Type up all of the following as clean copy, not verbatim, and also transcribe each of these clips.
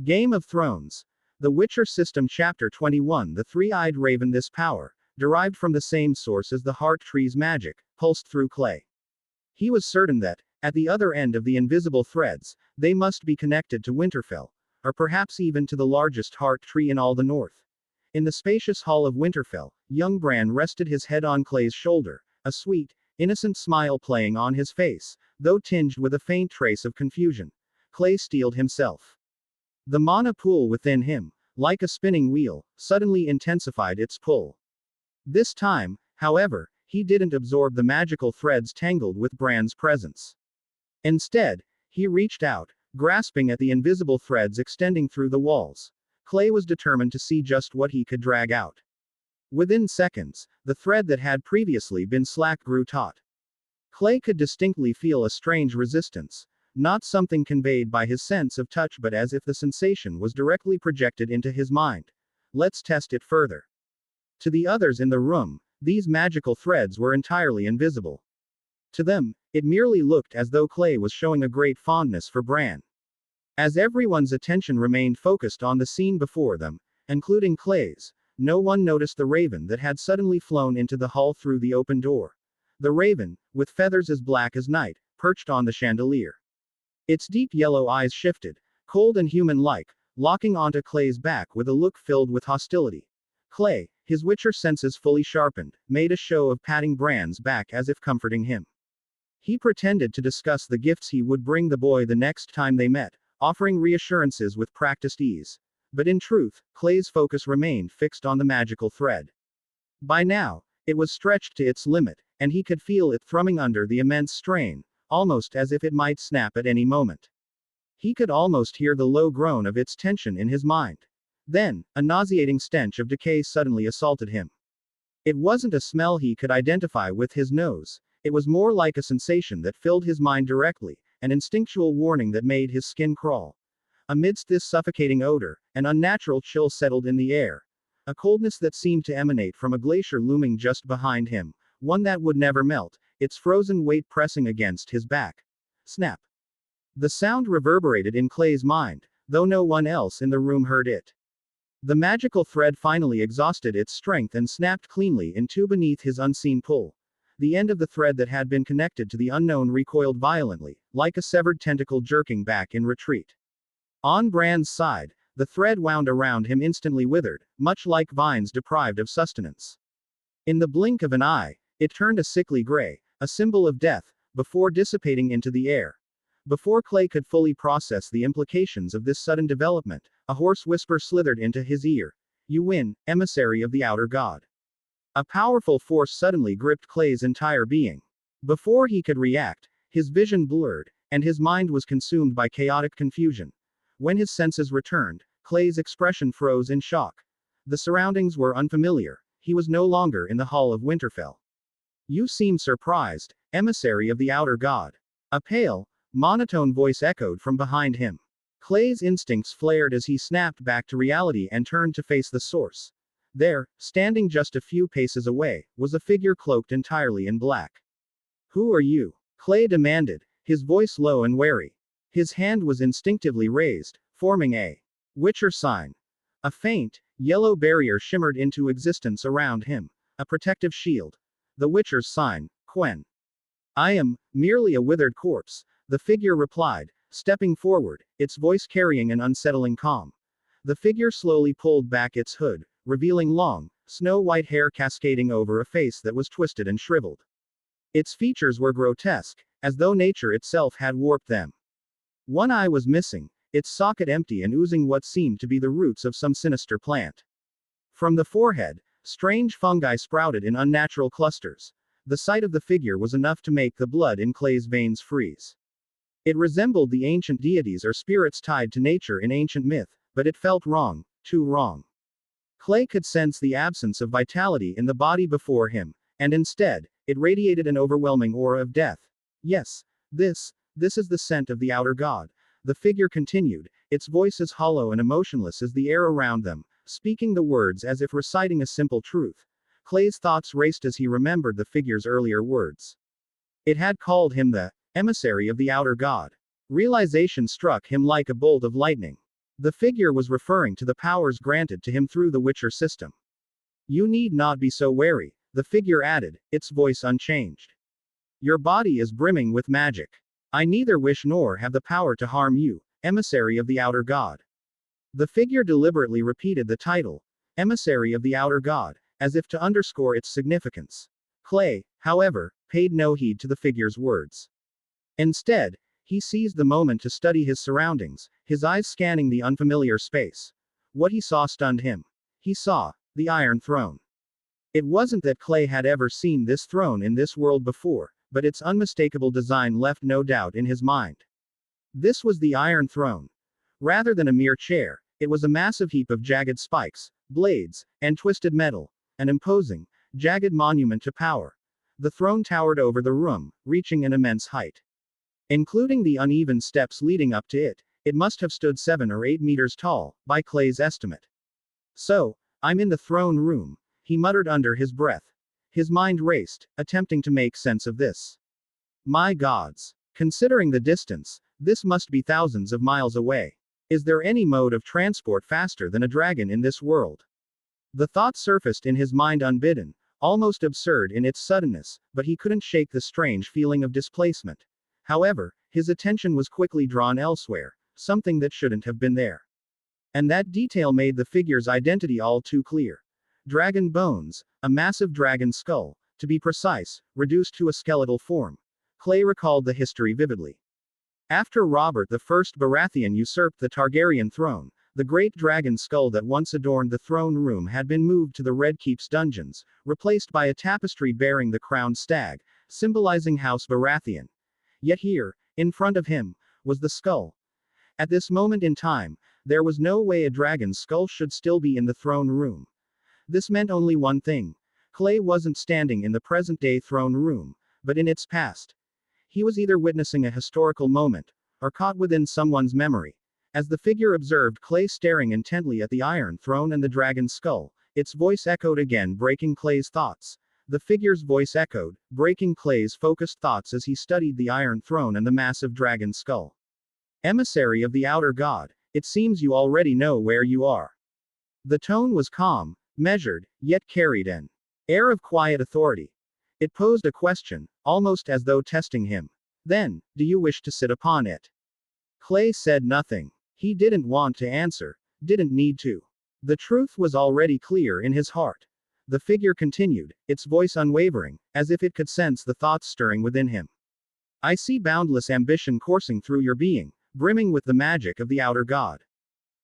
Game of Thrones. The Witcher System Chapter 21. The Three-Eyed Raven. This power, derived from the same source as the Heart Tree's magic, pulsed through Clay. He was certain that, at the other end of the invisible threads, they must be connected to Winterfell, or perhaps even to the largest heart tree in all the north. In the spacious hall of Winterfell, young Bran rested his head on Clay's shoulder, a sweet, innocent smile playing on his face, though tinged with a faint trace of confusion. Clay steeled himself. The mana pool within him, like a spinning wheel, suddenly intensified its pull. This time, however, he didn't absorb the magical threads tangled with Bran's presence. Instead, he reached out, grasping at the invisible threads extending through the walls. Clay was determined to see just what he could drag out. Within seconds, the thread that had previously been slack grew taut. Clay could distinctly feel a strange resistance, not something conveyed by his sense of touch but as if the sensation was directly projected into his mind. Let's test it further. To the others in the room, these magical threads were entirely invisible. To them, it merely looked as though Clay was showing a great fondness for Bran. As everyone's attention remained focused on the scene before them, including Clay's, no one noticed the raven that had suddenly flown into the hall through the open door. The raven, with feathers as black as night, perched on the chandelier. Its deep yellow eyes shifted, cold and human-like, locking onto Clay's back with a look filled with hostility. Clay, his Witcher senses fully sharpened, made a show of patting Bran's back as if comforting him. He pretended to discuss the gifts he would bring the boy the next time they met, offering reassurances with practiced ease. But in truth, Clay's focus remained fixed on the magical thread. By now, it was stretched to its limit, and he could feel it thrumming under the immense strain, almost as if it might snap at any moment. He could almost hear the low groan of its tension in his mind. Then, a nauseating stench of decay suddenly assaulted him. It wasn't a smell he could identify with his nose, it was more like a sensation that filled his mind directly, an instinctual warning that made his skin crawl. Amidst this suffocating odor, an unnatural chill settled in the air. A coldness that seemed to emanate from a glacier looming just behind him, one that would never melt, its frozen weight pressing against his back. Snap. The sound reverberated in Clay's mind, though no one else in the room heard it. The magical thread finally exhausted its strength and snapped cleanly in two beneath his unseen pull. The end of the thread that had been connected to the unknown recoiled violently, like a severed tentacle jerking back in retreat. On Bran's side, the thread wound around him instantly withered, much like vines deprived of sustenance. In the blink of an eye, it turned a sickly gray, a symbol of death, before dissipating into the air. Before Clay could fully process the implications of this sudden development, a hoarse whisper slithered into his ear. "You win, emissary of the outer god." A powerful force suddenly gripped Clay's entire being. Before he could react, his vision blurred, and his mind was consumed by chaotic confusion. When his senses returned, Clay's expression froze in shock. The surroundings were unfamiliar. He was no longer in the hall of Winterfell. "You seem surprised, emissary of the outer god." A pale, monotone voice echoed from behind him. Clay's instincts flared as he snapped back to reality and turned to face the source. There, standing just a few paces away, was a figure cloaked entirely in black. "Who are you?" Clay demanded, his voice low and wary. His hand was instinctively raised, forming a Witcher sign. A faint, yellow barrier shimmered into existence around him, a protective shield. The Witcher's sign, Quen. "I am merely a withered corpse," the figure replied, stepping forward, its voice carrying an unsettling calm. The figure slowly pulled back its hood, revealing long, snow-white hair cascading over a face that was twisted and shriveled. Its features were grotesque, as though nature itself had warped them. One eye was missing, its socket empty and oozing what seemed to be the roots of some sinister plant. From the forehead, strange fungi sprouted in unnatural clusters. The sight of the figure was enough to make the blood in Clay's veins freeze. It resembled the ancient deities or spirits tied to nature in ancient myth, but it felt wrong, too wrong. Clay could sense the absence of vitality in the body before him, and instead, it radiated an overwhelming aura of death. "Yes, this is the scent of the outer god," the figure continued, its voice as hollow and emotionless as the air around them, speaking the words as if reciting a simple truth. Clay's thoughts raced as he remembered the figure's earlier words. It had called him the emissary of the outer god. Realization struck him like a bolt of lightning. The figure was referring to the powers granted to him through the Witcher system. You need not be so wary, the figure added, its voice unchanged. Your body is brimming with magic. I neither wish nor have the power to harm you, emissary of the outer god. The figure deliberately repeated the title, emissary of the outer god, as if to underscore its significance. Clay, however, paid no heed to the figure's words. Instead, he seized the moment to study his surroundings, his eyes scanning the unfamiliar space. What he saw stunned him. He saw the Iron Throne. It wasn't that Clay had ever seen this throne in this world before, but its unmistakable design left no doubt in his mind. This was the Iron Throne. Rather than a mere chair, it was a massive heap of jagged spikes, blades, and twisted metal, an imposing, jagged monument to power. The throne towered over the room, reaching an immense height. Including the uneven steps leading up to it, it must have stood 7 or 8 meters tall, by Clay's estimate. So, I'm in the throne room, he muttered under his breath. His mind raced, attempting to make sense of this. My gods. Considering the distance, this must be thousands of miles away. Is there any mode of transport faster than a dragon in this world? The thought surfaced in his mind unbidden, almost absurd in its suddenness, but he couldn't shake the strange feeling of displacement. However, his attention was quickly drawn elsewhere, something that shouldn't have been there. And that detail made the figure's identity all too clear. Dragon bones, a massive dragon skull, to be precise, reduced to a skeletal form. Clay recalled the history vividly. After Robert I Baratheon usurped the Targaryen throne, the great dragon skull that once adorned the throne room had been moved to the Red Keep's dungeons, replaced by a tapestry bearing the crowned stag, symbolizing House Baratheon. Yet here, in front of him, was the skull. At this moment in time, there was no way a dragon's skull should still be in the throne room. This meant only one thing. Clay wasn't standing in the present-day throne room, but in its past. He was either witnessing a historical moment, or caught within someone's memory. As the figure observed Clay staring intently at the Iron Throne and the dragon's skull, its voice echoed again, breaking Clay's thoughts. The figure's voice echoed, breaking Clay's focused thoughts as he studied the Iron Throne and the massive dragon skull. Emissary of the outer god, it seems you already know where you are. The tone was calm, measured, yet carried an air of quiet authority. It posed a question, almost as though testing him. Then, do you wish to sit upon it? Clay said nothing. He didn't want to answer, didn't need to. The truth was already clear in his heart. The figure continued, its voice unwavering, as if it could sense the thoughts stirring within him. I see boundless ambition coursing through your being, brimming with the magic of the outer god.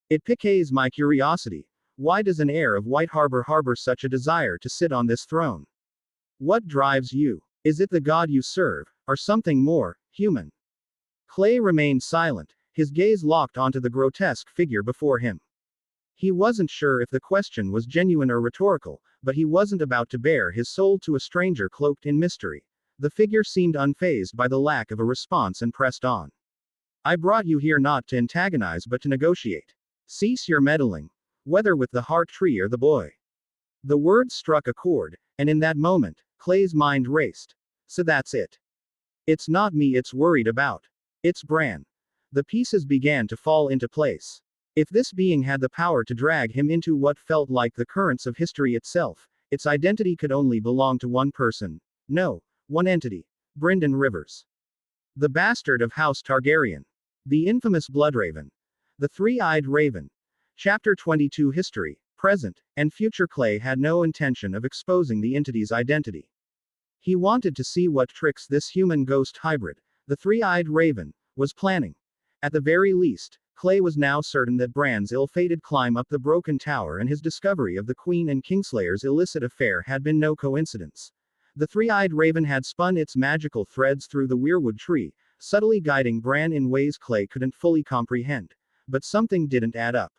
It piques my curiosity. Why does an heir of White Harbor harbor such a desire to sit on this throne? What drives you? Is it the god you serve, or something more human? Clay remained silent, his gaze locked onto the grotesque figure before him. He wasn't sure if the question was genuine or rhetorical, but he wasn't about to bare his soul to a stranger cloaked in mystery. The figure seemed unfazed by the lack of a response and pressed on. I brought you here not to antagonize but to negotiate. Cease your meddling. Whether with the heart tree or the boy. The words struck a chord, and in that moment, Clay's mind raced. So that's it. It's not me it's worried about. It's Bran. The pieces began to fall into place. If this being had the power to drag him into what felt like the currents of history itself, its identity could only belong to one person. No, one entity. Brynden Rivers. The bastard of House Targaryen. The infamous Bloodraven. The Three-Eyed Raven. Chapter 22 History, Present, and Future. Clay had no intention of exposing the entity's identity. He wanted to see what tricks this human-ghost hybrid, the Three-Eyed Raven, was planning. At the very least, Clay was now certain that Bran's ill-fated climb up the broken tower and his discovery of the Queen and Kingslayer's illicit affair had been no coincidence. The Three-Eyed Raven had spun its magical threads through the weirwood tree, subtly guiding Bran in ways Clay couldn't fully comprehend. But something didn't add up.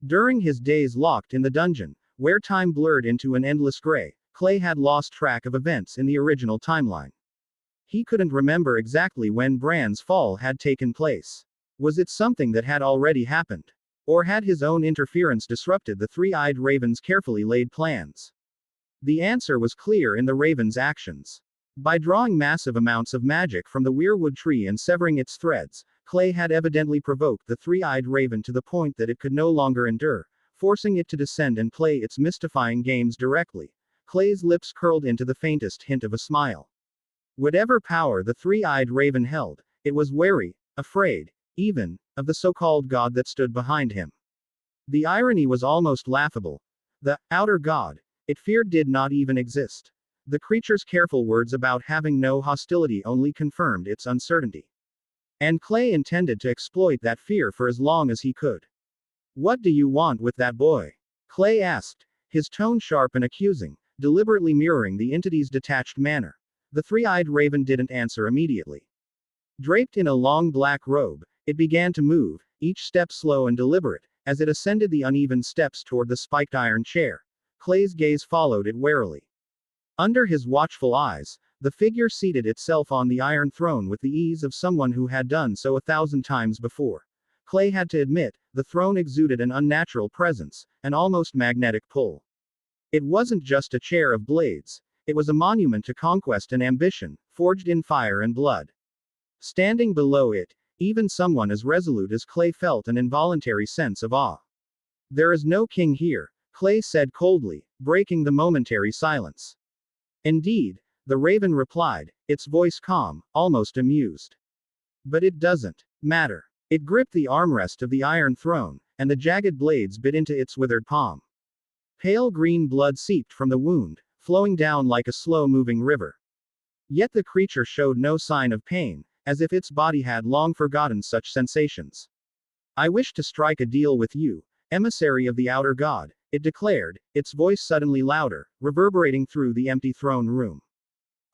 During his days locked in the dungeon, where time blurred into an endless gray, Clay had lost track of events in the original timeline. He couldn't remember exactly when Bran's fall had taken place. Was it something that had already happened? Or had his own interference disrupted the Three-Eyed Raven's carefully laid plans? The answer was clear in the Raven's actions. By drawing massive amounts of magic from the weirwood tree and severing its threads, Clay had evidently provoked the three-eyed raven to the point that it could no longer endure, forcing it to descend and play its mystifying games directly. Clay's lips curled into the faintest hint of a smile. Whatever power the three-eyed raven held, it was wary, afraid, even, of the so-called god that stood behind him. The irony was almost laughable. The outer god it feared did not even exist. The creature's careful words about having no hostility only confirmed its uncertainty. And Clay intended to exploit that fear for as long as he could. What do you want with that boy? Clay asked, his tone sharp and accusing, deliberately mirroring the entity's detached manner. The three-eyed raven didn't answer immediately. Draped in a long black robe, it began to move, each step slow and deliberate, as it ascended the uneven steps toward the spiked iron chair. Clay's gaze followed it warily. Under his watchful eyes, the figure seated itself on the iron throne with the ease of someone who had done so 1,000 times before. Clay had to admit, the throne exuded an unnatural presence, an almost magnetic pull. It wasn't just a chair of blades. It was a monument to conquest and ambition, forged in fire and blood. Standing below it, even someone as resolute as Clay felt an involuntary sense of awe. There is no king here, Clay said coldly, breaking the momentary silence. Indeed, the raven replied, its voice calm, almost amused. But it doesn't matter. It gripped the armrest of the iron throne, and the jagged blades bit into its withered palm. Pale green blood seeped from the wound, flowing down like a slow-moving river. Yet the creature showed no sign of pain, as if its body had long forgotten such sensations. I wish to strike a deal with you, emissary of the outer god, it declared, its voice suddenly louder, reverberating through the empty throne room.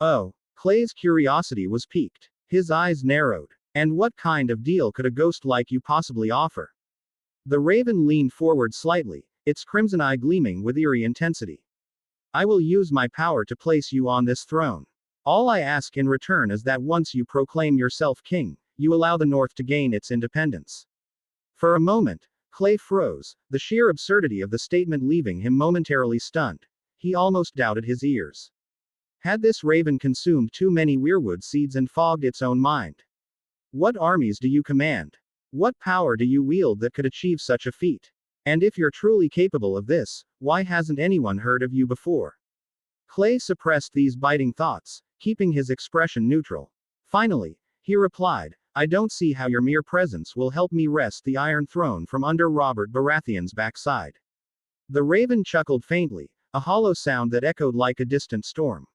Oh, Clay's curiosity was piqued. His eyes narrowed. And what kind of deal could a ghost like you possibly offer? The raven leaned forward slightly, its crimson eye gleaming with eerie intensity. I will use my power to place you on this throne. All I ask in return is that once you proclaim yourself king, you allow the North to gain its independence. For a moment, Clay froze, the sheer absurdity of the statement leaving him momentarily stunned. He almost doubted his ears. Had this raven consumed too many weirwood seeds and fogged its own mind? What armies do you command? What power do you wield that could achieve such a feat? And if you're truly capable of this, why hasn't anyone heard of you before? Clay suppressed these biting thoughts, keeping his expression neutral. Finally, he replied, I don't see how your mere presence will help me wrest the Iron Throne from under Robert Baratheon's backside. The raven chuckled faintly, a hollow sound that echoed like a distant storm.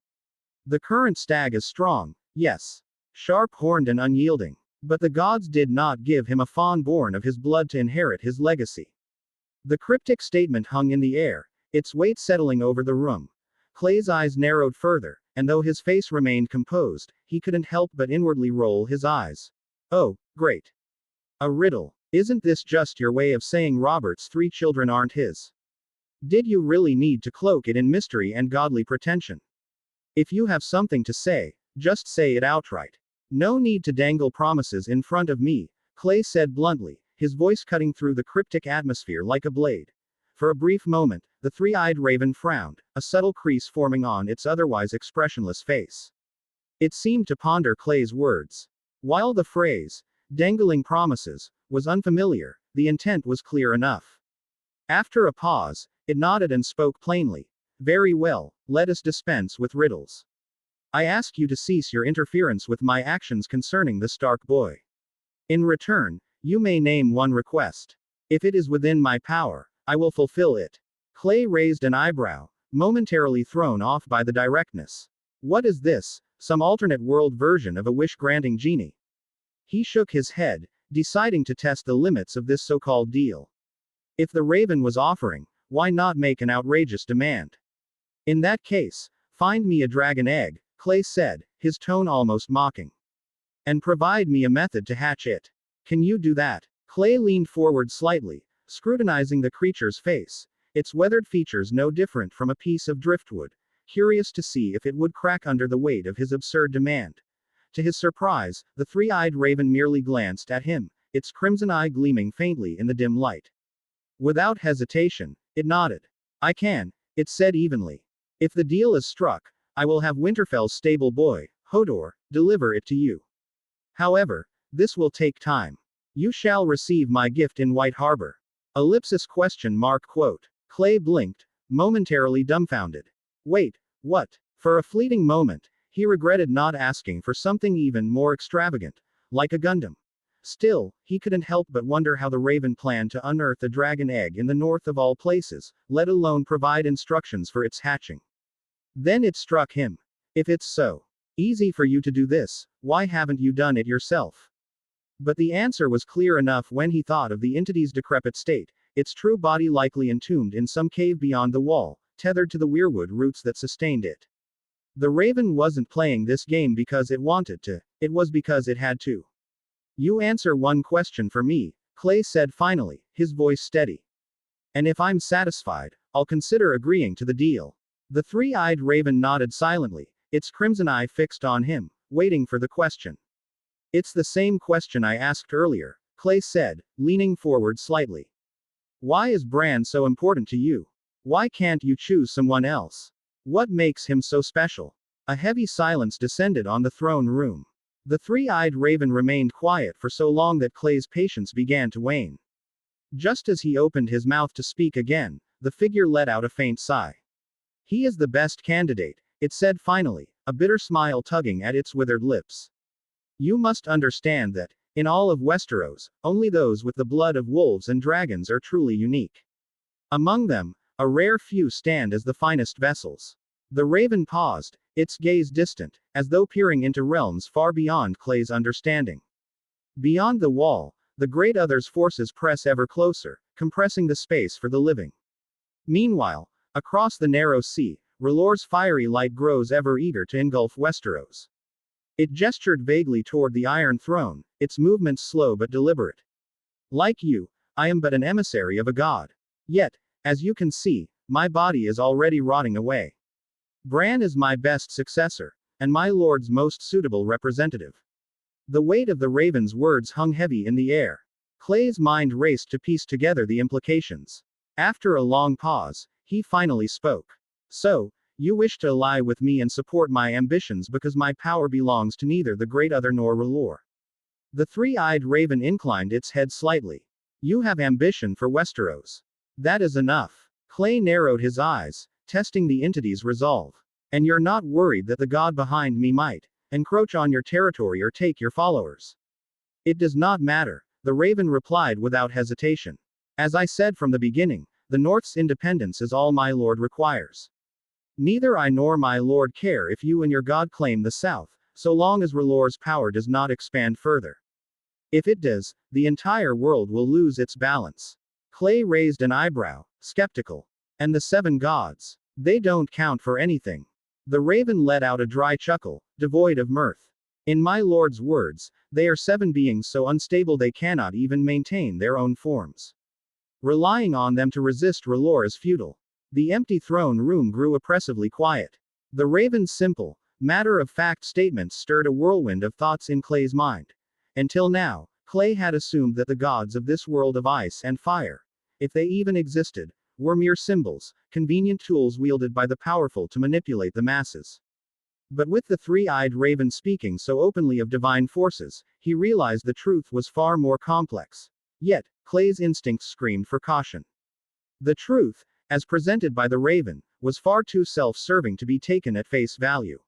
The current stag is strong, yes. Sharp-horned and unyielding. But the gods did not give him a fawn born of his blood to inherit his legacy. The cryptic statement hung in the air, its weight settling over the room. Clay's eyes narrowed further, and though his face remained composed, he couldn't help but inwardly roll his eyes. Oh, great. A riddle. Isn't this just your way of saying Robert's 3 children aren't his? Did you really need to cloak it in mystery and godly pretension? If you have something to say, just say it outright. No need to dangle promises in front of me, Clay said bluntly, his voice cutting through the cryptic atmosphere like a blade. For a brief moment, the three-eyed raven frowned, a subtle crease forming on its otherwise expressionless face. It seemed to ponder Clay's words. While the phrase, dangling promises, was unfamiliar, the intent was clear enough. After a pause, it nodded and spoke plainly. Very well, let us dispense with riddles. I ask you to cease your interference with my actions concerning the Stark boy. In return, you may name one request. If it is within my power, I will fulfill it. Clay raised an eyebrow, momentarily thrown off by the directness. What is this, some alternate world version of a wish-granting genie? He shook his head, deciding to test the limits of this so-called deal. If the raven was offering, why not make an outrageous demand? In that case, find me a dragon egg, Clay said, his tone almost mocking. And provide me a method to hatch it. Can you do that? Clay leaned forward slightly, scrutinizing the creature's face, its weathered features no different from a piece of driftwood, curious to see if it would crack under the weight of his absurd demand. To his surprise, the three-eyed raven merely glanced at him, its crimson eye gleaming faintly in the dim light. Without hesitation, it nodded. I can, it said evenly. If the deal is struck, I will have Winterfell's stable boy, Hodor, deliver it to you. However, This will take time. You shall receive my gift in White Harbor. Ellipsis question mark quote. Clay blinked, momentarily dumbfounded. Wait, what? For a fleeting moment, he regretted not asking for something even more extravagant, like a Gundam. Still, he couldn't help but wonder how the Raven planned to unearth the dragon egg in the north of all places, let alone provide instructions for its hatching. Then it struck him. If it's so easy for you to do this, why haven't you done it yourself? But the answer was clear enough when he thought of the entity's decrepit state, its true body likely entombed in some cave beyond the wall, tethered to the weirwood roots that sustained it. The Raven wasn't playing this game because it wanted to, it was because it had to. You answer one question for me, Clay said finally, his voice steady. And if I'm satisfied, I'll consider agreeing to the deal. The three-eyed Raven nodded silently, its crimson eye fixed on him, waiting for the question. It's the same question I asked earlier, Clay said, leaning forward slightly. Why is Bran so important to you? Why can't you choose someone else? What makes him so special? A heavy silence descended on the throne room. The three-eyed Raven remained quiet for so long that Clay's patience began to wane. Just as he opened his mouth to speak again, the figure let out a faint sigh. He is the best candidate, it said finally, a bitter smile tugging at its withered lips. You must understand that, in all of Westeros, only those with the blood of wolves and dragons are truly unique. Among them, a rare few stand as the finest vessels. The Raven paused, its gaze distant, as though peering into realms far beyond Clay's understanding. Beyond the wall, the Great Other's forces press ever closer, compressing the space for the living. Meanwhile, across the narrow sea, R'hllor's fiery light grows ever eager to engulf Westeros. It gestured vaguely toward the Iron Throne, its movements slow but deliberate. Like you, I am but an emissary of a god. Yet, as you can see, my body is already rotting away. Bran is my best successor, and my lord's most suitable representative. The weight of the Raven's words hung heavy in the air. Clay's mind raced to piece together the implications. After a long pause, he finally spoke. So, you wish to ally with me and support my ambitions because my power belongs to neither the Great Other nor R'hllor. The three-eyed Raven inclined its head slightly. You have ambition for Westeros. That is enough. Clay narrowed his eyes, testing the entity's resolve. And you're not worried that the god behind me might encroach on your territory or take your followers. It does not matter, the Raven replied without hesitation. As I said from the beginning, the North's independence is all my lord requires. Neither I nor my lord care if you and your god claim the South, so long as R'hllor's power does not expand further. If it does, the entire world will lose its balance. Clay raised an eyebrow, skeptical. And the seven gods? They don't count for anything. The Raven let out a dry chuckle, devoid of mirth. In my lord's words, they are seven beings so unstable they cannot even maintain their own forms. Relying on them to resist R'hllor is futile. The empty throne room grew oppressively quiet. The Raven's simple, matter-of-fact statements stirred a whirlwind of thoughts in Clay's mind. Until now, Clay had assumed that the gods of this world of ice and fire, if they even existed, were mere symbols, convenient tools wielded by the powerful to manipulate the masses. But with the three-eyed Raven speaking so openly of divine forces, he realized the truth was far more complex. Yet, Clay's instincts screamed for caution. The truth, as presented by the Raven, was far too self-serving to be taken at face value.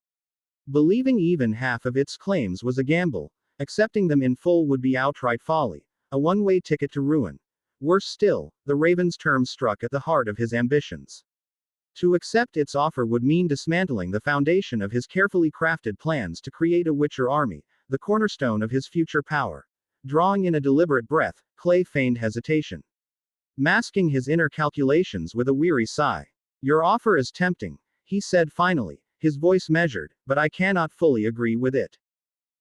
Believing even half of its claims was a gamble, accepting them in full would be outright folly, a one-way ticket to ruin. Worse still, the Raven's terms struck at the heart of his ambitions. To accept its offer would mean dismantling the foundation of his carefully crafted plans to create a Witcher army, the cornerstone of his future power. Drawing in a deliberate breath, Clay feigned hesitation, masking his inner calculations with a weary sigh. Your offer is tempting, he said finally, his voice measured, but I cannot fully agree with it.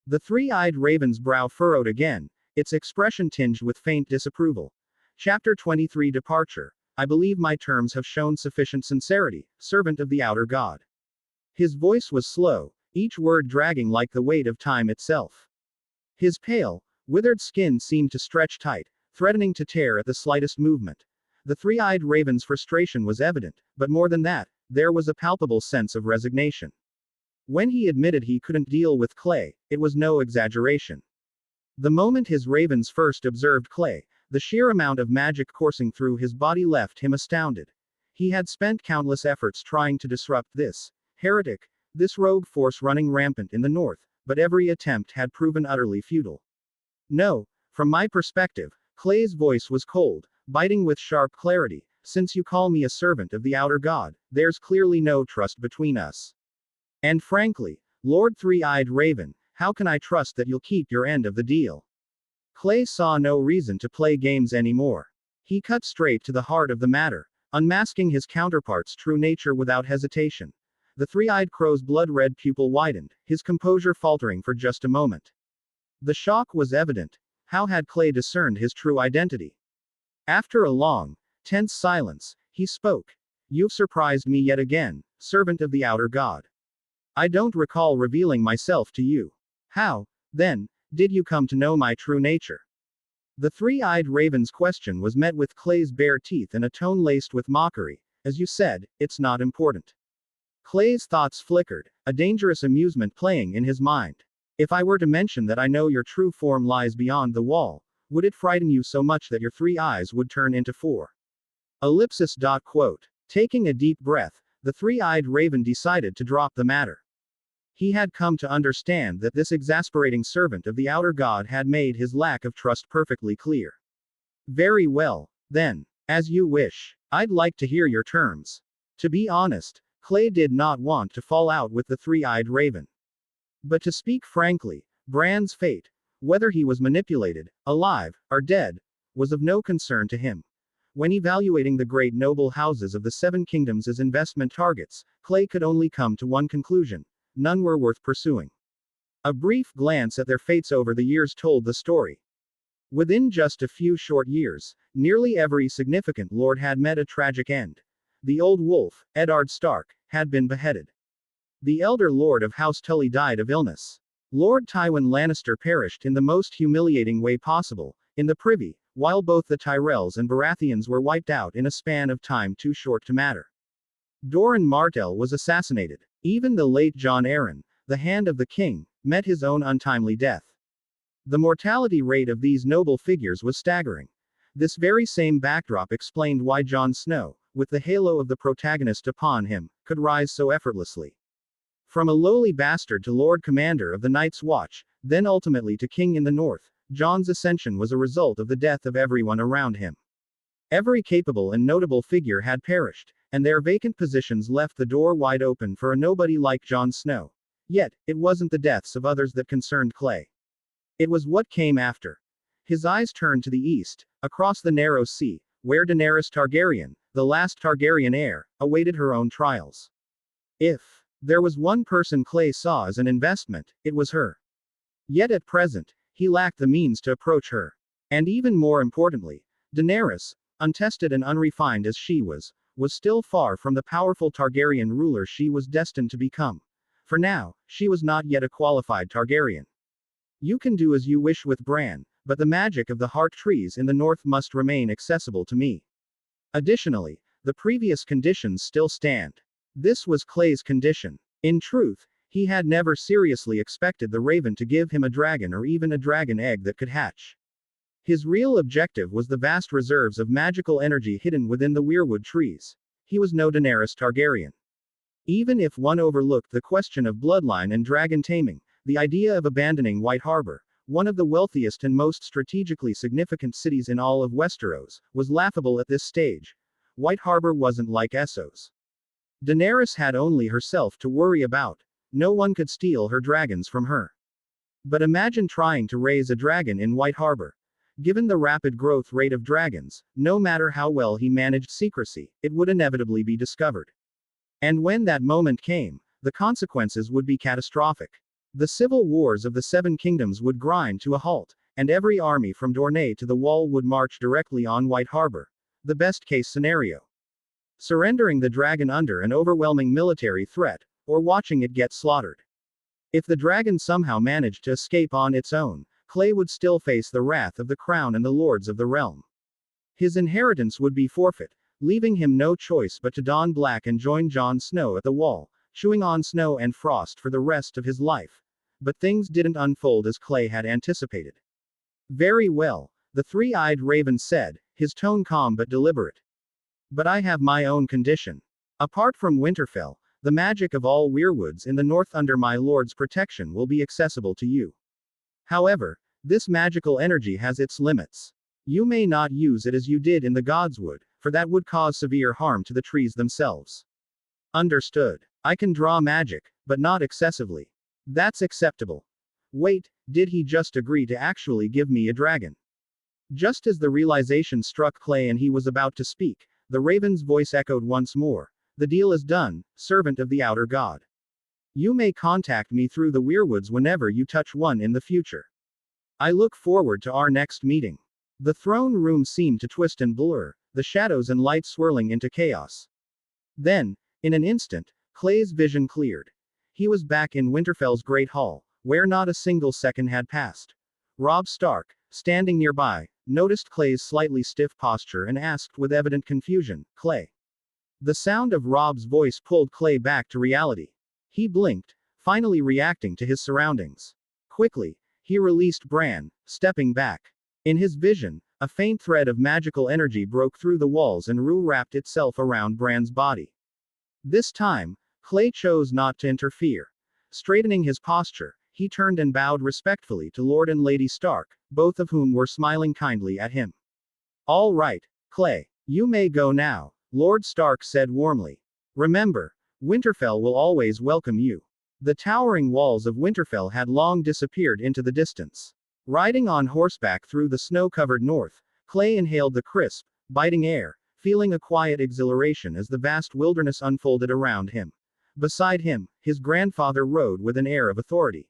The three-eyed Raven's brow furrowed again, its expression tinged with faint disapproval. Chapter 23 Departure. I believe my terms have shown sufficient sincerity, servant of the outer god. His voice was slow, each word dragging like the weight of time itself. His pale, withered skin seemed to stretch tight, threatening to tear at the slightest movement. The three-eyed Raven's frustration was evident, but more than that, there was a palpable sense of resignation. When he admitted he couldn't deal with Clay, it was no exaggeration. The moment his ravens first observed Clay, the sheer amount of magic coursing through his body left him astounded. He had spent countless efforts trying to disrupt this heretic, this rogue force running rampant in the north, but every attempt had proven utterly futile. No, from my perspective, Clay's voice was cold, biting with sharp clarity. Since you call me a servant of the outer god, there's clearly no trust between us. And frankly, Lord Three-Eyed Raven, how can I trust that you'll keep your end of the deal? Clay saw no reason to play games anymore. He cut straight to the heart of the matter, unmasking his counterpart's true nature without hesitation. The three-eyed crow's blood-red pupil widened, his composure faltering for just a moment. The shock was evident. How had Clay discerned his true identity? After a long, tense silence, he spoke. You've surprised me yet again, servant of the outer god. I don't recall revealing myself to you. How, then, did you come to know my true nature? The three-eyed raven's question was met with Clay's bare teeth and a tone laced with mockery. As you said, it's not important. Clay's thoughts flickered, a dangerous amusement playing in his mind. If I were to mention that I know your true form lies beyond the wall, would it frighten you so much that your 3 eyes would turn into 4? Ellipsis. Quote. Taking a deep breath, the three-eyed raven decided to drop the matter. He had come to understand that this exasperating servant of the outer god had made his lack of trust perfectly clear. Very well, then. As you wish. I'd like to hear your terms. To be honest, Clay did not want to fall out with the three-eyed raven. But to speak frankly, Bran's fate, whether he was manipulated, alive, or dead, was of no concern to him. When evaluating the great noble houses of the Seven Kingdoms as investment targets, Clay could only come to one conclusion: none were worth pursuing. A brief glance at their fates over the years told the story. Within just a few short years, nearly every significant lord had met a tragic end. The old wolf, Eddard Stark, had been beheaded. The elder lord of House Tully died of illness. Lord Tywin Lannister perished in the most humiliating way possible, in the Privy, while both the Tyrells and Baratheons were wiped out in a span of time too short to matter. Doran Martell was assassinated. Even the late Jon Arryn, the Hand of the King, met his own untimely death. The mortality rate of these noble figures was staggering. This very same backdrop explained why Jon Snow, with the halo of the protagonist upon him, could rise so effortlessly. From a lowly bastard to Lord Commander of the Night's Watch, then ultimately to King in the North, Jon's ascension was a result of the death of everyone around him. Every capable and notable figure had perished, and their vacant positions left the door wide open for a nobody like Jon Snow. Yet, it wasn't the deaths of others that concerned Clay. It was what came after. His eyes turned to the east, across the narrow sea, where Daenerys Targaryen, the last Targaryen heir, awaited her own trials. If there was one person Clay saw as an investment, it was her. Yet at present, he lacked the means to approach her. And even more importantly, Daenerys, untested and unrefined as she was still far from the powerful Targaryen ruler she was destined to become. For now, she was not yet a qualified Targaryen. You can do as you wish with Bran, but the magic of the heart trees in the north must remain accessible to me. Additionally, the previous conditions still stand. This was Clay's condition. In truth, he had never seriously expected the Raven to give him a dragon or even a dragon egg that could hatch. His real objective was the vast reserves of magical energy hidden within the weirwood trees. He was no Daenerys Targaryen. Even if one overlooked the question of bloodline and dragon taming, the idea of abandoning White Harbor, one of the wealthiest and most strategically significant cities in all of Westeros, was laughable at this stage. White Harbor wasn't like Essos. Daenerys had only herself to worry about. No one could steal her dragons from her. But imagine trying to raise a dragon in White Harbor. Given the rapid growth rate of dragons, no matter how well he managed secrecy, it would inevitably be discovered. And when that moment came, the consequences would be catastrophic. The civil wars of the Seven Kingdoms would grind to a halt, and every army from Dorne to the Wall would march directly on White Harbor. The best-case scenario. Surrendering the dragon under an overwhelming military threat, or watching it get slaughtered. If the dragon somehow managed to escape on its own, Clay would still face the wrath of the crown and the lords of the realm. His inheritance would be forfeit, leaving him no choice but to don black and join Jon Snow at the Wall, chewing on snow and frost for the rest of his life. But things didn't unfold as Clay had anticipated. Very well, the three-eyed raven said, his tone calm but deliberate. But I have my own condition. Apart from Winterfell, the magic of all weirwoods in the north under my lord's protection will be accessible to you. However, this magical energy has its limits. You may not use it as you did in the Godswood, for that would cause severe harm to the trees themselves. Understood. I can draw magic, but not excessively. That's acceptable. Wait, did he just agree to actually give me a dragon? Just as the realization struck Clay and he was about to speak, the raven's voice echoed once more. The deal is done, servant of the outer god. You may contact me through the weirwoods whenever you touch one in the future. I look forward to our next meeting. The throne room seemed to twist and blur, the shadows and light swirling into chaos. Then, in an instant, Clay's vision cleared. He was back in Winterfell's great hall, where not a single second had passed. Robb Stark, standing nearby, noticed Clay's slightly stiff posture and asked with evident confusion, Clay. The sound of Robb's voice pulled Clay back to reality. He blinked, finally reacting to his surroundings. Quickly, he released Bran, stepping back. In his vision, a faint thread of magical energy broke through the walls and wrapped itself around Bran's body. This time, Clay chose not to interfere. Straightening his posture, he turned and bowed respectfully to Lord and Lady Stark, both of whom were smiling kindly at him. All right, Clay, you may go now, Lord Stark said warmly. Remember, Winterfell will always welcome you. The towering walls of Winterfell had long disappeared into the distance. Riding on horseback through the snow-covered north, Clay inhaled the crisp, biting air, feeling a quiet exhilaration as the vast wilderness unfolded around him. Beside him, his grandfather rode with an air of authority.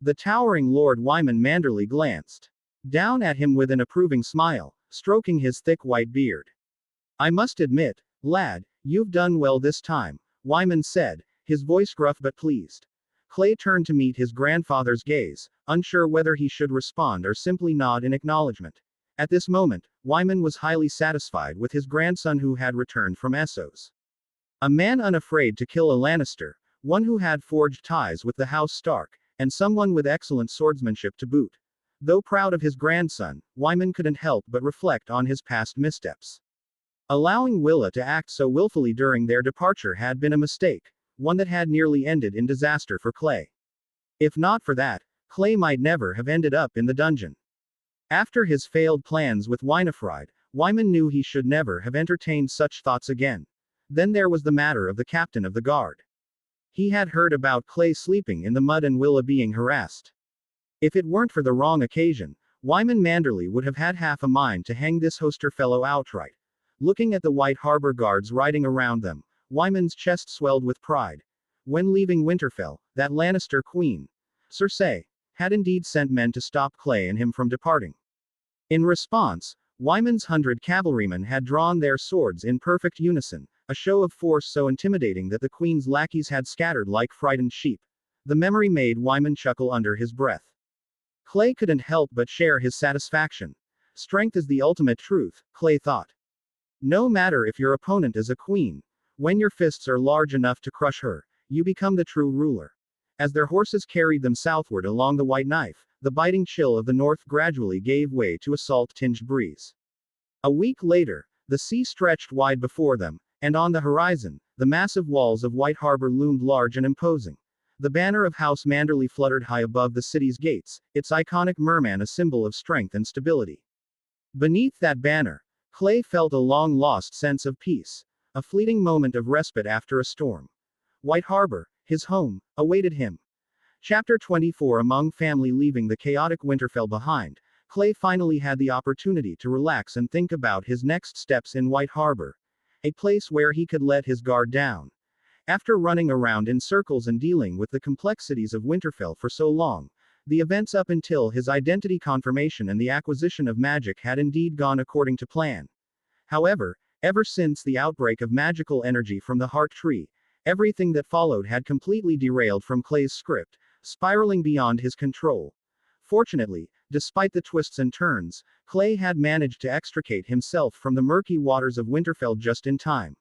The towering Lord Wyman Manderly glanced down at him with an approving smile, stroking his thick white beard. I must admit, lad, you've done well this time, Wyman said, his voice gruff but pleased. Clay turned to meet his grandfather's gaze, unsure whether he should respond or simply nod in acknowledgement. At this moment, Wyman was highly satisfied with his grandson who had returned from Essos. A man unafraid to kill a Lannister, one who had forged ties with the House Stark, and someone with excellent swordsmanship to boot. Though proud of his grandson, Wyman couldn't help but reflect on his past missteps. Allowing Willa to act so willfully during their departure had been a mistake, one that had nearly ended in disaster for Clay. If not for that, Clay might never have ended up in the dungeon. After his failed plans with Winifred, Wyman knew he should never have entertained such thoughts again. Then there was the matter of the captain of the guard. He had heard about Clay sleeping in the mud and Willa being harassed. If it weren't for the wrong occasion, Wyman Manderly would have had half a mind to hang this hoster fellow outright. Looking at the White Harbor guards riding around them, Wyman's chest swelled with pride. When leaving Winterfell, that Lannister queen, Cersei, had indeed sent men to stop Clay and him from departing. In response, Wyman's 100 cavalrymen had drawn their swords in perfect unison, a show of force so intimidating that the queen's lackeys had scattered like frightened sheep. The memory made Wyman chuckle under his breath. Clay couldn't help but share his satisfaction. Strength is the ultimate truth, Clay thought. No matter if your opponent is a queen, when your fists are large enough to crush her, you become the true ruler. As their horses carried them southward along the White Knife, the biting chill of the north gradually gave way to a salt-tinged breeze. A week later, the sea stretched wide before them, and on the horizon, the massive walls of White Harbor loomed large and imposing. The banner of House Manderly fluttered high above the city's gates, its iconic merman a symbol of strength and stability. Beneath that banner, Clay felt a long-lost sense of peace, a fleeting moment of respite after a storm. White Harbor, his home, awaited him. Chapter 24. Among family leaving the chaotic Winterfell behind, Clay finally had the opportunity to relax and think about his next steps in White Harbor, a place where he could let his guard down. After running around in circles and dealing with the complexities of Winterfell for so long, the events up until his identity confirmation and the acquisition of magic had indeed gone according to plan. However, ever since the outbreak of magical energy from the Heart Tree, everything that followed had completely derailed from Clay's script, spiraling beyond his control. Fortunately, despite the twists and turns, Clay had managed to extricate himself from the murky waters of Winterfell just in time.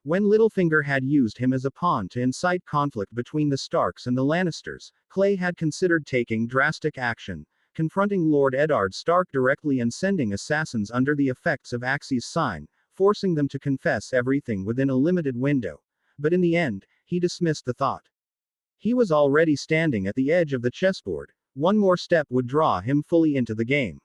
When Littlefinger had used him as a pawn to incite conflict between the Starks and the Lannisters, Clay had considered taking drastic action, confronting Lord Eddard Stark directly and sending assassins under the effects of Axe's sign, forcing them to confess everything within a limited window. But in the end, he dismissed the thought. He was already standing at the edge of the chessboard. One more step would draw him fully into the game.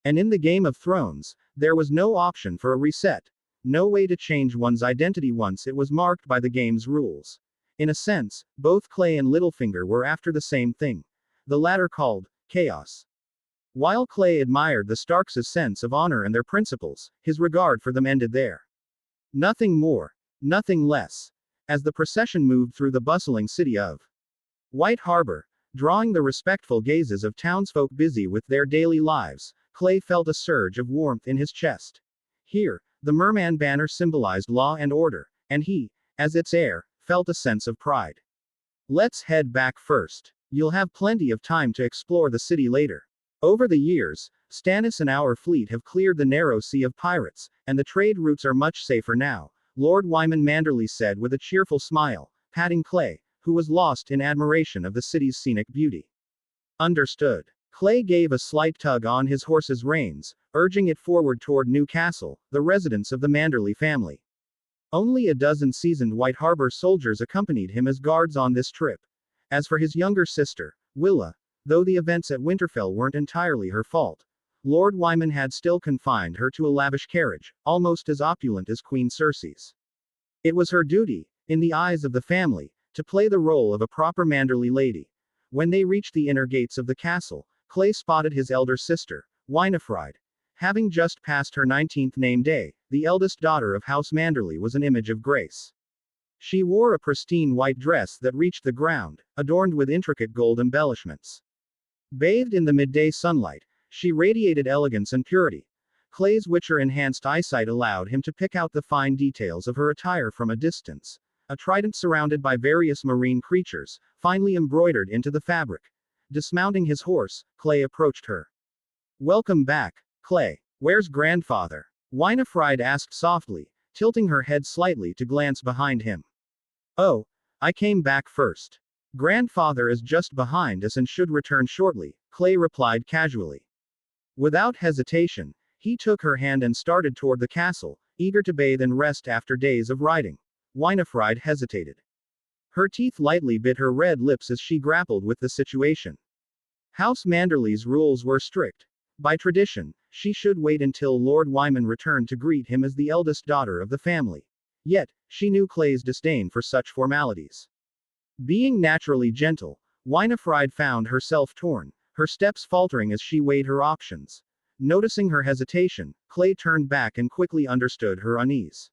And in the Game of Thrones, there was no option for a reset. No way to change one's identity once it was marked by the game's rules. In a sense, both Clay and Littlefinger were after the same thing. The latter called chaos. While Clay admired the Starks' sense of honor and their principles, his regard for them ended there. Nothing more, nothing less. As the procession moved through the bustling city of White Harbor, drawing the respectful gazes of townsfolk busy with their daily lives, Clay felt a surge of warmth in his chest. Here, the merman banner symbolized law and order, and he, as its heir, felt a sense of pride. Let's head back first. You'll have plenty of time to explore the city later. Over the years, Stannis and our fleet have cleared the narrow sea of pirates, and the trade routes are much safer now, Lord Wyman Manderly said with a cheerful smile, patting Clay, who was lost in admiration of the city's scenic beauty. Understood. Clay gave a slight tug on his horse's reins, urging it forward toward Newcastle, the residence of the Manderly family. Only a dozen seasoned White Harbor soldiers accompanied him as guards on this trip. As for his younger sister, Willa, though the events at Winterfell weren't entirely her fault, Lord Wyman had still confined her to a lavish carriage, almost as opulent as Queen Cersei's. It was her duty, in the eyes of the family, to play the role of a proper Manderly lady. When they reached the inner gates of the castle, Clay spotted his elder sister, Winifred. Having just passed her 19th name day, the eldest daughter of House Manderly was an image of grace. She wore a pristine white dress that reached the ground, adorned with intricate gold embellishments. Bathed in the midday sunlight, she radiated elegance and purity. Clay's Witcher-enhanced eyesight allowed him to pick out the fine details of her attire from a distance. A trident surrounded by various marine creatures, finely embroidered into the fabric. Dismounting his horse, Clay approached her. "Welcome back, Clay. Where's grandfather?" Winifred asked softly, tilting her head slightly to glance behind him. "Oh, I came back first. Grandfather is just behind us and should return shortly," Clay replied casually. Without hesitation, he took her hand and started toward the castle, eager to bathe and rest after days of riding. Winifred hesitated. Her teeth lightly bit her red lips as she grappled with the situation. House Manderly's rules were strict. By tradition, she should wait until Lord Wyman returned to greet him as the eldest daughter of the family. Yet, she knew Clay's disdain for such formalities. Being naturally gentle, Winifred found herself torn, her steps faltering as she weighed her options. Noticing her hesitation, Clay turned back and quickly understood her unease.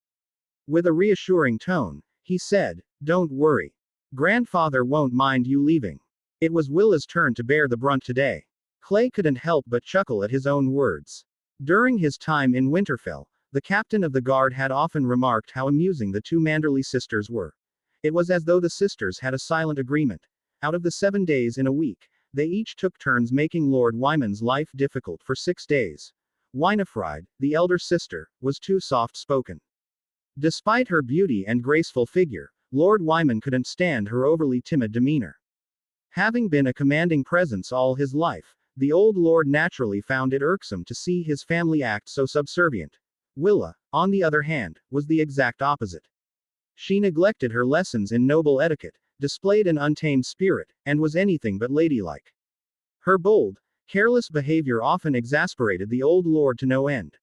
With a reassuring tone, he said, "Don't worry. Grandfather won't mind you leaving. It was Willa's turn to bear the brunt today." Clay couldn't help but chuckle at his own words. During his time in Winterfell, the captain of the guard had often remarked how amusing the two Manderly sisters were. It was as though the sisters had a silent agreement. Out of the 7 days in a week, they each took turns making Lord Wyman's life difficult for 6 days. Winifred, the elder sister, was too soft-spoken. Despite her beauty and graceful figure, Lord Wyman couldn't stand her overly timid demeanor. Having been a commanding presence all his life, the old lord naturally found it irksome to see his family act so subservient. Willa, on the other hand, was the exact opposite. She neglected her lessons in noble etiquette, displayed an untamed spirit, and was anything but ladylike. Her bold, careless behavior often exasperated the old lord to no end.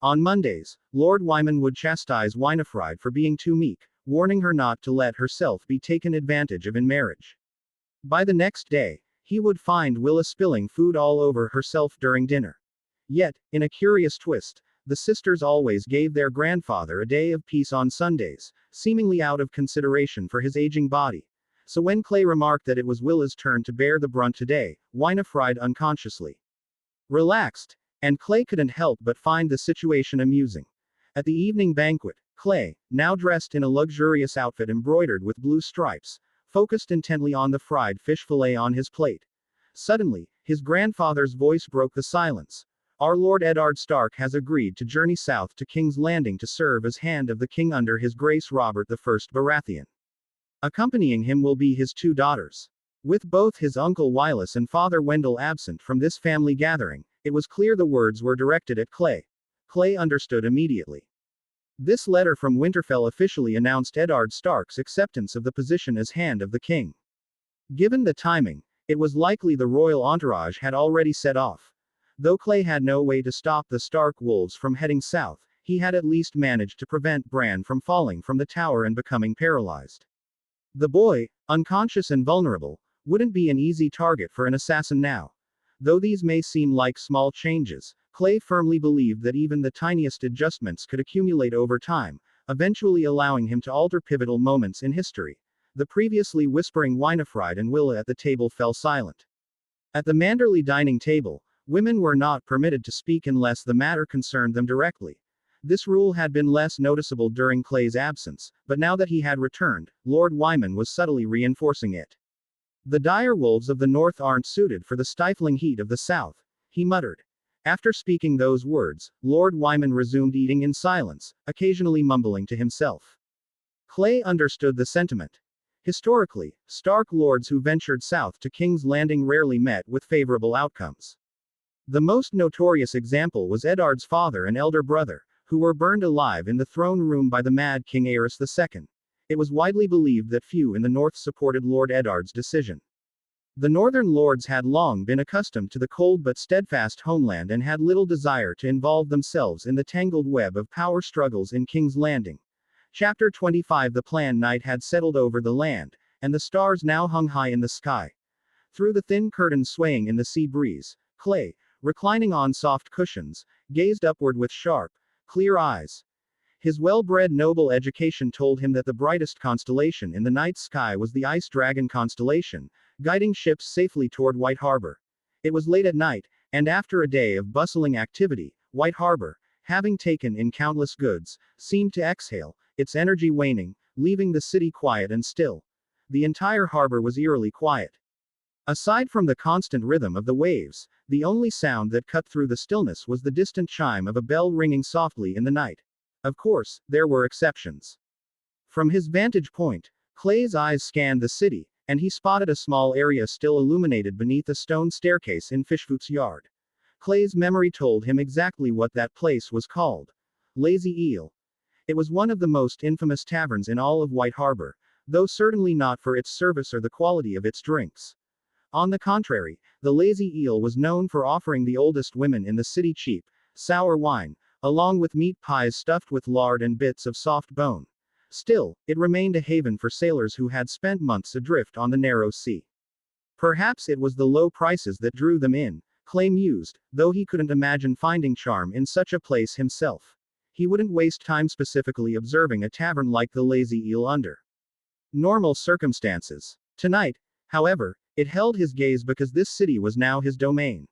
On Mondays, Lord Wyman would chastise Winifred for being too meek, warning her not to let herself be taken advantage of in marriage. By the next day, he would find Willa spilling food all over herself during dinner. Yet, in a curious twist, the sisters always gave their grandfather a day of peace on Sundays, seemingly out of consideration for his aging body. So when Clay remarked that it was Willa's turn to bear the brunt today, Winifred unconsciously relaxed, and Clay couldn't help but find the situation amusing. At the evening banquet, Clay, now dressed in a luxurious outfit embroidered with blue stripes, focused intently on the fried fish fillet on his plate. Suddenly, his grandfather's voice broke the silence. "Our Lord Eddard Stark has agreed to journey south to King's Landing to serve as Hand of the King under His Grace Robert I Baratheon. Accompanying him will be his 2 daughters. With both his uncle Wylis and father Wendell absent from this family gathering, it was clear the words were directed at Clay. Clay understood immediately. This letter from Winterfell officially announced Eddard Stark's acceptance of the position as Hand of the King. Given the timing, it was likely the royal entourage had already set off. Though Clay had no way to stop the Stark wolves from heading south, he had at least managed to prevent Bran from falling from the tower and becoming paralyzed. The boy, unconscious and vulnerable, wouldn't be an easy target for an assassin now. Though these may seem like small changes, Clay firmly believed that even the tiniest adjustments could accumulate over time, eventually allowing him to alter pivotal moments in history. The previously whispering Winifred and Willa at the table fell silent. At the Manderly dining table, women were not permitted to speak unless the matter concerned them directly. This rule had been less noticeable during Clay's absence, but now that he had returned, Lord Wyman was subtly reinforcing it. The dire wolves of the north aren't suited for the stifling heat of the south, he muttered. After speaking those words, Lord Wyman resumed eating in silence, occasionally mumbling to himself. Clay understood the sentiment. Historically, Stark lords who ventured south to King's Landing rarely met with favorable outcomes. The most notorious example was Eddard's father and elder brother, who were burned alive in the throne room by the mad King Aerys II. It was widely believed that few in the north supported Lord Eddard's decision. The northern lords had long been accustomed to the cold but steadfast homeland and had little desire to involve themselves in the tangled web of power struggles in King's Landing. Chapter 25. The planned night had settled over the land, and the stars now hung high in the sky. Through the thin curtains swaying in the sea breeze, Clay, reclining on soft cushions, gazed upward with sharp, clear eyes. His well-bred noble education told him that the brightest constellation in the night sky was the Ice Dragon constellation, guiding ships safely toward White Harbor. It was late at night, and after a day of bustling activity, White Harbor, having taken in countless goods, seemed to exhale, its energy waning, leaving the city quiet and still. The entire harbor was eerily quiet. Aside from the constant rhythm of the waves, the only sound that cut through the stillness was the distant chime of a bell ringing softly in the night. Of course, there were exceptions. From his vantage point, Clay's eyes scanned the city, and he spotted a small area still illuminated beneath a stone staircase in Fishfoot's yard. Clay's memory told him exactly what that place was called. Lazy Eel. It was one of the most infamous taverns in all of White Harbor, though certainly not for its service or the quality of its drinks. On the contrary, the Lazy Eel was known for offering the oldest women in the city cheap, sour wine, along with meat pies stuffed with lard and bits of soft bone. Still, it remained a haven for sailors who had spent months adrift on the narrow sea. Perhaps it was the low prices that drew them in, Clay mused, though he couldn't imagine finding charm in such a place himself. He wouldn't waste time specifically observing a tavern like the Lazy Eel under normal circumstances. Tonight, however, it held his gaze because this city was now his domain.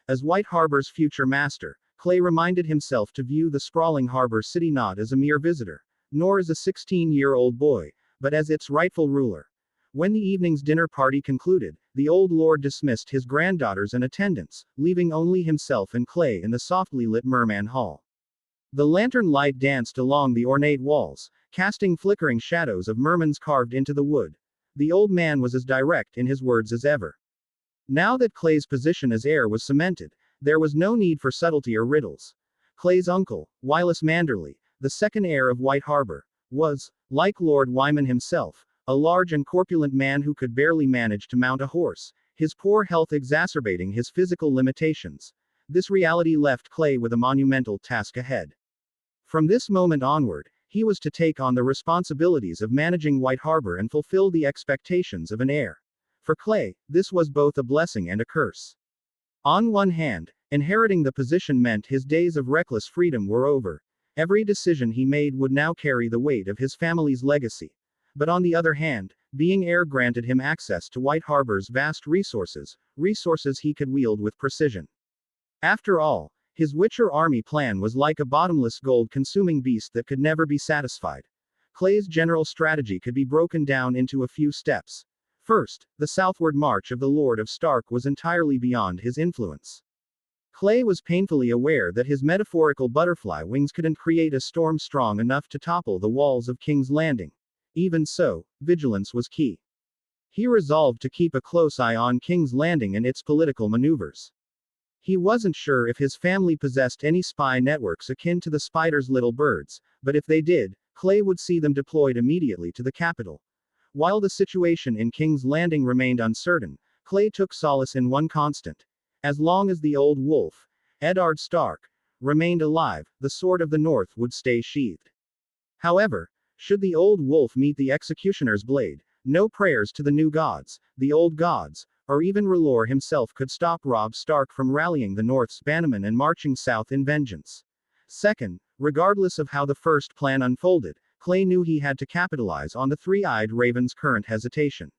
As White Harbor's future master, Clay reminded himself to view the sprawling harbor city not as a mere visitor, nor as a 16-year-old boy, but as its rightful ruler. When the evening's dinner party concluded, the old lord dismissed his granddaughters and attendants, leaving only himself and Clay in the softly lit Merman Hall. The lantern light danced along the ornate walls, casting flickering shadows of mermans carved into the wood. The old man was as direct in his words as ever. Now that Clay's position as heir was cemented, there was no need for subtlety or riddles. Clay's uncle, Wylis Manderly, the second heir of White Harbor, was, like Lord Wyman himself, a large and corpulent man who could barely manage to mount a horse, his poor health exacerbating his physical limitations. This reality left Clay with a monumental task ahead. From this moment onward, he was to take on the responsibilities of managing White Harbor and fulfill the expectations of an heir. For Clay, this was both a blessing and a curse. On one hand, inheriting the position meant his days of reckless freedom were over. Every decision he made would now carry the weight of his family's legacy. But on the other hand, being heir granted him access to White Harbor's vast resources he could wield with precision. After all, his Witcher army plan was like a bottomless gold-consuming beast that could never be satisfied. Clay's general strategy could be broken down into a few steps. First, the southward march of the Lord of Stark was entirely beyond his influence. Clay was painfully aware that his metaphorical butterfly wings couldn't create a storm strong enough to topple the walls of King's Landing. Even so, vigilance was key. He resolved to keep a close eye on King's Landing and its political maneuvers. He wasn't sure if his family possessed any spy networks akin to the spider's little birds, but if they did, Clay would see them deployed immediately to the capital. While the situation in King's Landing remained uncertain, Clay took solace in one constant. As long as the old wolf, Eddard Stark, remained alive, the sword of the North would stay sheathed. However, should the old wolf meet the executioner's blade, no prayers to the new gods, the old gods, or even R'hllor himself could stop Robb Stark from rallying the North's bannermen and marching south in vengeance. Second, regardless of how the first plan unfolded, Clay knew he had to capitalize on the three-eyed raven's current hesitation.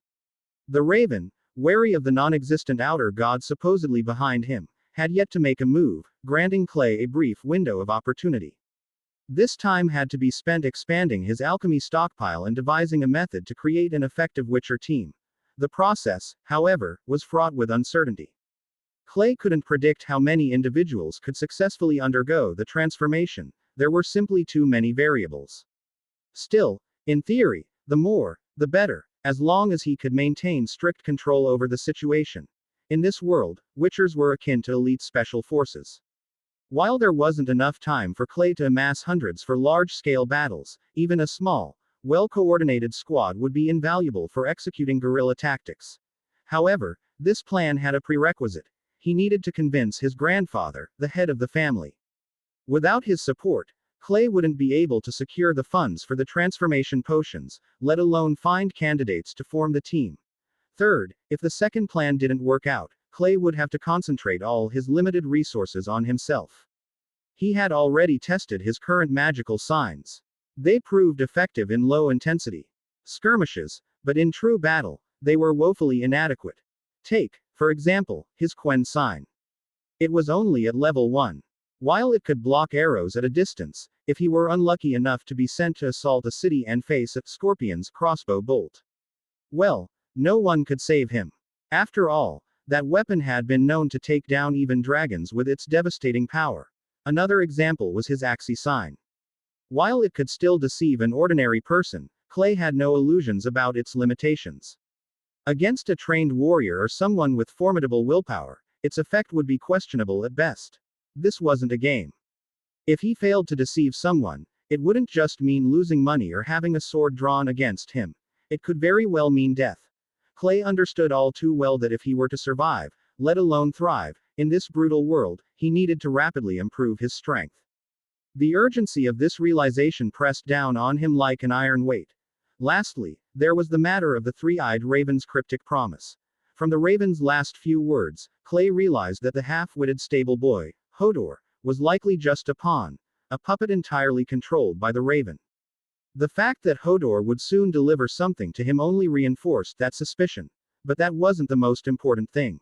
The raven, wary of the non-existent outer god supposedly behind him, had yet to make a move, granting Clay a brief window of opportunity. This time had to be spent expanding his alchemy stockpile and devising a method to create an effective Witcher team. The process, however, was fraught with uncertainty. Clay couldn't predict how many individuals could successfully undergo the transformation, there were simply too many variables. Still, in theory, the more, the better, as long as he could maintain strict control over the situation. In this world, Witchers were akin to elite special forces. While there wasn't enough time for Clay to amass hundreds for large-scale battles, even a small, well-coordinated squad would be invaluable for executing guerrilla tactics. However, this plan had a prerequisite. He needed to convince his grandfather, the head of the family. Without his support, Clay wouldn't be able to secure the funds for the transformation potions, let alone find candidates to form the team. Third, if the second plan didn't work out, Clay would have to concentrate all his limited resources on himself. He had already tested his current magical signs. They proved effective in low-intensity skirmishes, but in true battle, they were woefully inadequate. Take, for example, his Quen sign. It was only at level 1. While it could block arrows at a distance, if he were unlucky enough to be sent to assault a city and face a scorpion's crossbow bolt, well, no one could save him. After all, that weapon had been known to take down even dragons with its devastating power. Another example was his Axii sign. While it could still deceive an ordinary person, Clay had no illusions about its limitations. Against a trained warrior or someone with formidable willpower, its effect would be questionable at best. This wasn't a game. If he failed to deceive someone, it wouldn't just mean losing money or having a sword drawn against him. It could very well mean death. Clay understood all too well that if he were to survive, let alone thrive, in this brutal world, he needed to rapidly improve his strength. The urgency of this realization pressed down on him like an iron weight. Lastly, there was the matter of the three-eyed raven's cryptic promise. From the raven's last few words, Clay realized that the half-witted stable boy, Hodor, was likely just a pawn, a puppet entirely controlled by the raven. The fact that Hodor would soon deliver something to him only reinforced that suspicion. But that wasn't the most important thing.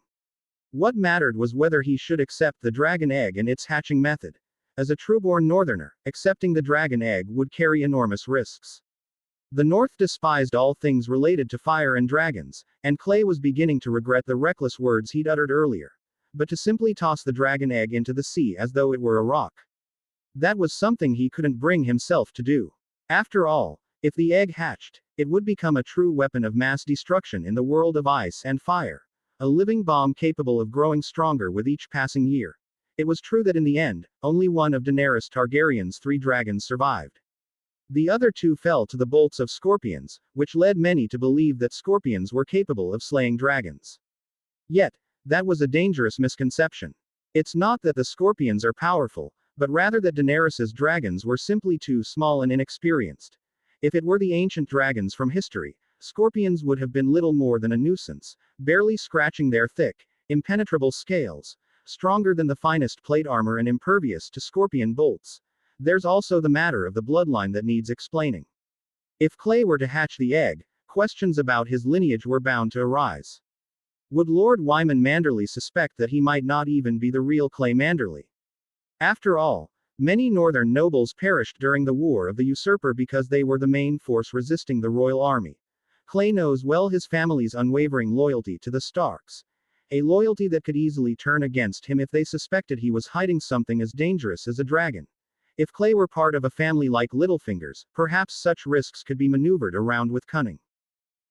What mattered was whether he should accept the dragon egg and its hatching method. As a trueborn northerner, accepting the dragon egg would carry enormous risks. The North despised all things related to fire and dragons, and Clay was beginning to regret the reckless words he'd uttered earlier. But to simply toss the dragon egg into the sea as though it were a rock, that was something he couldn't bring himself to do. After all, if the egg hatched, it would become a true weapon of mass destruction in the world of ice and fire. A living bomb capable of growing stronger with each passing year. It was true that in the end, only one of Daenerys Targaryen's 3 dragons survived. The other 2 fell to the bolts of scorpions, which led many to believe that scorpions were capable of slaying dragons. Yet, that was a dangerous misconception. It's not that the scorpions are powerful, but rather that Daenerys's dragons were simply too small and inexperienced. If it were the ancient dragons from history, scorpions would have been little more than a nuisance, barely scratching their thick, impenetrable scales, stronger than the finest plate armor and impervious to scorpion bolts. There's also the matter of the bloodline that needs explaining. If Clay were to hatch the egg, questions about his lineage were bound to arise. Would Lord Wyman Manderly suspect that he might not even be the real Clay Manderly? After all, many northern nobles perished during the War of the Usurper because they were the main force resisting the royal army. Clay knows well his family's unwavering loyalty to the Starks. A loyalty that could easily turn against him if they suspected he was hiding something as dangerous as a dragon. If Clay were part of a family like Littlefinger's, perhaps such risks could be maneuvered around with cunning.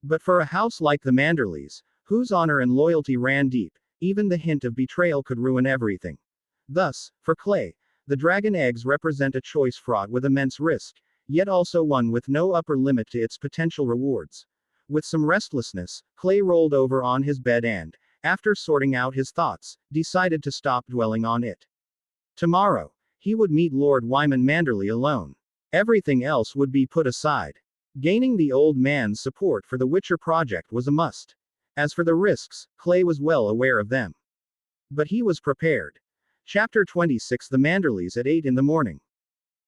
But for a house like the Manderleys, whose honor and loyalty ran deep, even the hint of betrayal could ruin everything. Thus, for Clay, the dragon eggs represent a choice fraught with immense risk, yet also one with no upper limit to its potential rewards. With some restlessness, Clay rolled over on his bed and, after sorting out his thoughts, decided to stop dwelling on it. Tomorrow, he would meet Lord Wyman Manderly alone. Everything else would be put aside. Gaining the old man's support for the Witcher project was a must. As for the risks, Clay was well aware of them. But he was prepared. Chapter 26 The Manderleys at 8 in the morning.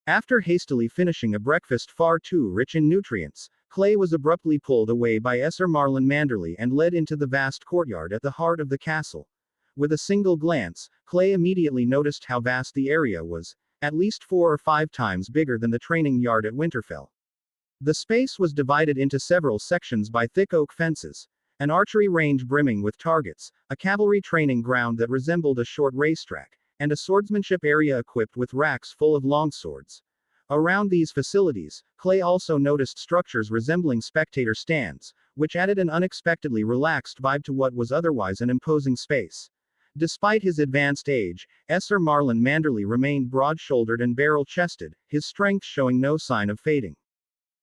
After hastily finishing a breakfast far too rich in nutrients, Clay was abruptly pulled away by Esser Marlon Manderly and led into the vast courtyard at the heart of the castle. With a single glance, Clay immediately noticed how vast the area was, at least 4 or 5 times bigger than the training yard at Winterfell. The space was divided into several sections by thick oak fences, an archery range brimming with targets, a cavalry training ground that resembled a short racetrack, and a swordsmanship area equipped with racks full of longswords. Around these facilities, Clay also noticed structures resembling spectator stands, which added an unexpectedly relaxed vibe to what was otherwise an imposing space. Despite his advanced age, Esser Marlon Manderly remained broad-shouldered and barrel-chested, his strength showing no sign of fading.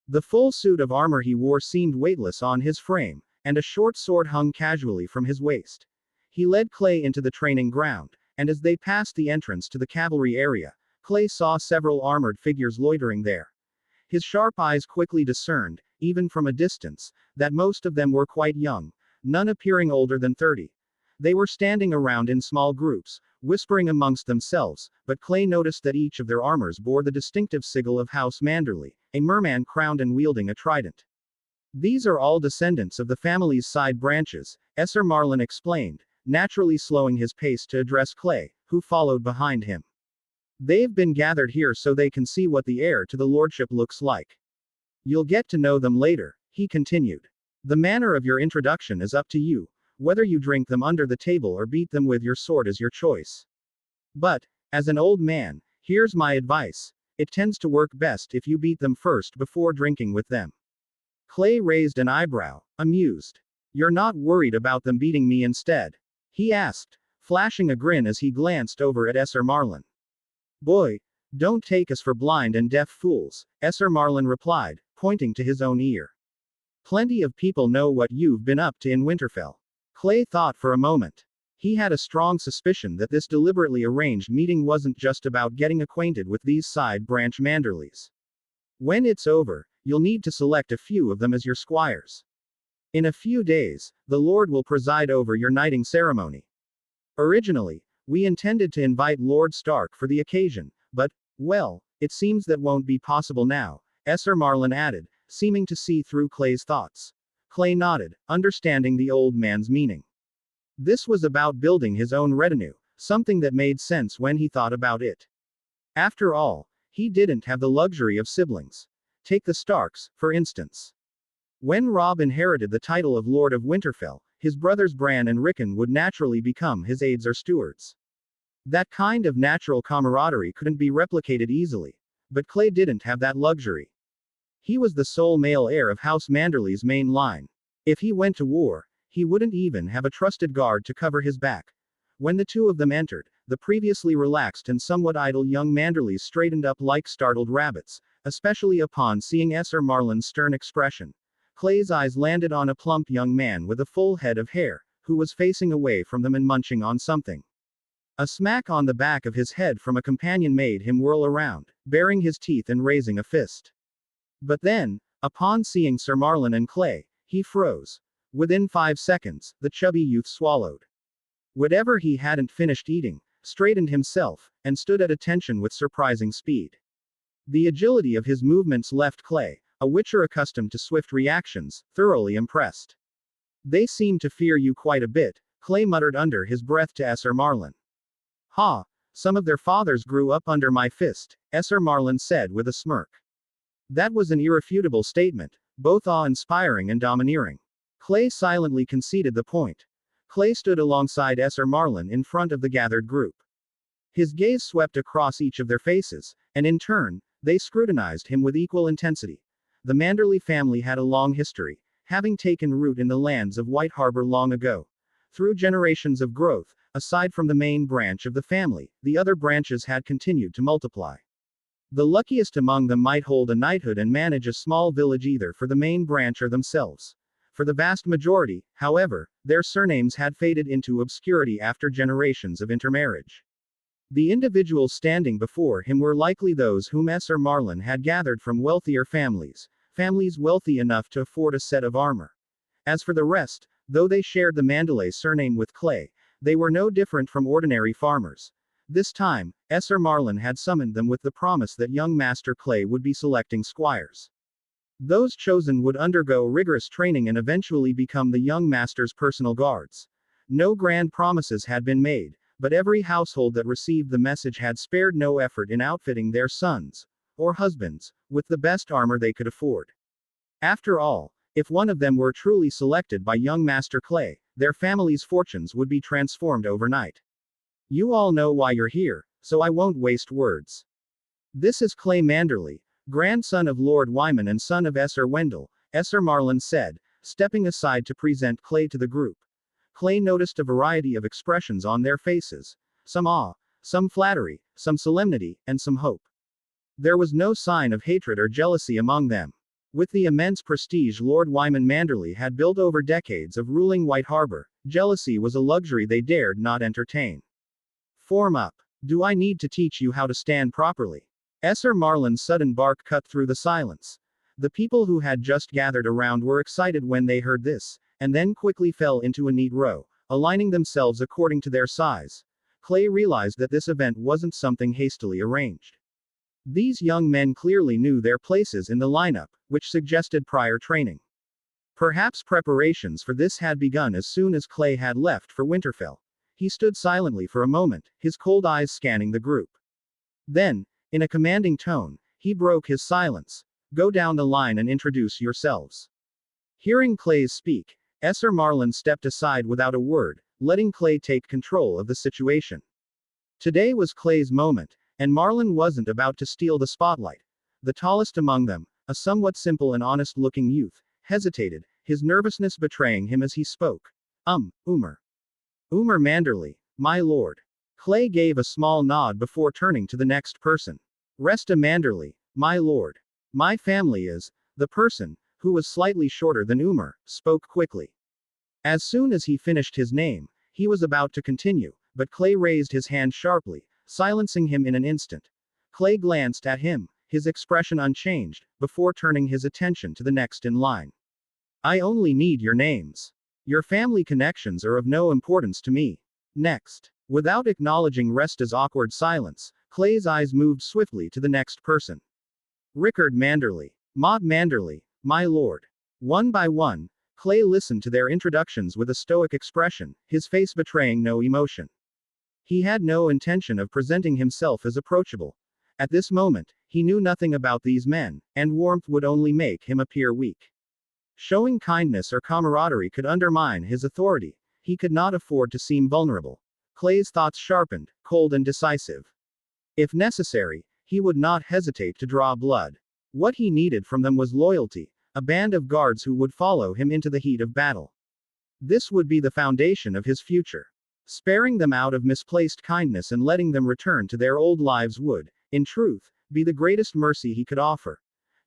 The full suit of armor he wore seemed weightless on his frame, and a short sword hung casually from his waist. He led Clay into the training ground, and as they passed the entrance to the cavalry area, Clay saw several armored figures loitering there. His sharp eyes quickly discerned, even from a distance, that most of them were quite young, none appearing older than 30. They were standing around in small groups, whispering amongst themselves, but Clay noticed that each of their armors bore the distinctive sigil of House Manderly, a merman crowned and wielding a trident. These are all descendants of the family's side branches, Esser Marlon explained, naturally slowing his pace to address Clay, who followed behind him. They've been gathered here so they can see what the heir to the lordship looks like. You'll get to know them later, he continued. The manner of your introduction is up to you, whether you drink them under the table or beat them with your sword is your choice. But, as an old man, here's my advice. It tends to work best if you beat them first before drinking with them. Clay raised an eyebrow, amused. You're not worried about them beating me instead? He asked, flashing a grin as he glanced over at Esser Marlon. Boy, don't take us for blind and deaf fools, Esser Marlon replied, pointing to his own ear. Plenty of people know what you've been up to in Winterfell. Clay thought for a moment. He had a strong suspicion that this deliberately arranged meeting wasn't just about getting acquainted with these side branch Manderleys. When it's over, you'll need to select a few of them as your squires. In a few days, the Lord will preside over your knighting ceremony. Originally, we intended to invite Lord Stark for the occasion, but, well, it seems that won't be possible now, Esser Marlon added, seeming to see through Clay's thoughts. Clay nodded, understanding the old man's meaning. This was about building his own retinue, something that made sense when he thought about it. After all, he didn't have the luxury of siblings. Take the Starks, for instance. When Robb inherited the title of Lord of Winterfell, his brothers Bran and Rickon would naturally become his aides or stewards. That kind of natural camaraderie couldn't be replicated easily. But Clay didn't have that luxury. He was the sole male heir of House Manderly's main line. If he went to war, he wouldn't even have a trusted guard to cover his back. When the two of them entered, the previously relaxed and somewhat idle young Manderleys straightened up like startled rabbits, especially upon seeing Esser Marlon's stern expression. Clay's eyes landed on a plump young man with a full head of hair, who was facing away from them and munching on something. A smack on the back of his head from a companion made him whirl around, baring his teeth and raising a fist. But then, upon seeing Sir Marlon and Clay, he froze. Within 5 seconds, the chubby youth swallowed whatever he hadn't finished eating, straightened himself, and stood at attention with surprising speed. The agility of his movements left Clay, a witcher accustomed to swift reactions, thoroughly impressed. They seem to fear you quite a bit, Clay muttered under his breath to Esser Marlon. Ha! Some of their fathers grew up under my fist, Esser Marlon said with a smirk. That was an irrefutable statement, both awe-inspiring and domineering. Clay silently conceded the point. Clay stood alongside Esser Marlon in front of the gathered group. His gaze swept across each of their faces, and in turn, they scrutinized him with equal intensity. The Manderly family had a long history, having taken root in the lands of White Harbor long ago. Through generations of growth, aside from the main branch of the family, the other branches had continued to multiply. The luckiest among them might hold a knighthood and manage a small village either for the main branch or themselves. For the vast majority, however, their surnames had faded into obscurity after generations of intermarriage. The individuals standing before him were likely those whom Sir Marlin had gathered from wealthier families, families wealthy enough to afford a set of armor. As for the rest, though they shared the Manderly surname with Clay, they were no different from ordinary farmers. This time, Sir Marlin had summoned them with the promise that young Master Clay would be selecting squires. Those chosen would undergo rigorous training and eventually become the young master's personal guards. No grand promises had been made, but every household that received the message had spared no effort in outfitting their sons, or husbands, with the best armor they could afford. After all, if one of them were truly selected by young Master Clay, their family's fortunes would be transformed overnight. You all know why you're here, so I won't waste words. This is Clay Manderly, grandson of Lord Wyman and son of Sir Wendell, Sir Marlin said, stepping aside to present Clay to the group. Clay noticed a variety of expressions on their faces. Some awe, some flattery, some solemnity, and some hope. There was no sign of hatred or jealousy among them. With the immense prestige Lord Wyman Manderly had built over decades of ruling White Harbor, jealousy was a luxury they dared not entertain. Form up. Do I need to teach you how to stand properly? Sir Marlin's sudden bark cut through the silence. The people who had just gathered around were excited when they heard this, and then quickly fell into a neat row, aligning themselves according to their size. Clay realized that this event wasn't something hastily arranged. These young men clearly knew their places in the lineup, which suggested prior training. Perhaps preparations for this had begun as soon as Clay had left for Winterfell. He stood silently for a moment, his cold eyes scanning the group. Then, in a commanding tone, he broke his silence. Go down the line and introduce yourselves. Hearing Clay speak, Sir Marlin stepped aside without a word, letting Clay take control of the situation. Today was Clay's moment, and Marlin wasn't about to steal the spotlight. The tallest among them, a somewhat simple and honest-looking youth, hesitated, his nervousness betraying him as he spoke. Umar Manderly, my lord. Clay gave a small nod before turning to the next person. Resta Manderly, my lord. My family is. The person, who was slightly shorter than Umar, spoke quickly. As soon as he finished his name, he was about to continue, but Clay raised his hand sharply, silencing him in an instant. Clay glanced at him, his expression unchanged, before turning his attention to the next in line. I only need your names. Your family connections are of no importance to me. Next. Without acknowledging Resta's awkward silence, Clay's eyes moved swiftly to the next person. Rickard Manderly. Maud Manderly, my lord. One by one, Clay listened to their introductions with a stoic expression, his face betraying no emotion. He had no intention of presenting himself as approachable. At this moment, he knew nothing about these men, and warmth would only make him appear weak. Showing kindness or camaraderie could undermine his authority. He could not afford to seem vulnerable. Clay's thoughts sharpened, cold and decisive. If necessary, he would not hesitate to draw blood. What he needed from them was loyalty, a band of guards who would follow him into the heat of battle. This would be the foundation of his future. Sparing them out of misplaced kindness and letting them return to their old lives would, in truth, be the greatest mercy he could offer.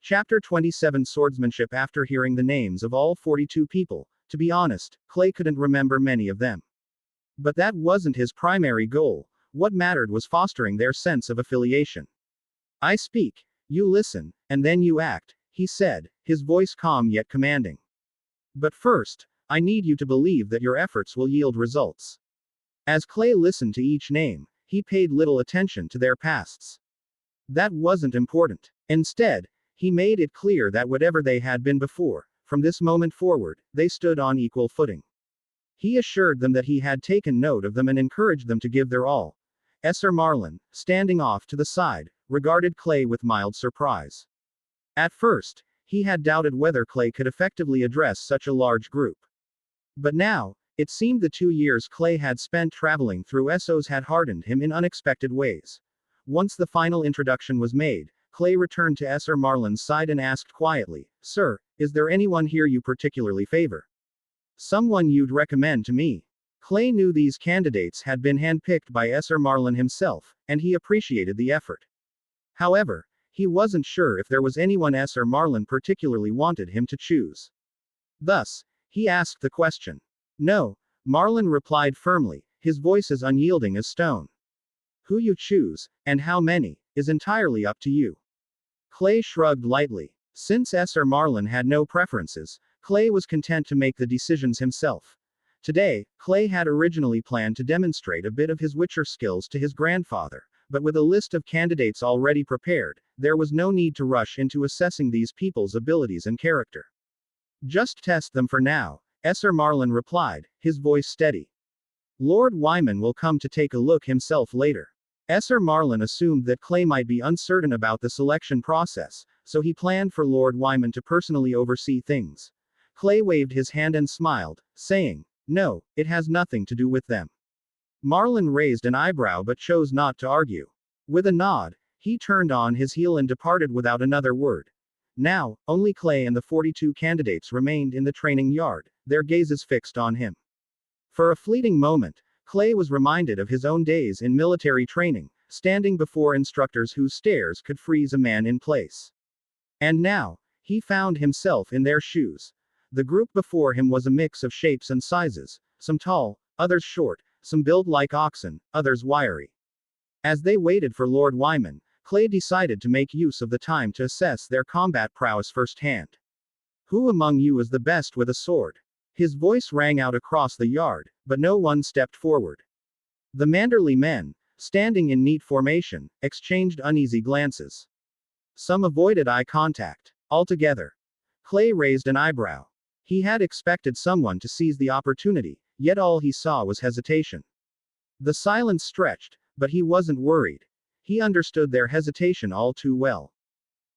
Chapter 27 Swordsmanship. After hearing the names of all 42 people, to be honest, Clay couldn't remember many of them. But that wasn't his primary goal. What mattered was fostering their sense of affiliation. I speak, you listen, and then you act, he said, his voice calm yet commanding. But first, I need you to believe that your efforts will yield results. As Clay listened to each name, he paid little attention to their pasts. That wasn't important. Instead, he made it clear that whatever they had been before, from this moment forward, they stood on equal footing. He assured them that he had taken note of them and encouraged them to give their all. Sir Marlin, standing off to the side, regarded Clay with mild surprise. At first, he had doubted whether Clay could effectively address such a large group. But now, it seemed the 2 years Clay had spent traveling through Essos had hardened him in unexpected ways. Once the final introduction was made, Clay returned to Sir Marlin's side and asked quietly, Sir, Is there anyone here you particularly favor? Someone you'd recommend to me? Clay knew these candidates had been handpicked by Esser Marlin himself, and he appreciated the effort. However, he wasn't sure if there was anyone Esser Marlin particularly wanted him to choose. Thus, he asked the question. No, Marlin replied firmly, his voice as unyielding as stone. Who you choose, and how many, is entirely up to you. Clay shrugged lightly. Since Esser Marlin had no preferences, Clay was content to make the decisions himself. Today, Clay had originally planned to demonstrate a bit of his Witcher skills to his grandfather, but with a list of candidates already prepared, there was no need to rush into assessing these people's abilities and character. Just test them for now, Esser Marlin replied, his voice steady. Lord Wyman will come to take a look himself later. Esser Marlin assumed that Clay might be uncertain about the selection process, so he planned for Lord Wyman to personally oversee things. Clay waved his hand and smiled, saying, No, it has nothing to do with them. Marlin raised an eyebrow but chose not to argue. With a nod, he turned on his heel and departed without another word. Now, only Clay and the 42 candidates remained in the training yard, their gazes fixed on him. For a fleeting moment, Clay was reminded of his own days in military training, standing before instructors whose stares could freeze a man in place. And now, he found himself in their shoes. The group before him was a mix of shapes and sizes, some tall, others short, some built like oxen, others wiry. As they waited for Lord Wyman, Clay decided to make use of the time to assess their combat prowess firsthand. Who among you is the best with a sword? His voice rang out across the yard, but no one stepped forward. The Manderly men, standing in neat formation, exchanged uneasy glances. Some avoided eye contact. Altogether, Clay raised an eyebrow. He had expected someone to seize the opportunity, yet all he saw was hesitation. The silence stretched, but he wasn't worried. He understood their hesitation all too well.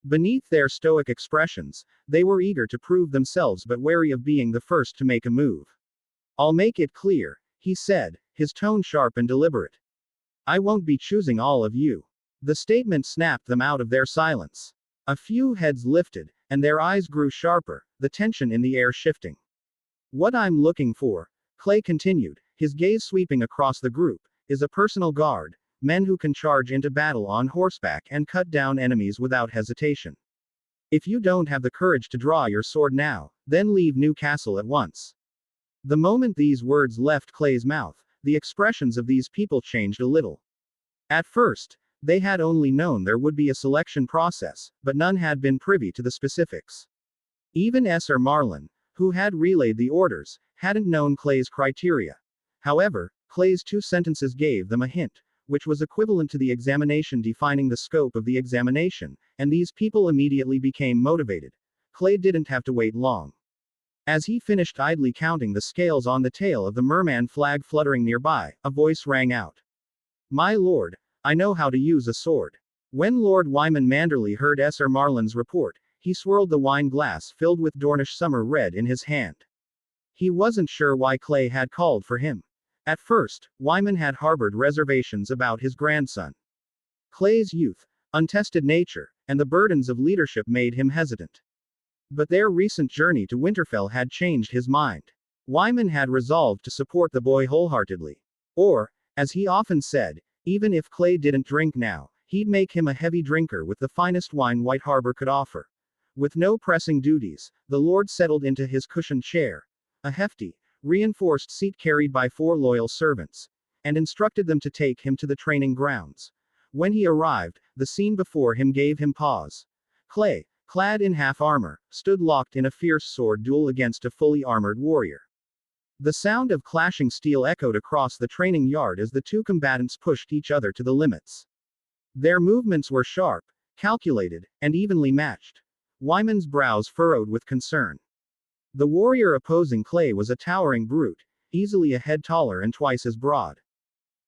Beneath their stoic expressions, they were eager to prove themselves but wary of being the first to make a move. I'll make it clear, he said, his tone sharp and deliberate. I won't be choosing all of you. The statement snapped them out of their silence. A few heads lifted, and their eyes grew sharper, the tension in the air shifting. What I'm looking for, Clay continued, his gaze sweeping across the group, is a personal guard, men who can charge into battle on horseback and cut down enemies without hesitation. If you don't have the courage to draw your sword now, then leave Newcastle at once. The moment these words left Clay's mouth, the expressions of these people changed a little. At first, they had only known there would be a selection process, but none had been privy to the specifics. Even Esser Marlin, who had relayed the orders, hadn't known Clay's criteria. However, Clay's 2 sentences gave them a hint, which was equivalent to the examination defining the scope of the examination, and these people immediately became motivated. Clay didn't have to wait long. As he finished idly counting the scales on the tail of the merman flag fluttering nearby, a voice rang out. My lord, I know how to use a sword. When Lord Wyman Manderly heard Esser Marlin's report, he swirled the wine glass filled with Dornish summer red in his hand. He wasn't sure why Clay had called for him. At first, Wyman had harbored reservations about his grandson. Clay's youth, untested nature, and the burdens of leadership made him hesitant. But their recent journey to Winterfell had changed his mind. Wyman had resolved to support the boy wholeheartedly. Or, as he often said, even if Clay didn't drink now, he'd make him a heavy drinker with the finest wine White Harbor could offer. With no pressing duties, the Lord settled into his cushioned chair, a hefty, reinforced seat carried by 4 loyal servants, and instructed them to take him to the training grounds. When he arrived, the scene before him gave him pause. Clay, clad in half armor, stood locked in a fierce sword duel against a fully armored warrior. The sound of clashing steel echoed across the training yard as the 2 combatants pushed each other to the limits. Their movements were sharp, calculated, and evenly matched. Wyman's brows furrowed with concern. The warrior opposing Clay was a towering brute, easily a head taller and twice as broad.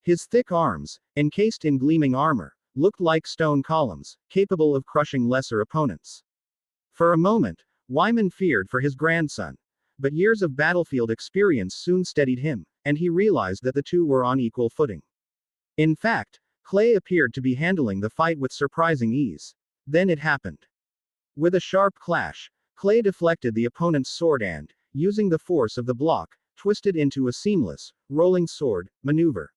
His thick arms, encased in gleaming armor, looked like stone columns, capable of crushing lesser opponents. For a moment, Wyman feared for his grandson. But years of battlefield experience soon steadied him, and he realized that the 2 were on equal footing. In fact, Clay appeared to be handling the fight with surprising ease. Then it happened. With a sharp clash, Clay deflected the opponent's sword and, using the force of the block, twisted into a seamless, rolling sword maneuver.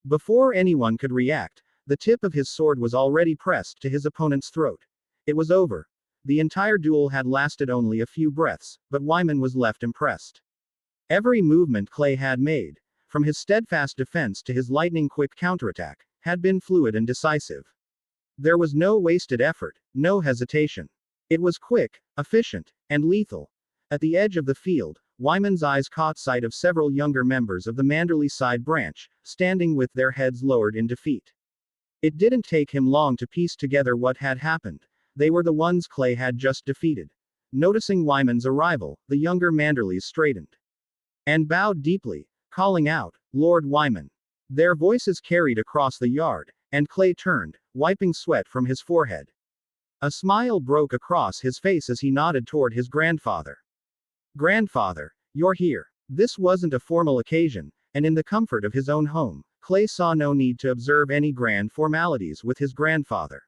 Before anyone could react, the tip of his sword was already pressed to his opponent's throat. It was over. The entire duel had lasted only a few breaths, but Wyman was left impressed. Every movement Clay had made, from his steadfast defense to his lightning-quick counterattack, had been fluid and decisive. There was no wasted effort, no hesitation. It was quick, efficient, and lethal. At the edge of the field, Wyman's eyes caught sight of several younger members of the Manderly side branch, standing with their heads lowered in defeat. It didn't take him long to piece together what had happened. They were the ones Clay had just defeated. Noticing Wyman's arrival, the younger Manderlys straightened and bowed deeply, calling out, "Lord Wyman." Their voices carried across the yard, and Clay turned, wiping sweat from his forehead. A smile broke across his face as he nodded toward his grandfather. "Grandfather, you're here." This wasn't a formal occasion, and in the comfort of his own home, Clay saw no need to observe any grand formalities with his grandfather.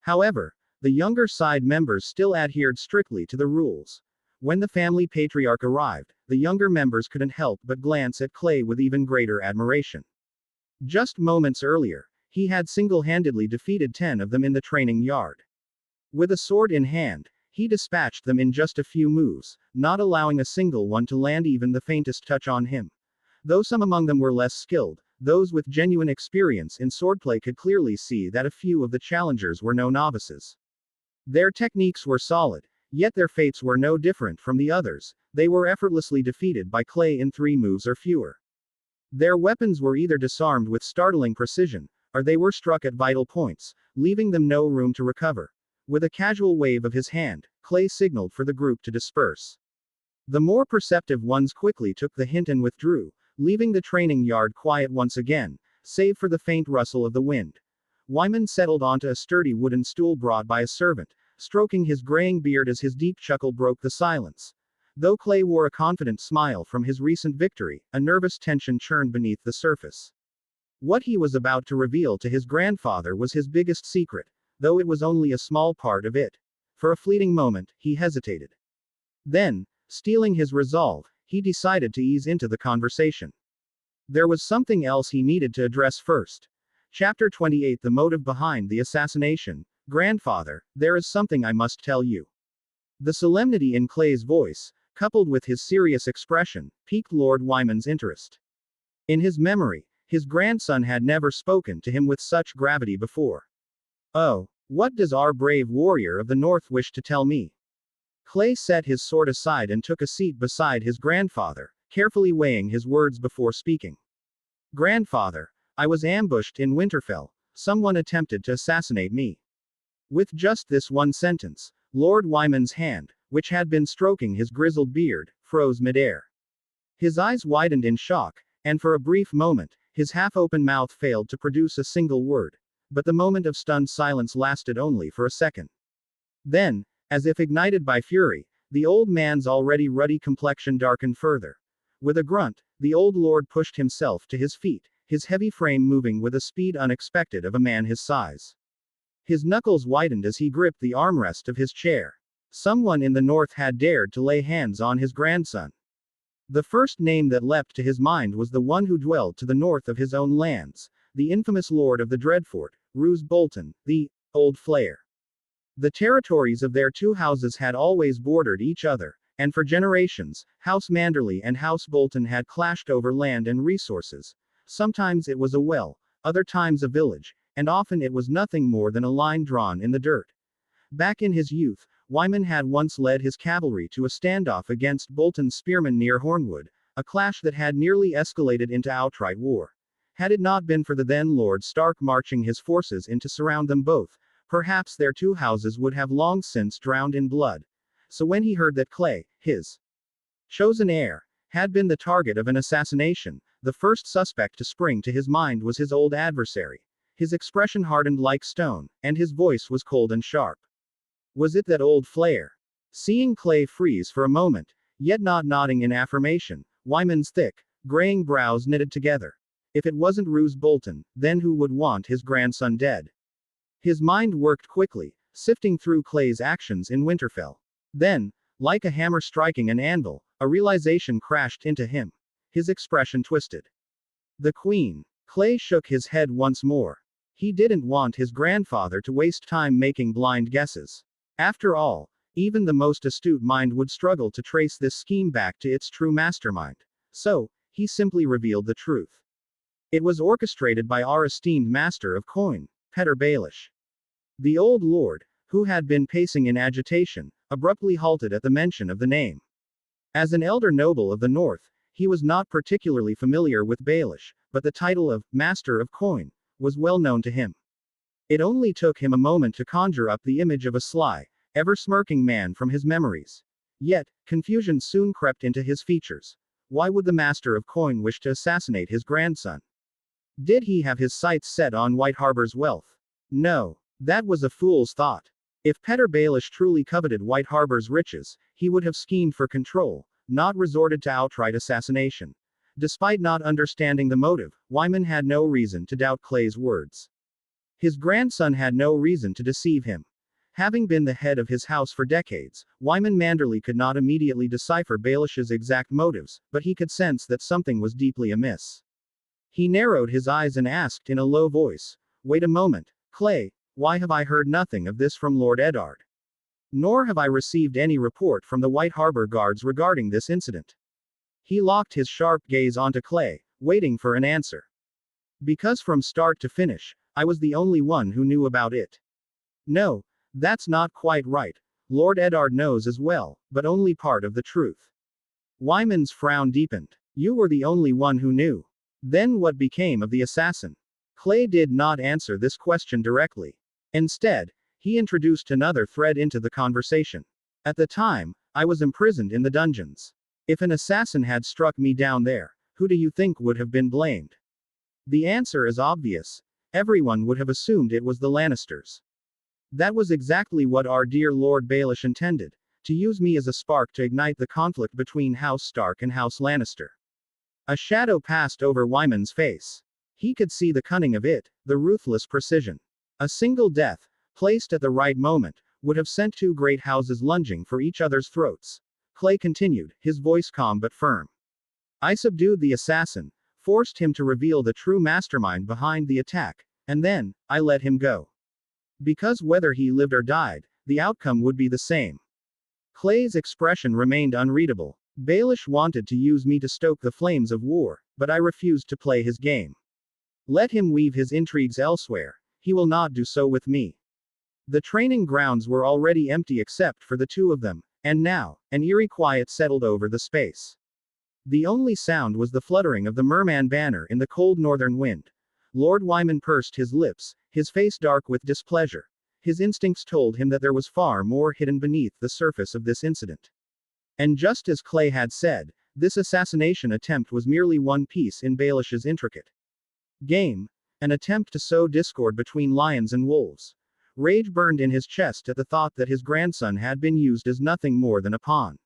However, the younger side members still adhered strictly to the rules. When the family patriarch arrived, the younger members couldn't help but glance at Clay with even greater admiration. Just moments earlier, he had single-handedly defeated 10 of them in the training yard. With a sword in hand, he dispatched them in just a few moves, not allowing a single one to land even the faintest touch on him. Though some among them were less skilled, those with genuine experience in swordplay could clearly see that a few of the challengers were no novices. Their techniques were solid, yet their fates were no different from the others. They were effortlessly defeated by Clay in 3 moves or fewer. Their weapons were either disarmed with startling precision, or they were struck at vital points, leaving them no room to recover. With a casual wave of his hand, Clay signaled for the group to disperse. The more perceptive ones quickly took the hint and withdrew, leaving the training yard quiet once again, save for the faint rustle of the wind. Wyman settled onto a sturdy wooden stool brought by a servant, stroking his graying beard as his deep chuckle broke the silence. Though Clay wore a confident smile from his recent victory, a nervous tension churned beneath the surface. What he was about to reveal to his grandfather was his biggest secret, though it was only a small part of it. For a fleeting moment, he hesitated. Then, steeling his resolve, he decided to ease into the conversation. There was something else he needed to address first. Chapter 28 The motive behind the assassination. Grandfather, there is something I must tell you. The solemnity in Clay's voice, coupled with his serious expression, piqued Lord Wyman's interest. In his memory, his grandson had never spoken to him with such gravity before. "Oh, what does our brave warrior of the North wish to tell me?" Clay set his sword aside and took a seat beside his grandfather, carefully weighing his words before speaking. "Grandfather, I was ambushed in Winterfell. Someone attempted to assassinate me." With just this one sentence, Lord Wyman's hand, which had been stroking his grizzled beard, froze midair. His eyes widened in shock, and for a brief moment, his half-open mouth failed to produce a single word. But the moment of stunned silence lasted only for a second. Then, as if ignited by fury, the old man's already ruddy complexion darkened further. With a grunt, the old lord pushed himself to his feet, his heavy frame moving with a speed unexpected of a man his size. His knuckles widened as he gripped the armrest of his chair. Someone in the north had dared to lay hands on his grandson. The first name that leapt to his mind was the one who dwelled to the north of his own lands, the infamous lord of the Dreadfort, Roose Bolton, the Old Flayer. The territories of their 2 houses had always bordered each other, and for generations, House Manderly and House Bolton had clashed over land and resources. Sometimes it was a well, other times a village, and often it was nothing more than a line drawn in the dirt. Back in his youth, Wyman had once led his cavalry to a standoff against Bolton's spearmen near Hornwood, a clash that had nearly escalated into outright war. Had it not been for the then Lord Stark marching his forces in to surround them both, perhaps their 2 houses would have long since drowned in blood. So when he heard that Clay, his chosen heir, had been the target of an assassination, the first suspect to spring to his mind was his old adversary. His expression hardened like stone, and his voice was cold and sharp. Was it that old Flayer? Seeing Clay freeze for a moment, yet not nodding in affirmation, Wyman's thick, graying brows knitted together. If it wasn't Roose Bolton, then who would want his grandson dead? His mind worked quickly, sifting through Clay's actions in Winterfell. Then, like a hammer striking an anvil, a realization crashed into him. His expression twisted. The Queen. Clay shook his head once more. He didn't want his grandfather to waste time making blind guesses. After all, even the most astute mind would struggle to trace this scheme back to its true mastermind. So, he simply revealed the truth. It was orchestrated by our esteemed master of coin, Petyr Baelish. The old lord, who had been pacing in agitation, abruptly halted at the mention of the name. As an elder noble of the north, he was not particularly familiar with Baelish, but the title of Master of Coin was well known to him. It only took him a moment to conjure up the image of a sly, ever-smirking man from his memories. Yet, confusion soon crept into his features. Why would the Master of Coin wish to assassinate his grandson? Did he have his sights set on White Harbor's wealth? No. That was a fool's thought. If Petyr Baelish truly coveted White Harbor's riches, he would have schemed for control, not resorted to outright assassination. Despite not understanding the motive, Wyman had no reason to doubt Clay's words. His grandson had no reason to deceive him. Having been the head of his house for decades, Wyman Manderly could not immediately decipher Baelish's exact motives, but he could sense that something was deeply amiss. He narrowed his eyes and asked in a low voice, "Wait a moment, Clay, why have I heard nothing of this from Lord Eddard? Nor have I received any report from the White Harbor guards regarding this incident." He locked his sharp gaze onto Clay, waiting for an answer. "Because from start to finish, I was the only one who knew about it." "No, that's not quite right. Lord Eddard knows as well, but only part of the truth." Wyman's frown deepened. "You were the only one who knew. Then what became of the assassin?" Clay did not answer this question directly. Instead, he introduced another thread into the conversation. "At the time, I was imprisoned in the dungeons. If an assassin had struck me down there, who do you think would have been blamed? The answer is obvious. Everyone would have assumed it was the Lannisters. That was exactly what our dear Lord Baelish intended, to use me as a spark to ignite the conflict between House Stark and House Lannister." A shadow passed over Wyman's face. He could see the cunning of it, the ruthless precision. A single death, placed at the right moment, would have sent two great houses lunging for each other's throats. Clay continued, his voice calm but firm. "I subdued the assassin, forced him to reveal the true mastermind behind the attack, and then, I let him go. Because whether he lived or died, the outcome would be the same." Clay's expression remained unreadable. "Baelish wanted to use me to stoke the flames of war, but I refused to play his game. Let him weave his intrigues elsewhere. He will not do so with me." The training grounds were already empty except for the two of them, and now, an eerie quiet settled over the space. The only sound was the fluttering of the merman banner in the cold northern wind. Lord Wyman pursed his lips, his face dark with displeasure. His instincts told him that there was far more hidden beneath the surface of this incident. And just as Clay had said, this assassination attempt was merely one piece in Baelish's intricate game, an attempt to sow discord between lions and wolves. Rage burned in his chest at the thought that his grandson had been used as nothing more than a pawn.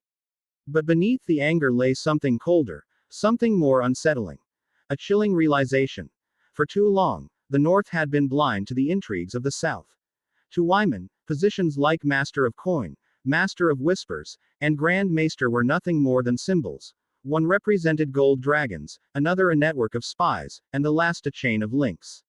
But beneath the anger lay something colder, something more unsettling. A chilling realization. For too long, the North had been blind to the intrigues of the South. To Wyman, positions like Master of Coin, Master of Whispers, and Grand Maester were nothing more than symbols. One represented gold dragons, another a network of spies, and the last a chain of links.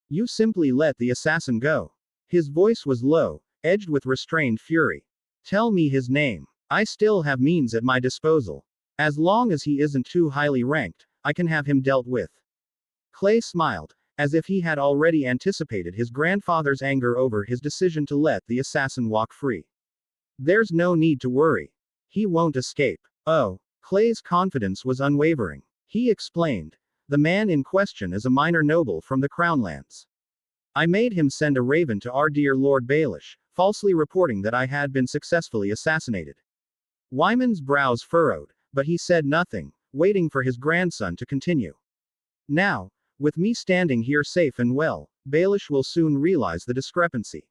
"You simply let the assassin go." His voice was low, edged with restrained fury. "Tell me his name. I still have means at my disposal. As long as he isn't too highly ranked, I can have him dealt with." Clay smiled, as if he had already anticipated his grandfather's anger over his decision to let the assassin walk free. "There's no need to worry. He won't escape." "Oh." Clay's confidence was unwavering. He explained. "The man in question is a minor noble from the Crownlands. I made him send a raven to our dear Lord Baelish, falsely reporting that I had been successfully assassinated." Wyman's brows furrowed, but he said nothing, waiting for his grandson to continue. "Now, with me standing here safe and well, Baelish will soon realize the discrepancy.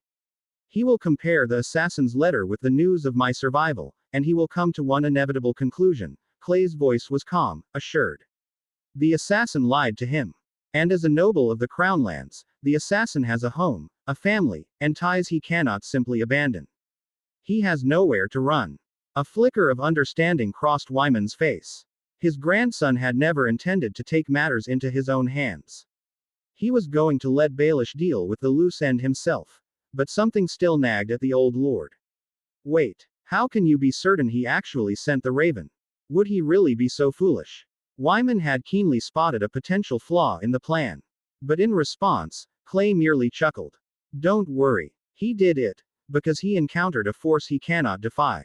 He will compare the assassin's letter with the news of my survival, and he will come to one inevitable conclusion." Clay's voice was calm, assured. "The assassin lied to him. And as a noble of the Crownlands, the assassin has a home, a family, and ties he cannot simply abandon. He has nowhere to run. A flicker of understanding crossed Wyman's face. His grandson had never intended to take matters into his own hands. He was going to let Baelish deal with the loose end himself. But something still nagged at the old lord. Wait, how can you be certain he actually sent the raven? Would he really be so foolish? Wyman had keenly spotted a potential flaw in the plan. But in response, Clay merely chuckled. Don't worry. He did it. Because he encountered a force he cannot defy.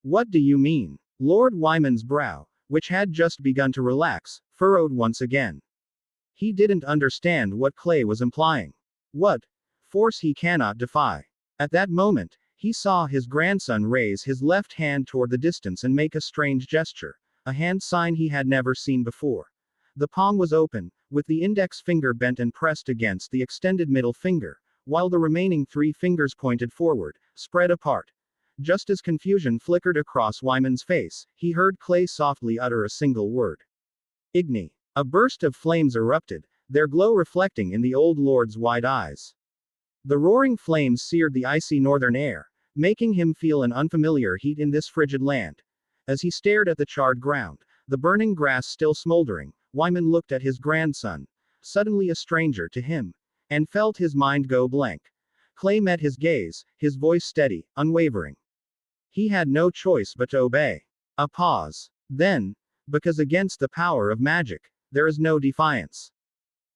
What do you mean? Lord Wyman's brow, which had just begun to relax, furrowed once again. He didn't understand what Clay was implying. What force he cannot defy? At that moment, he saw his grandson raise his left hand toward the distance and make a strange gesture, a hand sign he had never seen before. The palm was open, with the index finger bent and pressed against the extended middle finger, while the remaining 3 fingers pointed forward, spread apart. Just as confusion flickered across Wyman's face, he heard Clay softly utter a single word. Igni. A burst of flames erupted, their glow reflecting in the old lord's wide eyes. The roaring flames seared the icy northern air, making him feel an unfamiliar heat in this frigid land. As he stared at the charred ground, the burning grass still smoldering, Wyman looked at his grandson, suddenly a stranger to him, and felt his mind go blank. Clay met his gaze, his voice steady, unwavering. He had no choice but to obey. A pause. Then, because against the power of magic, there is no defiance.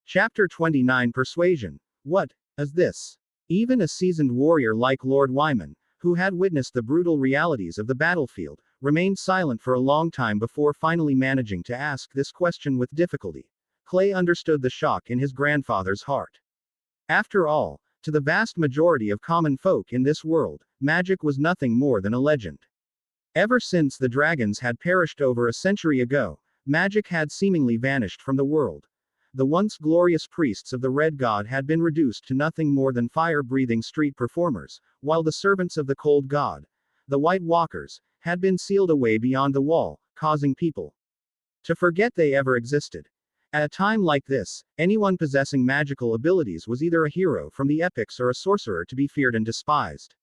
Chapter 29 Persuasion. What is this? Even a seasoned warrior like Lord Wyman, who had witnessed the brutal realities of the battlefield, remained silent for a long time before finally managing to ask this question with difficulty. Clay understood the shock in his grandfather's heart. After all, to the vast majority of common folk in this world, magic was nothing more than a legend. Ever since the dragons had perished over a century ago, magic had seemingly vanished from the world. The once glorious priests of the Red God had been reduced to nothing more than fire-breathing street performers, while the servants of the Cold God, the White Walkers, had been sealed away beyond the wall, causing people to forget they ever existed. At a time like this, anyone possessing magical abilities was either a hero from the epics or a sorcerer to be feared and despised.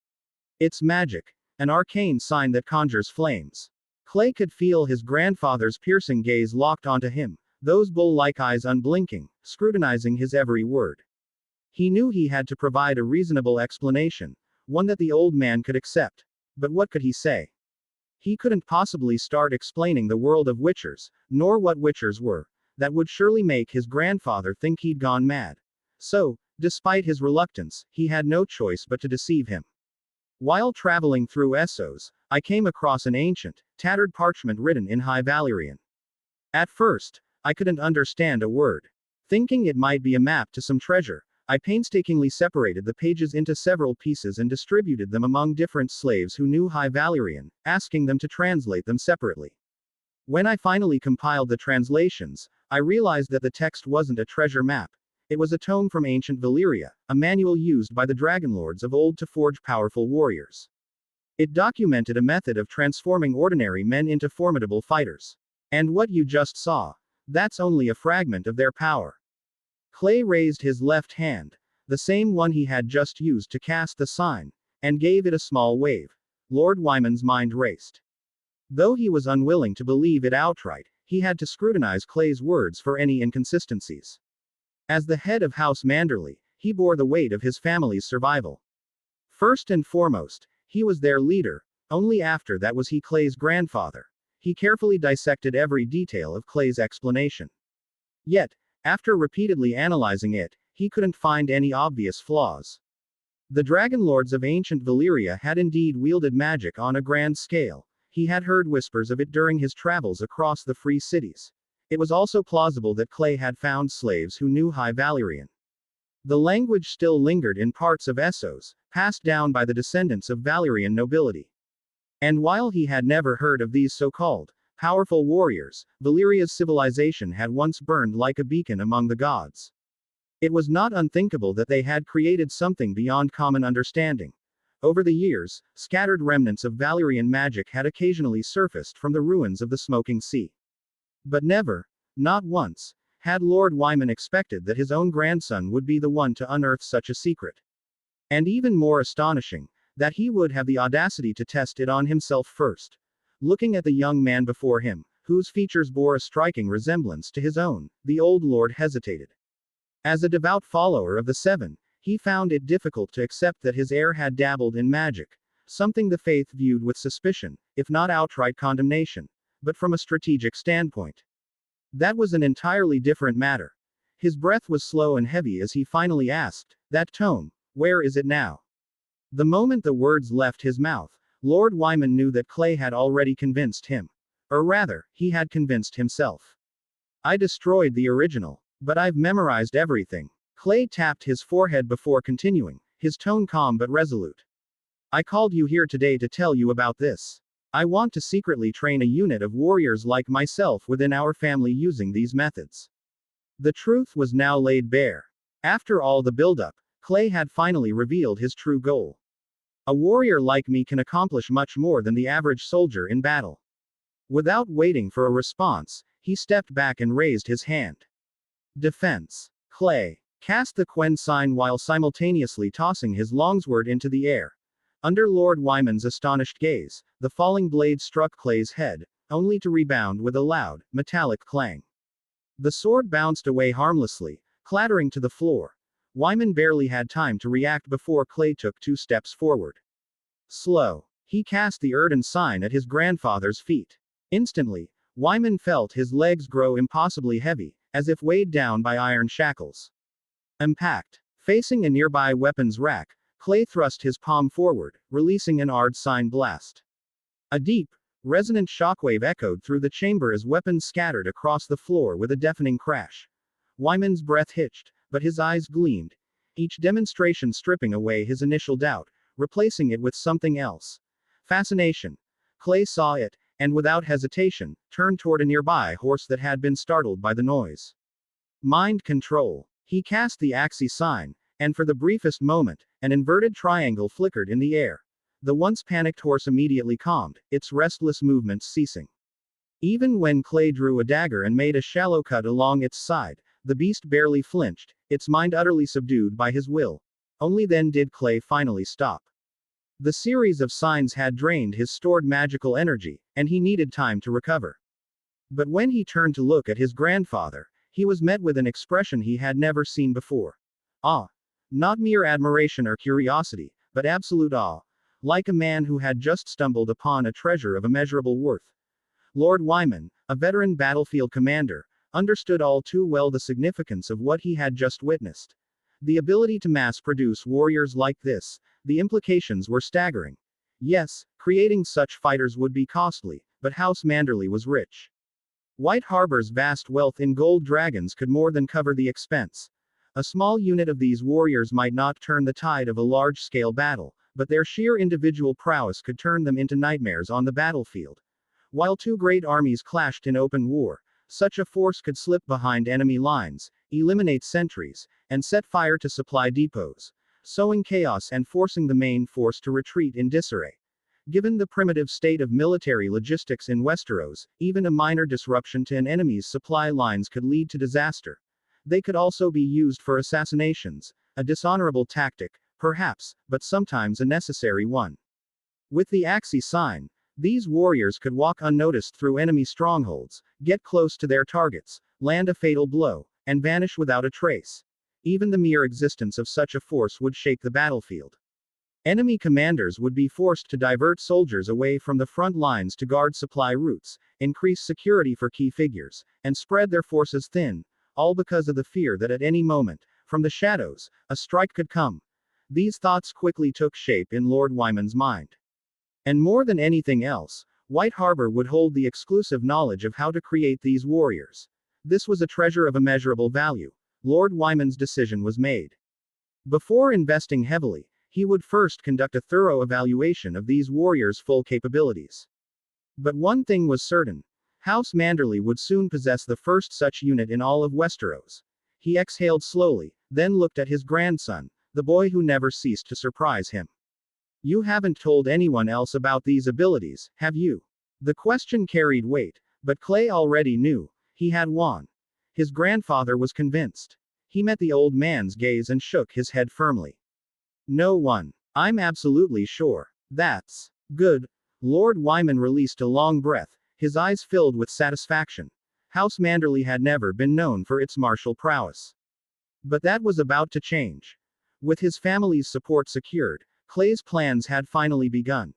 It's magic, an arcane sign that conjures flames. Clay could feel his grandfather's piercing gaze locked onto him, those bull-like eyes unblinking, scrutinizing his every word. He knew he had to provide a reasonable explanation, one that the old man could accept. But what could he say? He couldn't possibly start explaining the world of witchers, nor what witchers were. That would surely make his grandfather think he'd gone mad. So, despite his reluctance, he had no choice but to deceive him. While traveling through Essos, I came across an ancient, tattered parchment written in High Valyrian. At first, I couldn't understand a word. Thinking it might be a map to some treasure, I painstakingly separated the pages into several pieces and distributed them among different slaves who knew High Valyrian, asking them to translate them separately. When I finally compiled the translations, I realized that the text wasn't a treasure map. It was a tome from ancient Valyria, a manual used by the dragonlords of old to forge powerful warriors. It documented a method of transforming ordinary men into formidable fighters. And what you just saw, that's only a fragment of their power. Clay raised his left hand, the same one he had just used to cast the sign, and gave it a small wave. Lord Wyman's mind raced. Though he was unwilling to believe it outright, he had to scrutinize Clay's words for any inconsistencies. As the head of House Manderly, he bore the weight of his family's survival. First and foremost, he was their leader, only after that was he Clay's grandfather. He carefully dissected every detail of Clay's explanation. Yet, after repeatedly analyzing it, he couldn't find any obvious flaws. The dragonlords of ancient Valyria had indeed wielded magic on a grand scale. He had heard whispers of it during his travels across the free cities. It was also plausible that Clay had found slaves who knew High Valyrian. The language still lingered in parts of Essos, passed down by the descendants of Valyrian nobility. And while he had never heard of these so-called powerful warriors, Valyria's civilization had once burned like a beacon among the gods. It was not unthinkable that they had created something beyond common understanding. Over the years, scattered remnants of Valyrian magic had occasionally surfaced from the ruins of the Smoking Sea. But never, not once, had Lord Wyman expected that his own grandson would be the one to unearth such a secret. And even more astonishing, that he would have the audacity to test it on himself first. Looking at the young man before him, whose features bore a striking resemblance to his own, the old lord hesitated. As a devout follower of the Seven, he found it difficult to accept that his heir had dabbled in magic, something the faith viewed with suspicion, if not outright condemnation, but from a strategic standpoint. That was an entirely different matter. His breath was slow and heavy as he finally asked, "That tome, where is it now?" The moment the words left his mouth, Lord Wyman knew that Clay had already convinced him. Or rather, he had convinced himself. "I destroyed the original, but I've memorized everything." Clay tapped his forehead before continuing, his tone calm but resolute. "I called you here today to tell you about this. I want to secretly train a unit of warriors like myself within our family using these methods." The truth was now laid bare. After all the buildup, Clay had finally revealed his true goal. "A warrior like me can accomplish much more than the average soldier in battle." Without waiting for a response, he stepped back and raised his hand. "Defense." Clay cast the Quen sign while simultaneously tossing his longsword into the air. Under Lord Wyman's astonished gaze, the falling blade struck Clay's head, only to rebound with a loud, metallic clang. The sword bounced away harmlessly, clattering to the floor. Wyman barely had time to react before Clay took 2 steps forward. Slow. He cast the Erden sign at his grandfather's feet. Instantly, Wyman felt his legs grow impossibly heavy, as if weighed down by iron shackles. Impact. Facing a nearby weapons rack, Clay thrust his palm forward, releasing an Ard sign blast. A deep, resonant shockwave echoed through the chamber as weapons scattered across the floor with a deafening crash. Wyman's breath hitched, but his eyes gleamed, each demonstration stripping away his initial doubt, replacing it with something else. Fascination. Clay saw it, and without hesitation, turned toward a nearby horse that had been startled by the noise. Mind control. He cast the Axii sign, and for the briefest moment, an inverted triangle flickered in the air. The once panicked horse immediately calmed, its restless movements ceasing. Even when Clay drew a dagger and made a shallow cut along its side, the beast barely flinched, its mind utterly subdued by his will. Only then did Clay finally stop. The series of signs had drained his stored magical energy, and he needed time to recover. But when he turned to look at his grandfather, he was met with an expression he had never seen before. Awe. Not mere admiration or curiosity, but absolute awe. Like a man who had just stumbled upon a treasure of immeasurable worth. Lord Wyman, a veteran battlefield commander, understood all too well the significance of what he had just witnessed. The ability to mass-produce warriors like this, the implications were staggering. Yes, creating such fighters would be costly, but House Manderly was rich. White Harbor's vast wealth in gold dragons could more than cover the expense. A small unit of these warriors might not turn the tide of a large-scale battle, but their sheer individual prowess could turn them into nightmares on the battlefield. While 2 great armies clashed in open war, such a force could slip behind enemy lines, eliminate sentries, and set fire to supply depots, sowing chaos and forcing the main force to retreat in disarray. Given the primitive state of military logistics in Westeros, even a minor disruption to an enemy's supply lines could lead to disaster. They could also be used for assassinations, a dishonorable tactic, perhaps, but sometimes a necessary one. With the Axii sign, these warriors could walk unnoticed through enemy strongholds, get close to their targets, land a fatal blow, and vanish without a trace. Even the mere existence of such a force would shake the battlefield. Enemy commanders would be forced to divert soldiers away from the front lines to guard supply routes, increase security for key figures, and spread their forces thin, all because of the fear that at any moment, from the shadows, a strike could come. These thoughts quickly took shape in Lord Wyman's mind. And more than anything else, White Harbor would hold the exclusive knowledge of how to create these warriors. This was a treasure of immeasurable value. Lord Wyman's decision was made. Before investing heavily, he would first conduct a thorough evaluation of these warriors' full capabilities. But one thing was certain. House Manderly would soon possess the first such unit in all of Westeros. He exhaled slowly, then looked at his grandson, the boy who never ceased to surprise him. "You haven't told anyone else about these abilities, have you?" The question carried weight, but Clay already knew. He had won. His grandfather was convinced. He met the old man's gaze and shook his head firmly. "No one." I'm absolutely sure. That's good. Lord Wyman released a long breath, his eyes filled with satisfaction. House Manderly had never been known for its martial prowess. But that was about to change. With his family's support secured, Clay's plans had finally begun.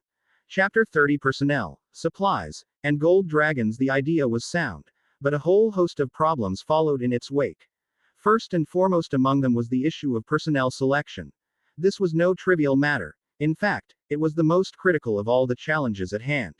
Chapter 30 Personnel, Supplies, and Gold Dragons. The idea was sound, but a whole host of problems followed in its wake. First and foremost among them was the issue of personnel selection. This was no trivial matter. In fact, it was the most critical of all the challenges at hand.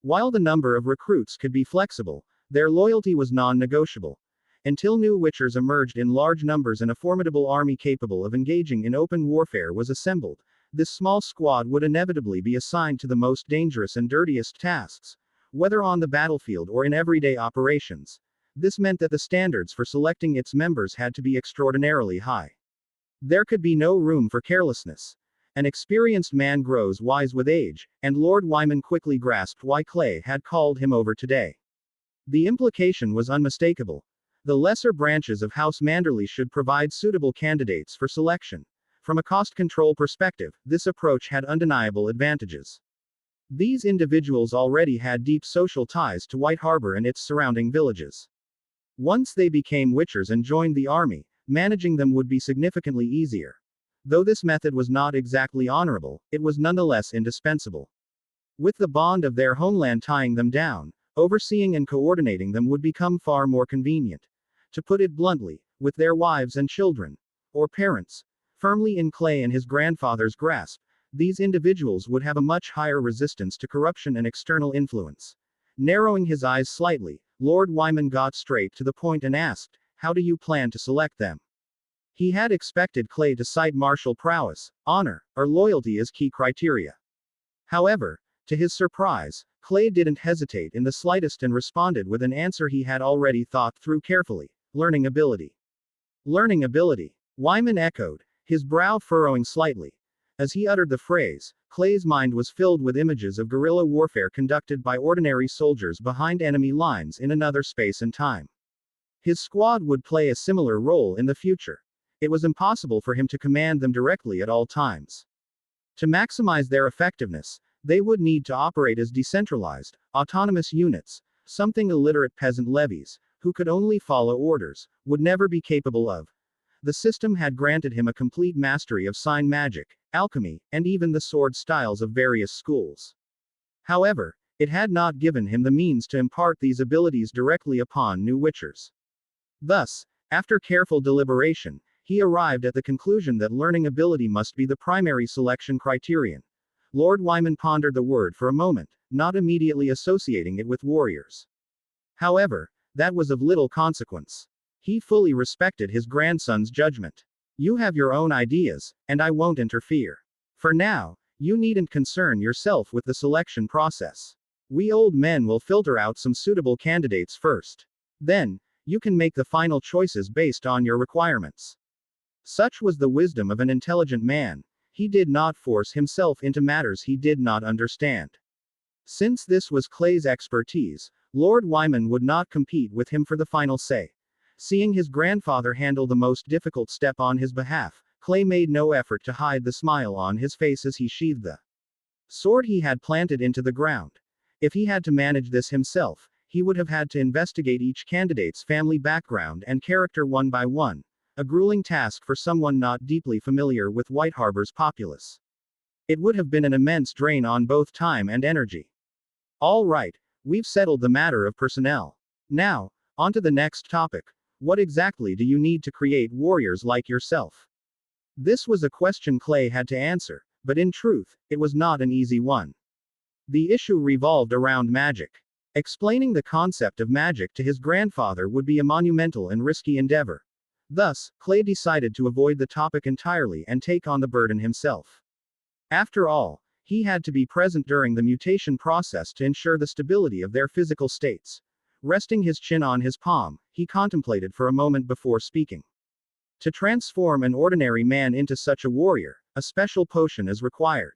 While the number of recruits could be flexible, their loyalty was non-negotiable. Until new Witchers emerged in large numbers and a formidable army capable of engaging in open warfare was assembled, this small squad would inevitably be assigned to the most dangerous and dirtiest tasks, whether on the battlefield or in everyday operations. This meant that the standards for selecting its members had to be extraordinarily high. There could be no room for carelessness. An experienced man grows wise with age, and Lord Wyman quickly grasped why Clay had called him over today. The implication was unmistakable. The lesser branches of House Manderly should provide suitable candidates for selection. From a cost control perspective, this approach had undeniable advantages. These individuals already had deep social ties to White Harbor and its surrounding villages. Once they became Witchers and joined the army, managing them would be significantly easier. Though this method was not exactly honorable, it was nonetheless indispensable. With the bond of their homeland tying them down, overseeing and coordinating them would become far more convenient. To put it bluntly, with their wives and children, or parents, firmly in Clay and his grandfather's grasp, these individuals would have a much higher resistance to corruption and external influence. Narrowing his eyes slightly, Lord Wyman got straight to the point and asked, "How do you plan to select them?" He had expected Clay to cite martial prowess, honor, or loyalty as key criteria. However, to his surprise, Clay didn't hesitate in the slightest and responded with an answer he had already thought through carefully: learning ability. Learning ability. Wyman echoed, his brow furrowing slightly. As he uttered the phrase, Clay's mind was filled with images of guerrilla warfare conducted by ordinary soldiers behind enemy lines in another space and time. His squad would play a similar role in the future. It was impossible for him to command them directly at all times. To maximize their effectiveness, they would need to operate as decentralized, autonomous units, something illiterate peasant levies, who could only follow orders, would never be capable of. The system had granted him a complete mastery of sign magic, alchemy, and even the sword styles of various schools. However, it had not given him the means to impart these abilities directly upon new Witchers. Thus, after careful deliberation, he arrived at the conclusion that learning ability must be the primary selection criterion. Lord Wyman pondered the word for a moment, not immediately associating it with warriors. However, that was of little consequence. He fully respected his grandson's judgment. You have your own ideas, and I won't interfere. For now, you needn't concern yourself with the selection process. We old men will filter out some suitable candidates first. Then, you can make the final choices based on your requirements. Such was the wisdom of an intelligent man. He did not force himself into matters he did not understand. Since this was Clay's expertise, Lord Wyman would not compete with him for the final say. Seeing his grandfather handle the most difficult step on his behalf, Clay made no effort to hide the smile on his face as he sheathed the sword he had planted into the ground. If he had to manage this himself, he would have had to investigate each candidate's family background and character one by one, a grueling task for someone not deeply familiar with White Harbor's populace. It would have been an immense drain on both time and energy. All right, we've settled the matter of personnel. Now, on to the next topic. What exactly do you need to create warriors like yourself? This was a question Clay had to answer, but in truth, it was not an easy one. The issue revolved around magic. Explaining the concept of magic to his grandfather would be a monumental and risky endeavor. Thus, Clay decided to avoid the topic entirely and take on the burden himself. After all, he had to be present during the mutation process to ensure the stability of their physical states. Resting his chin on his palm, he contemplated for a moment before speaking. To transform an ordinary man into such a warrior, a special potion is required.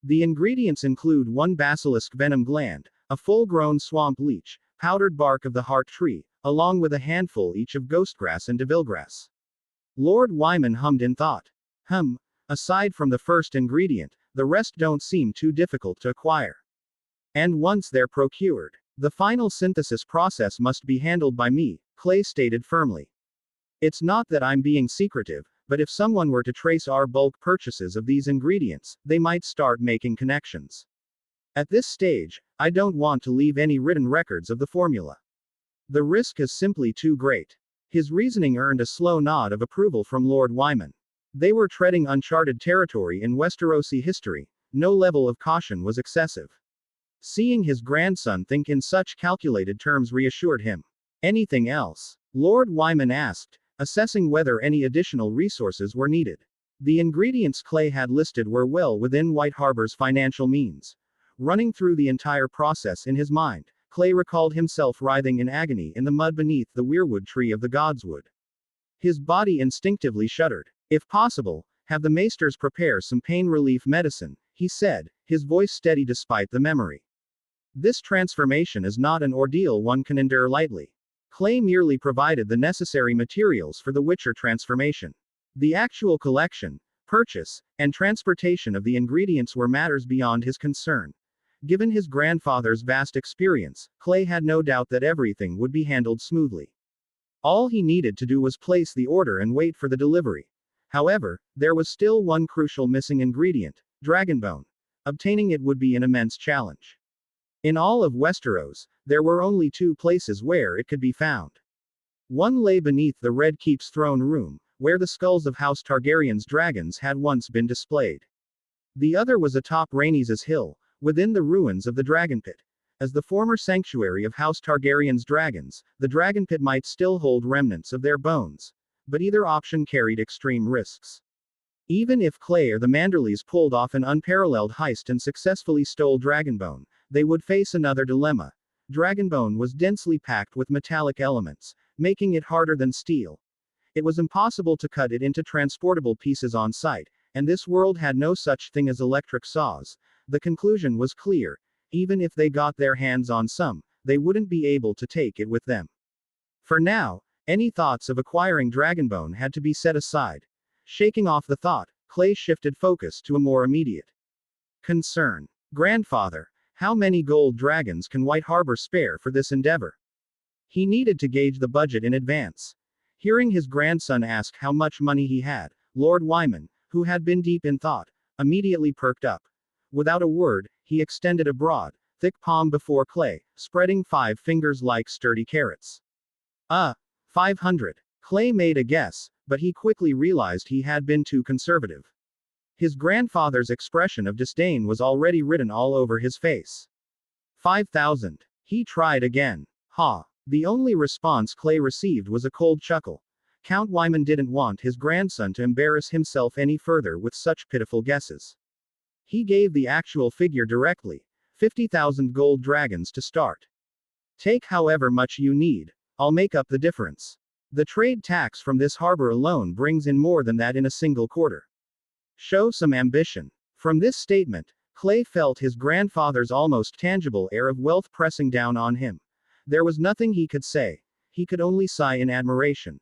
The ingredients include 1 basilisk venom gland, a full-grown swamp leech, powdered bark of the heart tree, along with a handful each of ghostgrass and devilgrass. Lord Wyman hummed in thought. Aside from the first ingredient, the rest don't seem too difficult to acquire. And once they're procured, the final synthesis process must be handled by me, Clay stated firmly. It's not that I'm being secretive, but if someone were to trace our bulk purchases of these ingredients, they might start making connections. At this stage, I don't want to leave any written records of the formula. The risk is simply too great. His reasoning earned a slow nod of approval from Lord Wyman. They were treading uncharted territory in Westerosi history. No level of caution was excessive. Seeing his grandson think in such calculated terms reassured him. Anything else? Lord Wyman asked, assessing whether any additional resources were needed. The ingredients Clay had listed were well within White Harbor's financial means. Running through the entire process in his mind, Clay recalled himself writhing in agony in the mud beneath the weirwood tree of the godswood. His body instinctively shuddered. If possible, have the maesters prepare some pain relief medicine, he said, his voice steady despite the memory. This transformation is not an ordeal one can endure lightly. Clay merely provided the necessary materials for the Witcher transformation. The actual collection, purchase, and transportation of the ingredients were matters beyond his concern. Given his grandfather's vast experience, Clay had no doubt that everything would be handled smoothly. All he needed to do was place the order and wait for the delivery. However, there was still one crucial missing ingredient, dragonbone. Obtaining it would be an immense challenge. In all of Westeros, there were only two places where it could be found. One lay beneath the Red Keep's throne room, where the skulls of House Targaryen's dragons had once been displayed. The other was atop Rhaenys' hill, within the ruins of the Dragon Pit. As the former sanctuary of House Targaryen's dragons, the Dragon Pit might still hold remnants of their bones. But either option carried extreme risks. Even if Clay or the Manderlys pulled off an unparalleled heist and successfully stole Dragonbone, they would face another dilemma. Dragonbone was densely packed with metallic elements, making it harder than steel. It was impossible to cut it into transportable pieces on site, and this world had no such thing as electric saws. The conclusion was clear. Even if they got their hands on some, they wouldn't be able to take it with them. For now, any thoughts of acquiring Dragonbone had to be set aside. Shaking off the thought, Clay shifted focus to a more immediate concern. Grandfather, how many gold dragons can White Harbor spare for this endeavor? He needed to gauge the budget in advance. Hearing his grandson ask how much money he had, Lord Wyman, who had been deep in thought, immediately perked up. Without a word, he extended a broad, thick palm before Clay, spreading 5 fingers like sturdy carrots. 500. Clay made a guess, but he quickly realized he had been too conservative. His grandfather's expression of disdain was already written all over his face. 5,000. He tried again. Ha. The only response Clay received was a cold chuckle. Count Wyman didn't want his grandson to embarrass himself any further with such pitiful guesses. He gave the actual figure directly. 50,000 gold dragons to start. Take however much you need. I'll make up the difference. The trade tax from this harbor alone brings in more than that in a single quarter. Show some ambition. From this statement, Clay felt his grandfather's almost tangible air of wealth pressing down on him. There was nothing he could say. He could only sigh in admiration.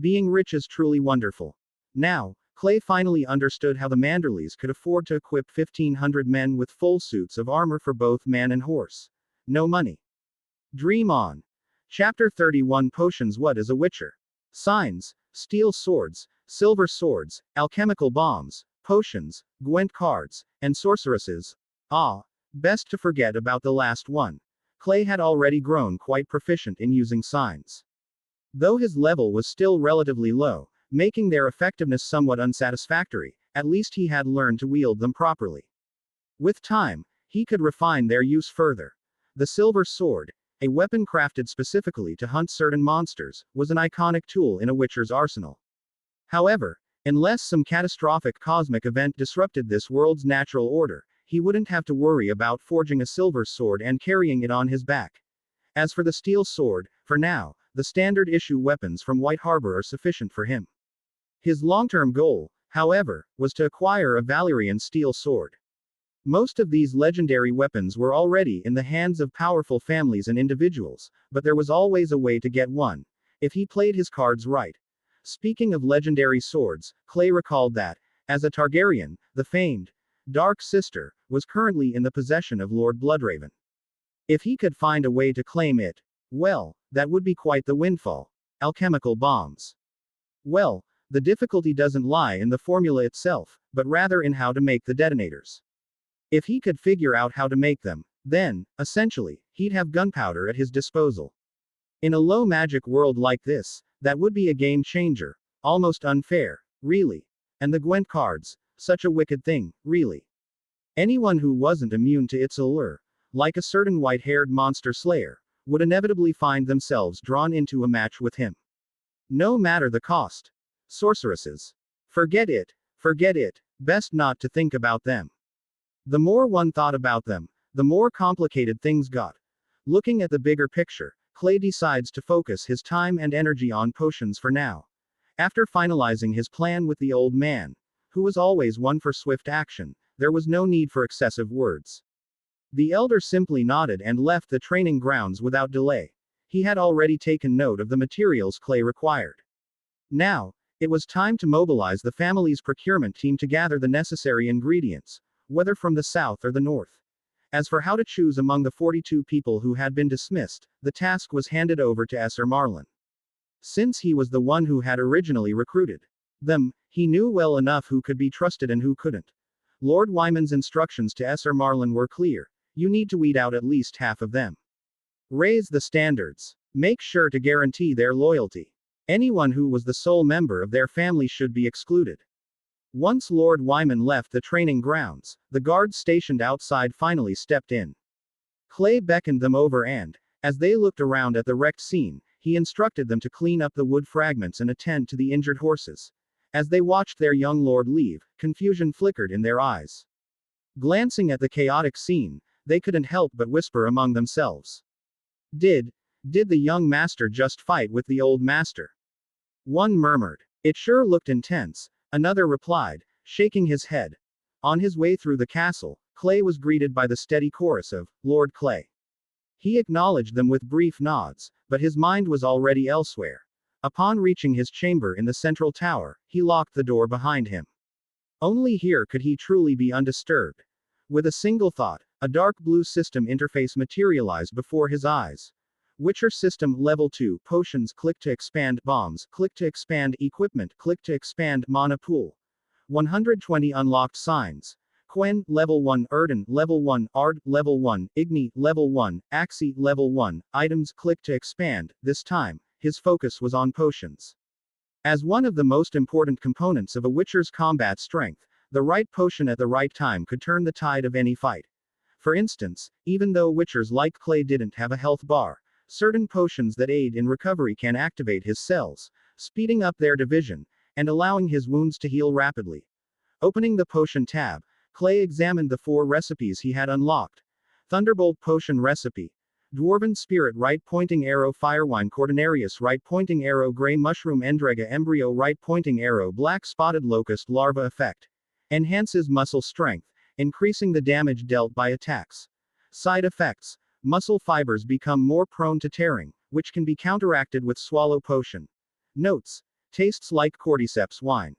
Being rich is truly wonderful. Now, Clay finally understood how the Manderlys could afford to equip 1,500 men with full suits of armor for both man and horse. No money. Dream on. Chapter 31 Potions. What is a Witcher? Signs, steel swords, silver swords, alchemical bombs, potions, Gwent cards, and sorceresses. Best to forget about the last one. Clay had already grown quite proficient in using signs. Though his level was still relatively low, making their effectiveness somewhat unsatisfactory, at least he had learned to wield them properly. With time, he could refine their use further. The silver sword, a weapon crafted specifically to hunt certain monsters, was an iconic tool in a Witcher's arsenal. However, unless some catastrophic cosmic event disrupted this world's natural order, he wouldn't have to worry about forging a silver sword and carrying it on his back. As for the steel sword, for now, the standard issue weapons from White Harbor are sufficient for him. His long-term goal, however, was to acquire a Valyrian steel sword. Most of these legendary weapons were already in the hands of powerful families and individuals, but there was always a way to get one, if he played his cards right. Speaking of legendary swords, Clay recalled that, As a Targaryen, the famed Dark Sister was currently in the possession of Lord Bloodraven. If he could find a way to claim it, well, that would be quite the windfall. Alchemical bombs. Well, the difficulty doesn't lie in the formula itself, but rather in how to make the detonators. If he could figure out how to make them, then, essentially, he'd have gunpowder at his disposal. In a low magic world like this, that would be a game changer. Almost unfair, really. And the Gwent cards, such a wicked thing, really. Anyone who wasn't immune to its allure, like a certain white-haired monster slayer, would inevitably find themselves drawn into a match with him. No matter the cost. Sorceresses. Forget it, best not to think about them. The more one thought about them, the more complicated things got. Looking at the bigger picture, Clay decides to focus his time and energy on potions for now. After finalizing his plan with the old man, who was always one for swift action, there was no need for excessive words. The elder simply nodded and left the training grounds without delay. He had already taken note of the materials Clay required. Now, it was time to mobilize the family's procurement team to gather the necessary ingredients, whether from the south or the north. As for how to choose among the 42 people who had been dismissed, the task was handed over to Esser Marlin. Since he was the one who had originally recruited them, he knew well enough who could be trusted and who couldn't. Lord Wyman's instructions to Esser Marlin were clear: you need to weed out at least half of them. Raise the standards. Make sure to guarantee their loyalty. Anyone who was the sole member of their family should be excluded. Once Lord Wyman left the training grounds, the guards stationed outside finally stepped in. Clay beckoned them over and, as they looked around at the wrecked scene, he instructed them to clean up the wood fragments and attend to the injured horses. As they watched their young lord leave, confusion flickered in their eyes. Glancing at the chaotic scene, they couldn't help but whisper among themselves. Did the young master just fight with the old master? One murmured. It sure looked intense, another replied, shaking his head. On his way through the castle, Clay was greeted by the steady chorus of, Lord Clay. He acknowledged them with brief nods, but his mind was already elsewhere. Upon reaching his chamber in the central tower, he locked the door behind him. Only here could he truly be undisturbed. With a single thought, a dark blue system interface materialized before his eyes. Witcher System Level 2 Potions. Click to expand bombs. Click to expand equipment. Click to expand mana pool. 120 unlocked signs. Quen, Level 1, Erden, Level 1, Ard, Level 1, Igni, Level 1, Axi, Level 1, Items. Click to expand. This time, his focus was on potions. As one of the most important components of a Witcher's combat strength, the right potion at the right time could turn the tide of any fight. For instance, even though Witchers like Clay didn't have a health bar, certain potions that aid in recovery can activate his cells, speeding up their division, and allowing his wounds to heal rapidly. Opening the potion tab, Clay examined the 4 recipes he had unlocked. Thunderbolt Potion Recipe. Dwarven Spirit Right Pointing Arrow Firewine Cordonarius Right Pointing Arrow Grey Mushroom Endrega Embryo Right Pointing Arrow Black Spotted Locust Larva Effect. Enhances muscle strength, increasing the damage dealt by attacks. Side effects. Muscle fibers become more prone to tearing, which can be counteracted with Swallow Potion. Notes. Tastes like cordyceps wine.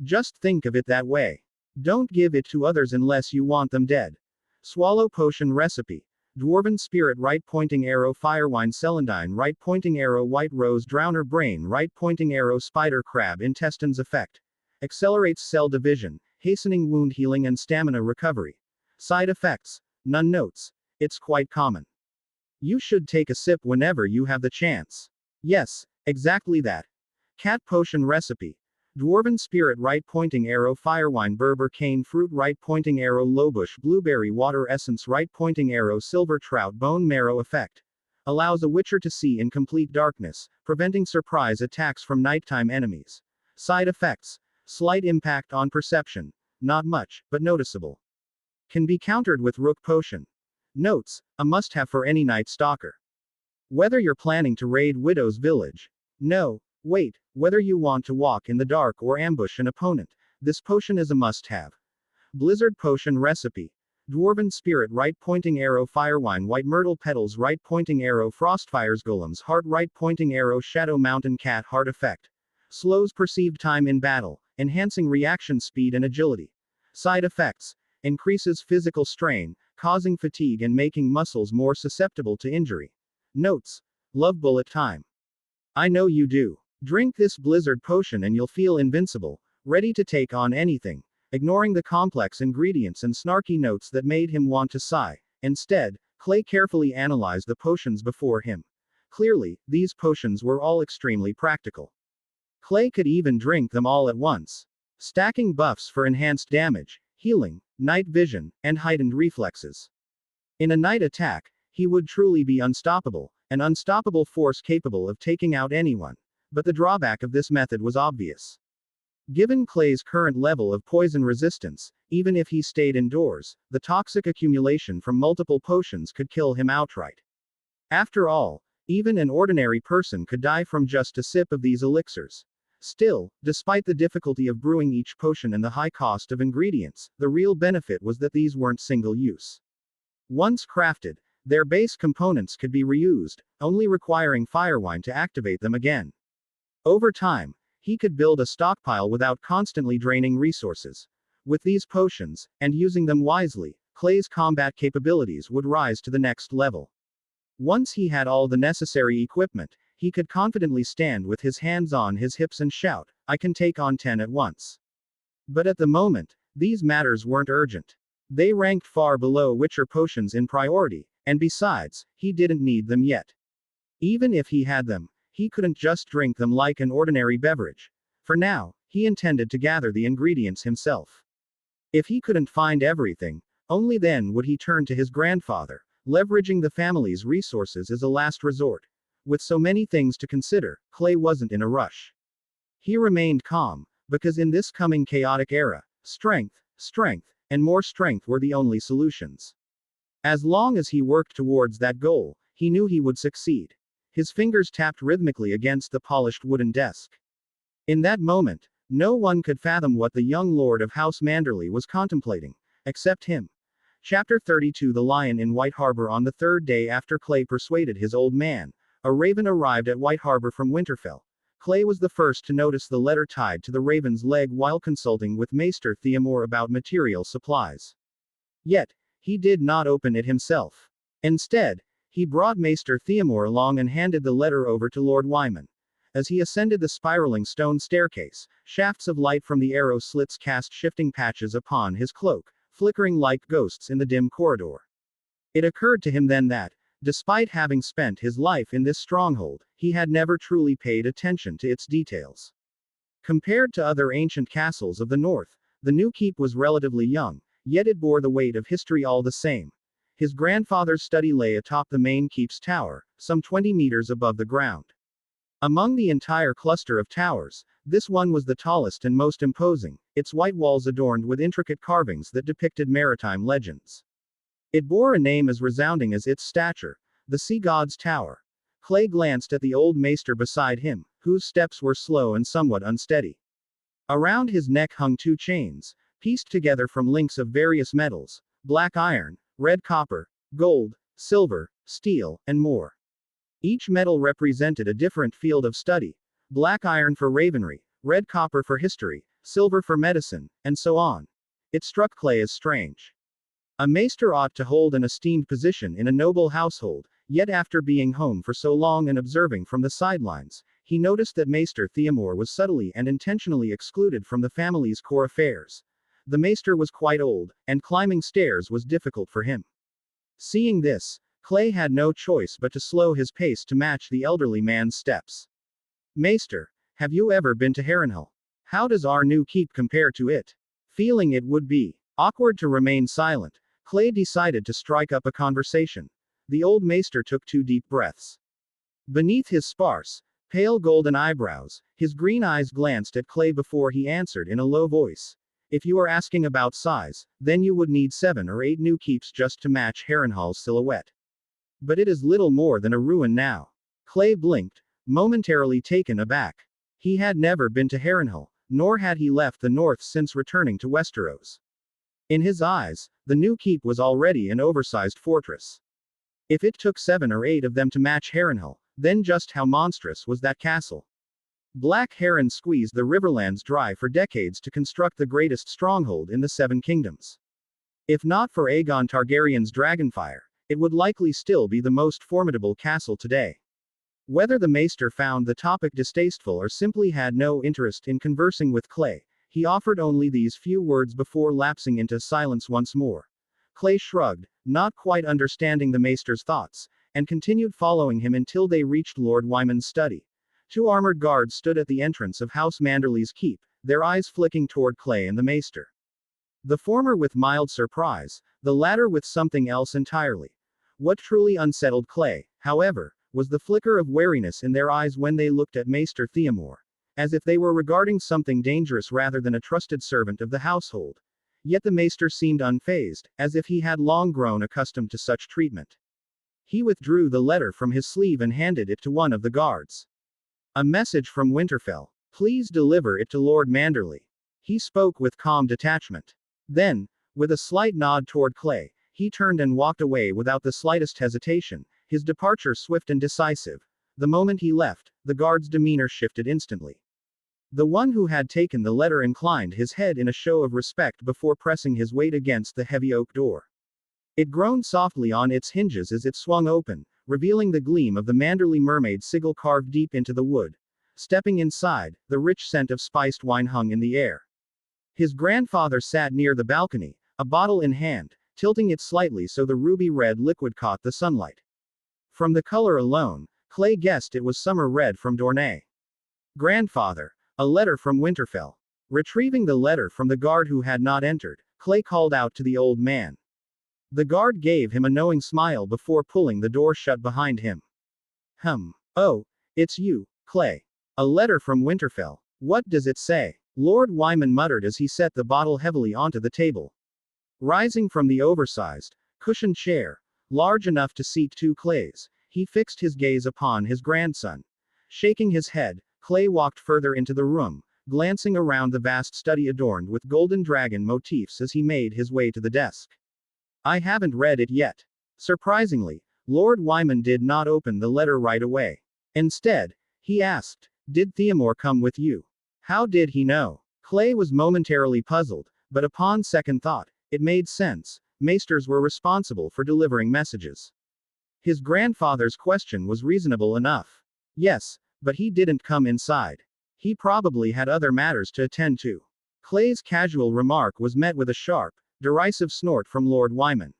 Just think of it that way. Don't give it to others unless you want them dead. Swallow Potion Recipe. Dwarven Spirit Right Pointing Arrow Firewine Celandine Right Pointing Arrow White Rose Drowner Brain Right Pointing Arrow Spider Crab Intestines Effect. Accelerates cell division, hastening wound healing and stamina recovery. Side effects. None. Notes. It's quite common. You should take a sip whenever you have the chance. Yes, exactly that. Cat Potion Recipe. Dwarven Spirit Right Pointing Arrow Firewine Berber Cane Fruit Right Pointing Arrow Lowbush Blueberry Water Essence Right Pointing Arrow Silver Trout Bone Marrow Effect. Allows a Witcher to see in complete darkness, preventing surprise attacks from nighttime enemies. Side effects. Slight impact on perception. Not much, but noticeable. Can be countered with Rook Potion. Notes. A must-have for any Night Stalker. Whether you're planning to raid Widow's Village. No. Wait, whether you want to walk in the dark or ambush an opponent, this potion is a must-have. Blizzard Potion Recipe. Dwarven Spirit Right Pointing Arrow Firewine White Myrtle Petals Right Pointing Arrow Frostfire's Golems Heart Right Pointing Arrow Shadow Mountain Cat Heart Effect. Slows perceived time in battle, enhancing reaction speed and agility. Side effects: increases physical strain, causing fatigue and making muscles more susceptible to injury. Notes: love bullet time. I know you do. Drink this blizzard potion and you'll feel invincible, ready to take on anything. Ignoring the complex ingredients and snarky notes that made him want to sigh. Instead, Clay carefully analyzed the potions before him. Clearly, these potions were all extremely practical. Clay could even drink them all at once, stacking buffs for enhanced damage, healing, night vision, and heightened reflexes. In a night attack, he would truly be unstoppable, an unstoppable force capable of taking out anyone. But the drawback of this method was obvious. Given Clay's current level of poison resistance, even if he stayed indoors, the toxic accumulation from multiple potions could kill him outright. After all, even an ordinary person could die from just a sip of these elixirs. Still, despite the difficulty of brewing each potion and the high cost of ingredients, the real benefit was that these weren't single-use. Once crafted, their base components could be reused, only requiring firewine to activate them again. Over time, he could build a stockpile without constantly draining resources. With these potions, and using them wisely, Clay's combat capabilities would rise to the next level. Once he had all the necessary equipment, he could confidently stand with his hands on his hips and shout, "I can take on 10 at once." But at the moment, these matters weren't urgent. They ranked far below Witcher potions in priority, and besides, he didn't need them yet. Even if he had them, he couldn't just drink them like an ordinary beverage. For now, he intended to gather the ingredients himself. If he couldn't find everything, only then would he turn to his grandfather, leveraging the family's resources as a last resort. With so many things to consider, Clay wasn't in a rush. He remained calm, because in this coming chaotic era, strength, and more strength were the only solutions. As long as he worked towards that goal, he knew he would succeed. His fingers tapped rhythmically against the polished wooden desk. In that moment, no one could fathom what the young lord of House Manderly was contemplating, except him. Chapter 32 The Lion in White Harbor. On the third day after Clay persuaded his old man, a raven arrived at White Harbor from Winterfell. Clay was the first to notice the letter tied to the raven's leg while consulting with Maester Theomore about material supplies. Yet, he did not open it himself. Instead, he brought Maester Theomore along and handed the letter over to Lord Wyman. As he ascended the spiraling stone staircase, shafts of light from the arrow slits cast shifting patches upon his cloak, flickering like ghosts in the dim corridor. It occurred to him then that, despite having spent his life in this stronghold, he had never truly paid attention to its details. Compared to other ancient castles of the north, the new keep was relatively young, yet it bore the weight of history all the same. His grandfather's study lay atop the main keep's tower, some 20 meters above the ground. Among the entire cluster of towers, this one was the tallest and most imposing, its white walls adorned with intricate carvings that depicted maritime legends. It bore a name as resounding as its stature, the Sea God's Tower. Clay glanced at the old maester beside him, whose steps were slow and somewhat unsteady. Around his neck hung 2 chains, pieced together from links of various metals: black iron, red copper, gold, silver, steel, and more. Each metal represented a different field of study: black iron for ravenry, red copper for history, silver for medicine, and so on. It struck Clay as strange. A maester ought to hold an esteemed position in a noble household, yet after being home for so long and observing from the sidelines, he noticed that Maester Theomore was subtly and intentionally excluded from the family's core affairs. The maester was quite old, and climbing stairs was difficult for him. Seeing this, Clay had no choice but to slow his pace to match the elderly man's steps. "Maester, have you ever been to Harrenhal? How does our new keep compare to it?" Feeling it would be awkward to remain silent, Clay decided to strike up a conversation. The old maester took 2 deep breaths. Beneath his sparse, pale golden eyebrows, his green eyes glanced at Clay before he answered in a low voice. "If you are asking about size, then you would need 7 or 8 new keeps just to match Harrenhal's silhouette. But it is little more than a ruin now." Clay blinked, momentarily taken aback. He had never been to Harrenhal, nor had he left the north since returning to Westeros. In his eyes, the new keep was already an oversized fortress. If it took 7 or 8 of them to match Harrenhal, then just how monstrous was that castle? Black Heron squeezed the riverlands dry for decades to construct the greatest stronghold in the Seven Kingdoms. If not for Aegon Targaryen's dragonfire, it would likely still be the most formidable castle today. Whether the maester found the topic distasteful or simply had no interest in conversing with Clay, he offered only these few words before lapsing into silence once more. Clay shrugged, not quite understanding the maester's thoughts, and continued following him until they reached Lord Wyman's study. Two armored guards stood at the entrance of House Manderly's keep, their eyes flicking toward Clay and the maester. The former with mild surprise, the latter with something else entirely. What truly unsettled Clay, however, was the flicker of wariness in their eyes when they looked at Maester Theomore, as if they were regarding something dangerous rather than a trusted servant of the household. Yet the maester seemed unfazed, as if he had long grown accustomed to such treatment. He withdrew the letter from his sleeve and handed it to one of the guards. A message from Winterfell. Please deliver it to Lord Manderly. He spoke with calm detachment. Then, with a slight nod toward Clay, he turned and walked away without the slightest hesitation, his departure swift and decisive. The moment he left, the guard's demeanor shifted instantly. The one who had taken the letter inclined his head in a show of respect before pressing his weight against the heavy oak door. It groaned softly on its hinges as it swung open, revealing the gleam of the Manderly mermaid sigil carved deep into the wood. Stepping inside, the rich scent of spiced wine hung in the air. His grandfather sat near the balcony, a bottle in hand, tilting it slightly so the ruby-red liquid caught the sunlight. From the color alone, Clay guessed it was summer red from Dornay. Grandfather, a letter from Winterfell. Retrieving the letter from the guard who had not entered, Clay called out to the old man. The guard gave him a knowing smile before pulling the door shut behind him. Oh, it's you, Clay. A letter from Winterfell. What does it say? Lord Wyman muttered as he set the bottle heavily onto the table. Rising from the oversized, cushioned chair, large enough to seat two Clays, he fixed his gaze upon his grandson. Shaking his head, Clay walked further into the room, glancing around the vast study adorned with golden dragon motifs as he made his way to the desk. I haven't read it yet. Surprisingly, Lord Wyman did not open the letter right away. Instead, he asked, Did Theomore come with you? How did he know? Clay was momentarily puzzled, but upon second thought, it made sense. Maesters were responsible for delivering messages. His grandfather's question was reasonable enough. Yes, but he didn't come inside. He probably had other matters to attend to. Clay's casual remark was met with a sharp, derisive snort from Lord Wyman.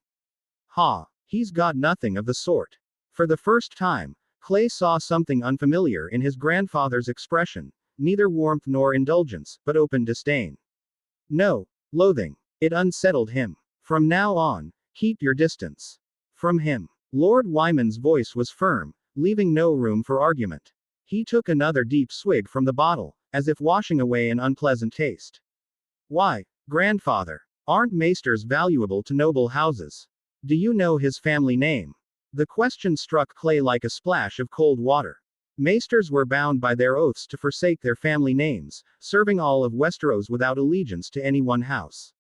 Ha, he's got nothing of the sort. For the first time, Clay saw something unfamiliar in his grandfather's expression, neither warmth nor indulgence, but open disdain. No, loathing. It unsettled him. From now on, keep your distance from him. Lord Wyman's voice was firm, leaving no room for argument. He took another deep swig from the bottle, as if washing away an unpleasant taste. Why, grandfather, aren't maesters valuable to noble houses? Do you know his family name? The question struck Clay like a splash of cold water. Maesters were bound by their oaths to forsake their family names, serving all of Westeros without allegiance to any one house.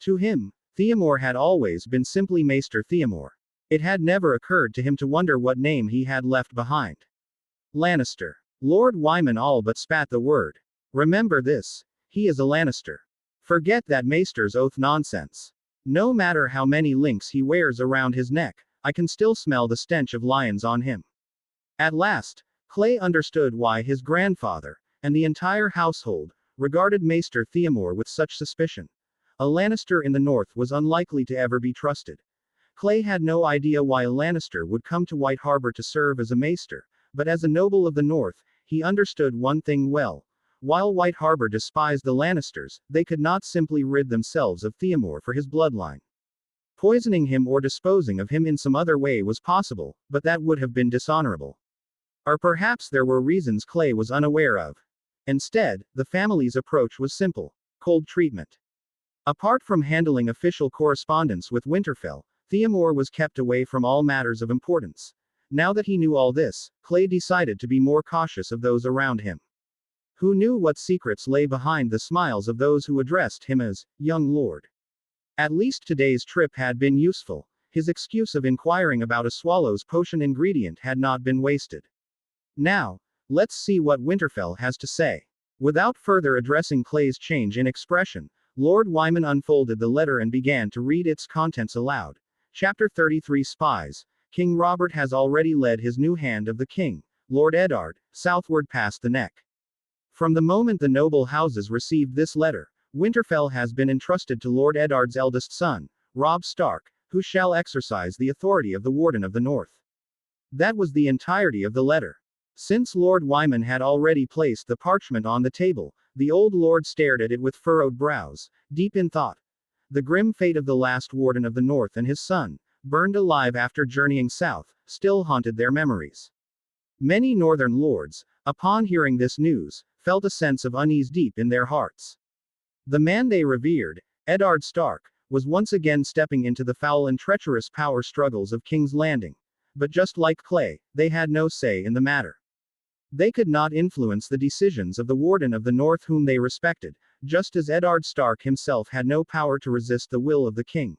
To him, Theomore had always been simply Maester Theomore. It had never occurred to him to wonder what name he had left behind. Lannister. Lord Wyman all but spat the word. Remember this. He is a Lannister. Forget that Maester's oath nonsense. No matter how many links he wears around his neck, I can still smell the stench of lions on him. At last, Clay understood why his grandfather, and the entire household, regarded Maester Theomore with such suspicion. A Lannister in the north was unlikely to ever be trusted. Clay had no idea why a Lannister would come to White Harbor to serve as a maester, but as a noble of the north, he understood one thing well. While White Harbor despised the Lannisters, they could not simply rid themselves of Theomore for his bloodline. Poisoning him or disposing of him in some other way was possible, but that would have been dishonorable. Or perhaps there were reasons Clay was unaware of. Instead, the family's approach was simple: cold treatment. Apart from handling official correspondence with Winterfell, Theomore was kept away from all matters of importance. Now that he knew all this, Clay decided to be more cautious of those around him. Who knew what secrets lay behind the smiles of those who addressed him as young lord? At least today's trip had been useful. His excuse of inquiring about a swallow's potion ingredient had not been wasted. Now, Let's see what Winterfell has to say. Without further addressing Clay's change in expression, Lord Wyman unfolded the letter and began to read its contents aloud. Chapter 33 Spies. King Robert has already led his new hand of the king, Lord Eddard, southward past the neck. From the moment the noble houses received this letter, Winterfell has been entrusted to Lord Eddard's eldest son, Robb Stark, who shall exercise the authority of the Warden of the North. That was the entirety of the letter. Since Lord Wyman had already placed the parchment on the table, the old lord stared at it with furrowed brows, deep in thought. The grim fate of the last Warden of the North and his son, burned alive after journeying south, still haunted their memories. Many northern lords, upon hearing this news, felt a sense of unease deep in their hearts. The man they revered, Eddard Stark, was once again stepping into the foul and treacherous power struggles of King's Landing. But just like Clay, they had no say in the matter. They could not influence the decisions of the Warden of the North whom they respected, just as Eddard Stark himself had no power to resist the will of the king.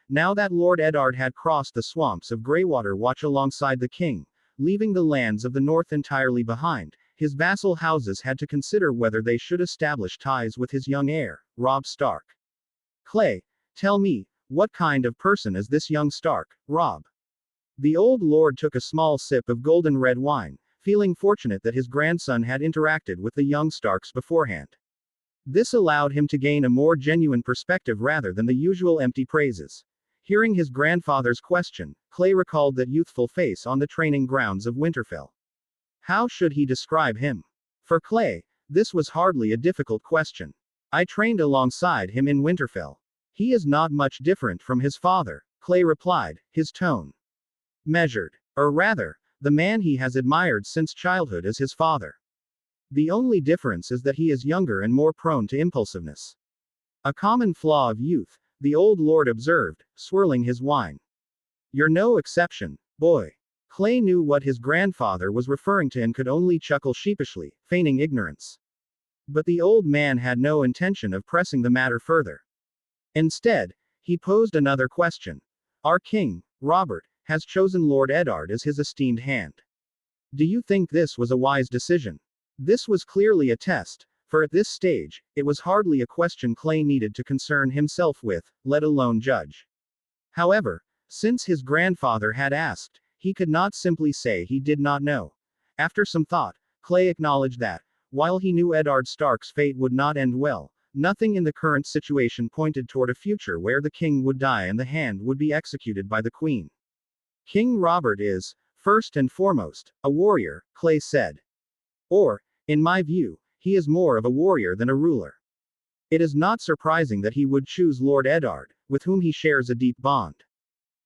Now that Lord Eddard had crossed the swamps of Greywater Watch alongside the king, leaving the lands of the North entirely behind, his vassal houses had to consider whether they should establish ties with his young heir, Robb Stark. Clay, tell me, what kind of person is this young Stark, Robb? The old lord took a small sip of golden red wine, feeling fortunate that his grandson had interacted with the young Starks beforehand. This allowed him to gain a more genuine perspective rather than the usual empty praises. Hearing his grandfather's question, Clay recalled that youthful face on the training grounds of Winterfell. How should he describe him? For Clay, this was hardly a difficult question. I trained alongside him in Winterfell. He is not much different from his father, Clay replied, his tone measured. Or rather, the man he has admired since childhood is his father. The only difference is that he is younger and more prone to impulsiveness. A common flaw of youth, the old lord observed, swirling his wine. You're no exception, boy. Clay knew what his grandfather was referring to and could only chuckle sheepishly, feigning ignorance. But the old man had no intention of pressing the matter further. Instead, he posed another question. Our king, Robert, has chosen Lord Eddard as his esteemed hand. Do you think this was a wise decision? This was clearly a test, for at this stage, it was hardly a question Clay needed to concern himself with, let alone judge. However, since his grandfather had asked, he could not simply say he did not know. After some thought, Clay acknowledged that, while he knew Eddard Stark's fate would not end well, nothing in the current situation pointed toward a future where the king would die and the hand would be executed by the queen. King Robert is, first and foremost, a warrior, Clay said. Or, in my view, he is more of a warrior than a ruler. It is not surprising that he would choose Lord Eddard, with whom he shares a deep bond.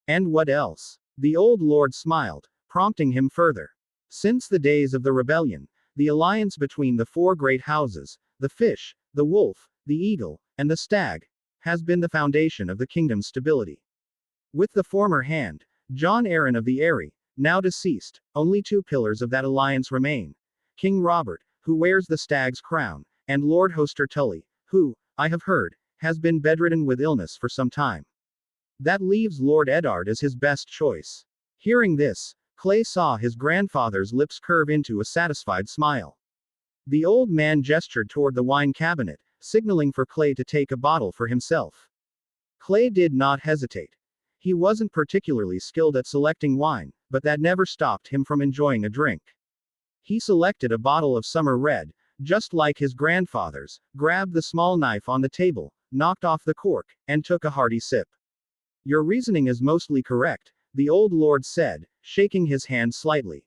And what else? The old lord smiled, prompting him further. Since the days of the rebellion, the alliance between the four great houses, the fish, the wolf, the eagle, and the stag, has been the foundation of the kingdom's stability. With the former hand, John Arryn of the Eyrie, now deceased, only two pillars of that alliance remain. King Robert, who wears the stag's crown, and Lord Hoster Tully, who, I have heard, has been bedridden with illness for some time. That leaves Lord Eddard as his best choice. Hearing this, Clay saw his grandfather's lips curve into a satisfied smile. The old man gestured toward the wine cabinet, signaling for Clay to take a bottle for himself. Clay did not hesitate. He wasn't particularly skilled at selecting wine, but that never stopped him from enjoying a drink. He selected a bottle of summer red, just like his grandfather's, grabbed the small knife on the table, knocked off the cork, and took a hearty sip. Your reasoning is mostly correct, the old lord said, shaking his hand slightly.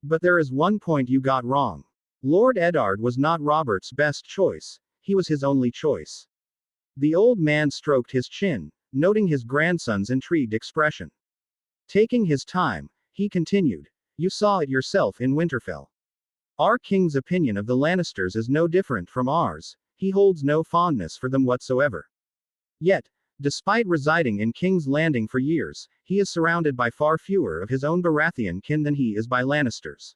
But there is one point you got wrong. Lord Eddard was not Robert's best choice, he was his only choice. The old man stroked his chin, noting his grandson's intrigued expression. Taking his time, he continued, you saw it yourself in Winterfell. Our king's opinion of the Lannisters is no different from ours, he holds no fondness for them whatsoever. Yet, despite residing in King's Landing for years, he is surrounded by far fewer of his own Baratheon kin than he is by Lannisters.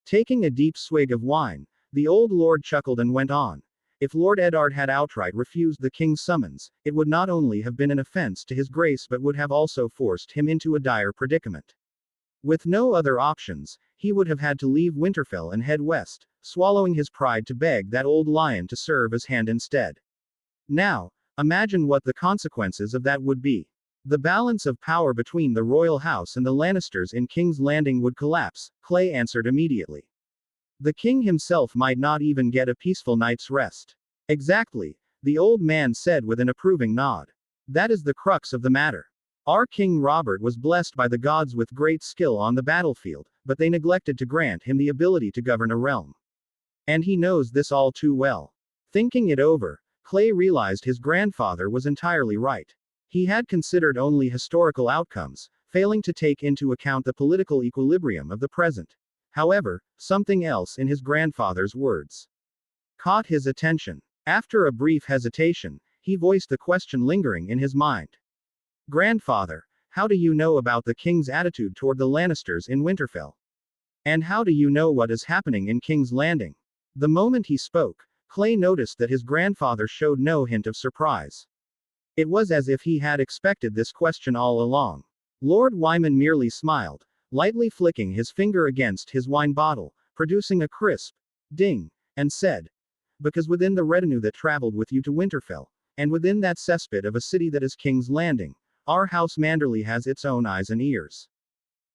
Taking a deep swig of wine, the old lord chuckled and went on. If Lord Eddard had outright refused the king's summons, it would not only have been an offense to his grace but would have also forced him into a dire predicament. With no other options, he would have had to leave Winterfell and head west, swallowing his pride to beg that old lion to serve as hand instead. Now, imagine what the consequences of that would be. The balance of power between the royal house and the Lannisters in King's Landing would collapse, Clay answered immediately. The king himself might not even get a peaceful night's rest. Exactly, the old man said with an approving nod. That is the crux of the matter. Our King Robert was blessed by the gods with great skill on the battlefield, but they neglected to grant him the ability to govern a realm. And he knows this all too well. Thinking it over, Clay realized his grandfather was entirely right. He had considered only historical outcomes, failing to take into account the political equilibrium of the present. However, something else in his grandfather's words caught his attention. After a brief hesitation, he voiced the question lingering in his mind. Grandfather, how do you know about the king's attitude toward the Lannisters in Winterfell? And how do you know what is happening in King's Landing? The moment he spoke, Clay noticed that his grandfather showed no hint of surprise. It was as if he had expected this question all along. Lord Wyman merely smiled, lightly flicking his finger against his wine bottle, producing a crisp ding, and said, because within the retinue that traveled with you to Winterfell, and within that cesspit of a city that is King's Landing, our house Manderly has its own eyes and ears.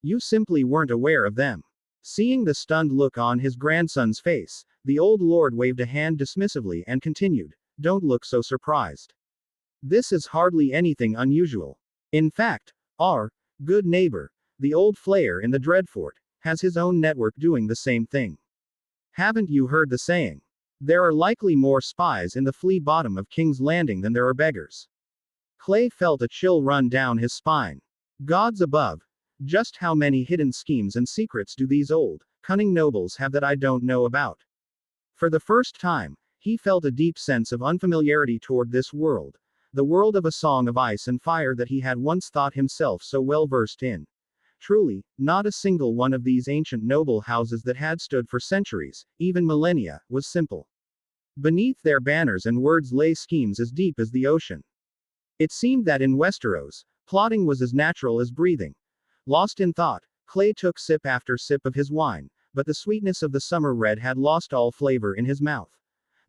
You simply weren't aware of them. Seeing the stunned look on his grandson's face, the old lord waved a hand dismissively and continued, don't look so surprised. This is hardly anything unusual. In fact, our good neighbor, the old flayer in the Dreadfort, has his own network doing the same thing. Haven't you heard the saying? There are likely more spies in the flea bottom of King's Landing than there are beggars. Clay felt a chill run down his spine. Gods above, just how many hidden schemes and secrets do these old, cunning nobles have that I don't know about? For the first time, he felt a deep sense of unfamiliarity toward this world, the world of A Song of Ice and Fire that he had once thought himself so well versed in. Truly, not a single one of these ancient noble houses that had stood for centuries, even millennia, was simple. Beneath their banners and words lay schemes as deep as the ocean. It seemed that in Westeros, plotting was as natural as breathing. Lost in thought, Clay took sip after sip of his wine, but the sweetness of the summer red had lost all flavor in his mouth.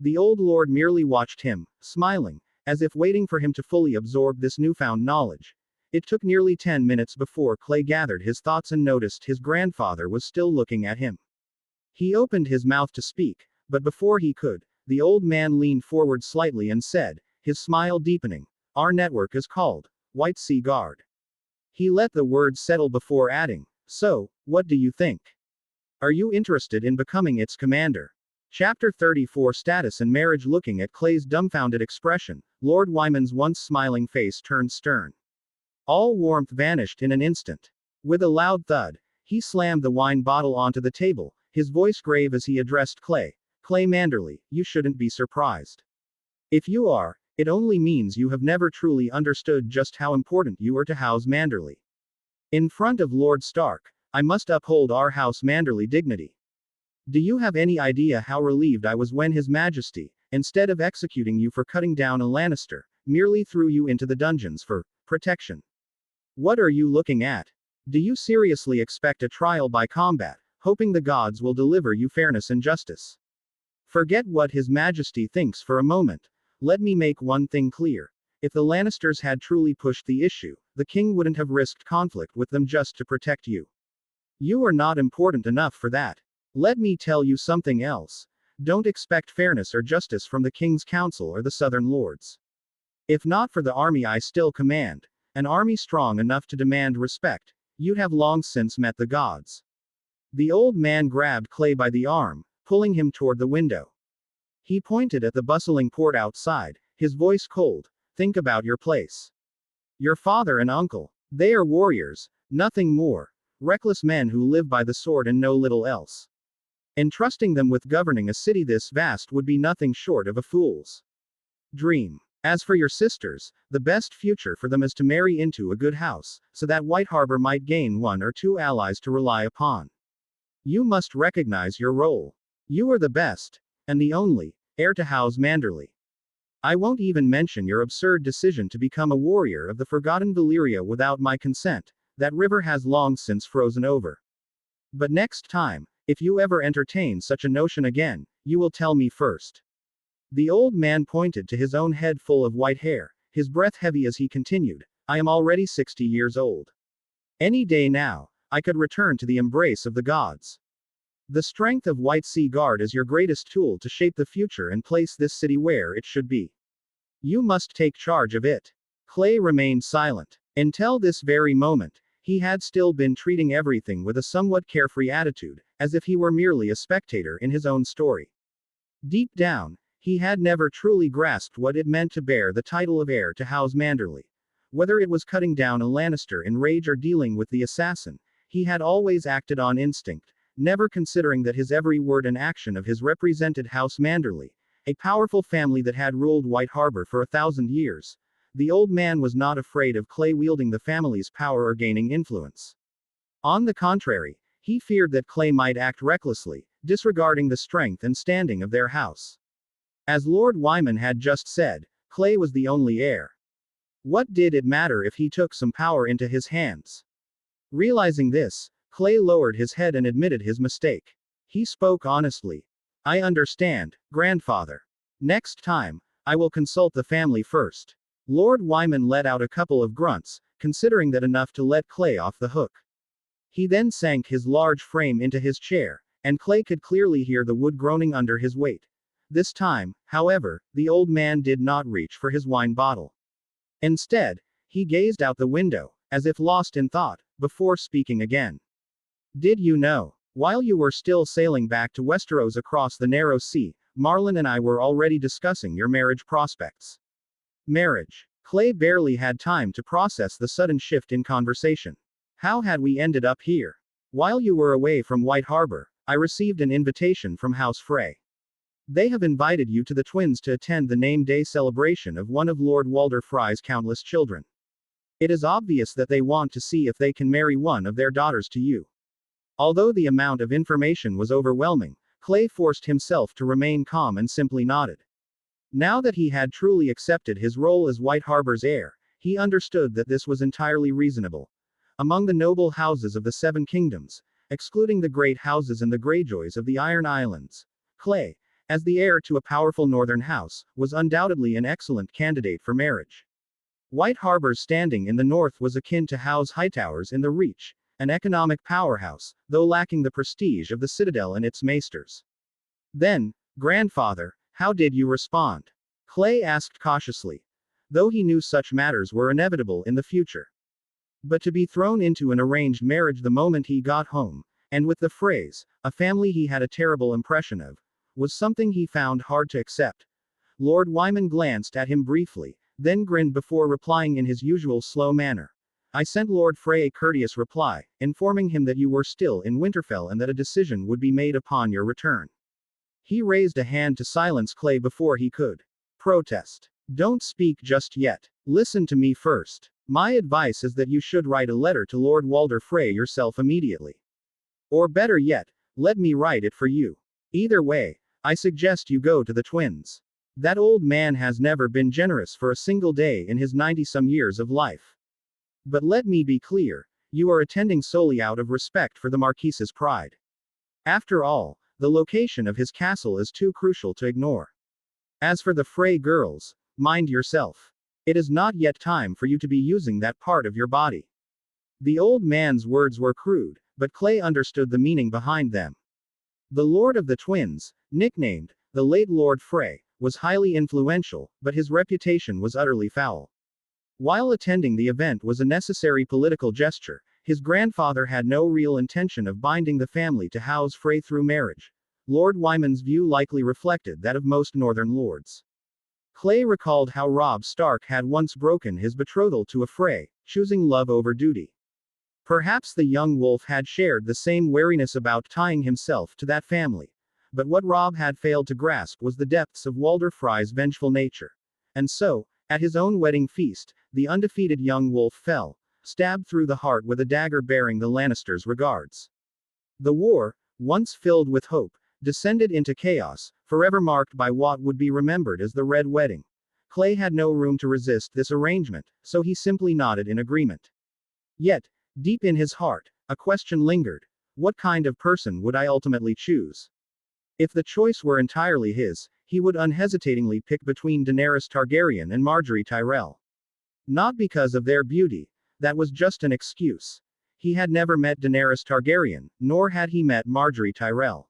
The old lord merely watched him, smiling, as if waiting for him to fully absorb this newfound knowledge. It took nearly 10 minutes before Clay gathered his thoughts and noticed his grandfather was still looking at him. He opened his mouth to speak, but before he could, the old man leaned forward slightly and said, his smile deepening, our network is called White Sea Guard. He let the words settle before adding, so, what do you think? Are you interested in becoming its commander? Chapter 34 Status and Marriage. Looking at Clay's dumbfounded expression, Lord Wyman's once smiling face turned stern. All warmth vanished in an instant. With a loud thud, he slammed the wine bottle onto the table, his voice grave as he addressed Clay. Clay Manderly, you shouldn't be surprised. If you are, it only means you have never truly understood just how important you are to House Manderly. In front of Lord Stark, I must uphold our House Manderly dignity. Do you have any idea how relieved I was when His Majesty, instead of executing you for cutting down a Lannister, merely threw you into the dungeons for protection? What are you looking at? Do you seriously expect a trial by combat, hoping the gods will deliver you fairness and justice? Forget what His Majesty thinks for a moment. Let me make one thing clear. If the Lannisters had truly pushed the issue, the king wouldn't have risked conflict with them just to protect you. You are not important enough for that. Let me tell you something else. Don't expect fairness or justice from the King's Council or the Southern Lords. If not for the army I still command, an army strong enough to demand respect, you'd have long since met the gods. The old man grabbed Clay by the arm, pulling him toward the window. He pointed at the bustling port outside, his voice cold. Think about your place. Your father and uncle. They are warriors, nothing more. Reckless men who live by the sword and no little else. Entrusting them with governing a city this vast would be nothing short of a fool's dream. As for your sisters, the best future for them is to marry into a good house, so that White Harbor might gain one or two allies to rely upon. You must recognize your role. You are the best, and the only, heir to House Manderly. I won't even mention your absurd decision to become a warrior of the forgotten Valyria without my consent. That river has long since frozen over. But next time, if you ever entertain such a notion again, you will tell me first." The old man pointed to his own head full of white hair, his breath heavy as he continued, "I am already 60 years old. Any day now, I could return to the embrace of the gods. The strength of White Sea Guard is your greatest tool to shape the future and place this city where it should be. You must take charge of it." Clay remained silent. Until this very moment, he had still been treating everything with a somewhat carefree attitude, as if he were merely a spectator in his own story. Deep down, he had never truly grasped what it meant to bear the title of heir to House Manderly. Whether it was cutting down a Lannister in rage or dealing with the assassin, he had always acted on instinct, never considering that his every word and action of his represented House Manderly, a powerful family that had ruled White Harbor for 1,000 years. The old man was not afraid of Clay wielding the family's power or gaining influence. On the contrary, he feared that Clay might act recklessly, disregarding the strength and standing of their house. As Lord Wyman had just said, Clay was the only heir. What did it matter if he took some power into his hands? Realizing this, Clay lowered his head and admitted his mistake. He spoke honestly. "I understand, grandfather. Next time, I will consult the family first." Lord Wyman let out a couple of grunts, considering that enough to let Clay off the hook. He then sank his large frame into his chair, and Clay could clearly hear the wood groaning under his weight. This time, however, the old man did not reach for his wine bottle. Instead, he gazed out the window, as if lost in thought, before speaking again. "Did you know? While you were still sailing back to Westeros across the narrow sea, Marlon and I were already discussing your marriage prospects." Marriage. Clay barely had time to process the sudden shift in conversation. "How had we ended up here? While you were away from White Harbor, I received an invitation from House Frey. They have invited you to the Twins to attend the name day celebration of one of Lord Walder Frey's countless children. It is obvious that they want to see if they can marry one of their daughters to you." Although the amount of information was overwhelming, Clay forced himself to remain calm and simply nodded. Now that he had truly accepted his role as White Harbor's heir, he understood that this was entirely reasonable. Among the noble houses of the Seven Kingdoms, excluding the great houses and the Greyjoys of the Iron Islands, Clay, as the heir to a powerful northern house, was undoubtedly an excellent candidate for marriage. White Harbor's standing in the north was akin to House Hightower's in the Reach, an economic powerhouse, though lacking the prestige of the Citadel and its maesters. "Then, grandfather, how did you respond?" Clay asked cautiously, though he knew such matters were inevitable in the future. But to be thrown into an arranged marriage the moment he got home, and with the phrase, "a family he had a terrible impression of," was something he found hard to accept. Lord Wyman glanced at him briefly, then grinned before replying in his usual slow manner. "I sent Lord Frey a courteous reply, informing him that you were still in Winterfell and that a decision would be made upon your return." He raised a hand to silence Clay before he could protest. "Don't speak just yet. Listen to me first. My advice is that you should write a letter to Lord Walder Frey yourself immediately. Or better yet, let me write it for you. Either way, I suggest you go to the Twins. That old man has never been generous for a single day in his 90-some years of life. But let me be clear, you are attending solely out of respect for the Marquise's pride. After all, the location of his castle is too crucial to ignore. As for the Frey girls, mind yourself. It is not yet time for you to be using that part of your body." The old man's words were crude, but Clay understood the meaning behind them. The Lord of the Twins, nicknamed the late Lord Frey, was highly influential, but his reputation was utterly foul. While attending the event was a necessary political gesture, his grandfather had no real intention of binding the family to House Frey through marriage. Lord Wyman's view likely reflected that of most northern lords. Clay recalled how Robb Stark had once broken his betrothal to a Frey, choosing love over duty. Perhaps the young wolf had shared the same wariness about tying himself to that family. But what Robb had failed to grasp was the depths of Walder Frey's vengeful nature. And so, at his own wedding feast, the undefeated young wolf fell, stabbed through the heart with a dagger bearing the Lannisters' regards. The war, once filled with hope, descended into chaos, forever marked by what would be remembered as the Red Wedding. Clay had no room to resist this arrangement, so he simply nodded in agreement. Yet, deep in his heart, a question lingered. What kind of person would I ultimately choose? If the choice were entirely his, he would unhesitatingly pick between Daenerys Targaryen and Margaery Tyrell. Not because of their beauty. That was just an excuse. He had never met Daenerys Targaryen, nor had he met Margaery Tyrell.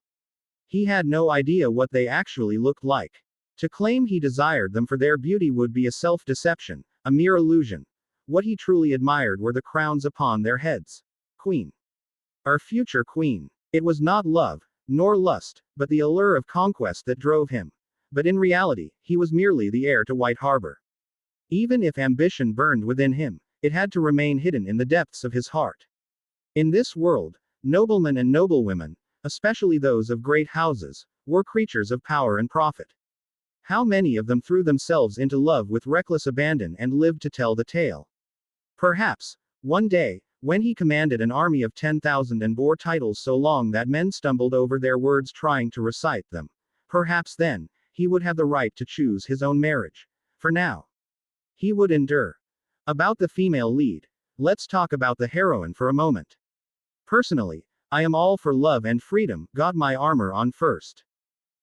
He had no idea what they actually looked like. To claim he desired them for their beauty would be a self-deception, a mere illusion. What he truly admired were the crowns upon their heads. Queen. Our future queen. It was not love, nor lust, but the allure of conquest that drove him. But in reality, he was merely the heir to White Harbor. Even if ambition burned within him, it had to remain hidden in the depths of his heart. In this world, noblemen and noblewomen, especially those of great houses, were creatures of power and profit. How many of them threw themselves into love with reckless abandon and lived to tell the tale? Perhaps, one day, when he commanded an army of 10,000 and bore titles so long that men stumbled over their words trying to recite them, perhaps then, he would have the right to choose his own marriage. For now, he would endure. About the female lead. Let's talk about the heroine for a moment. Personally, I am all for love and freedom, got my armor on first.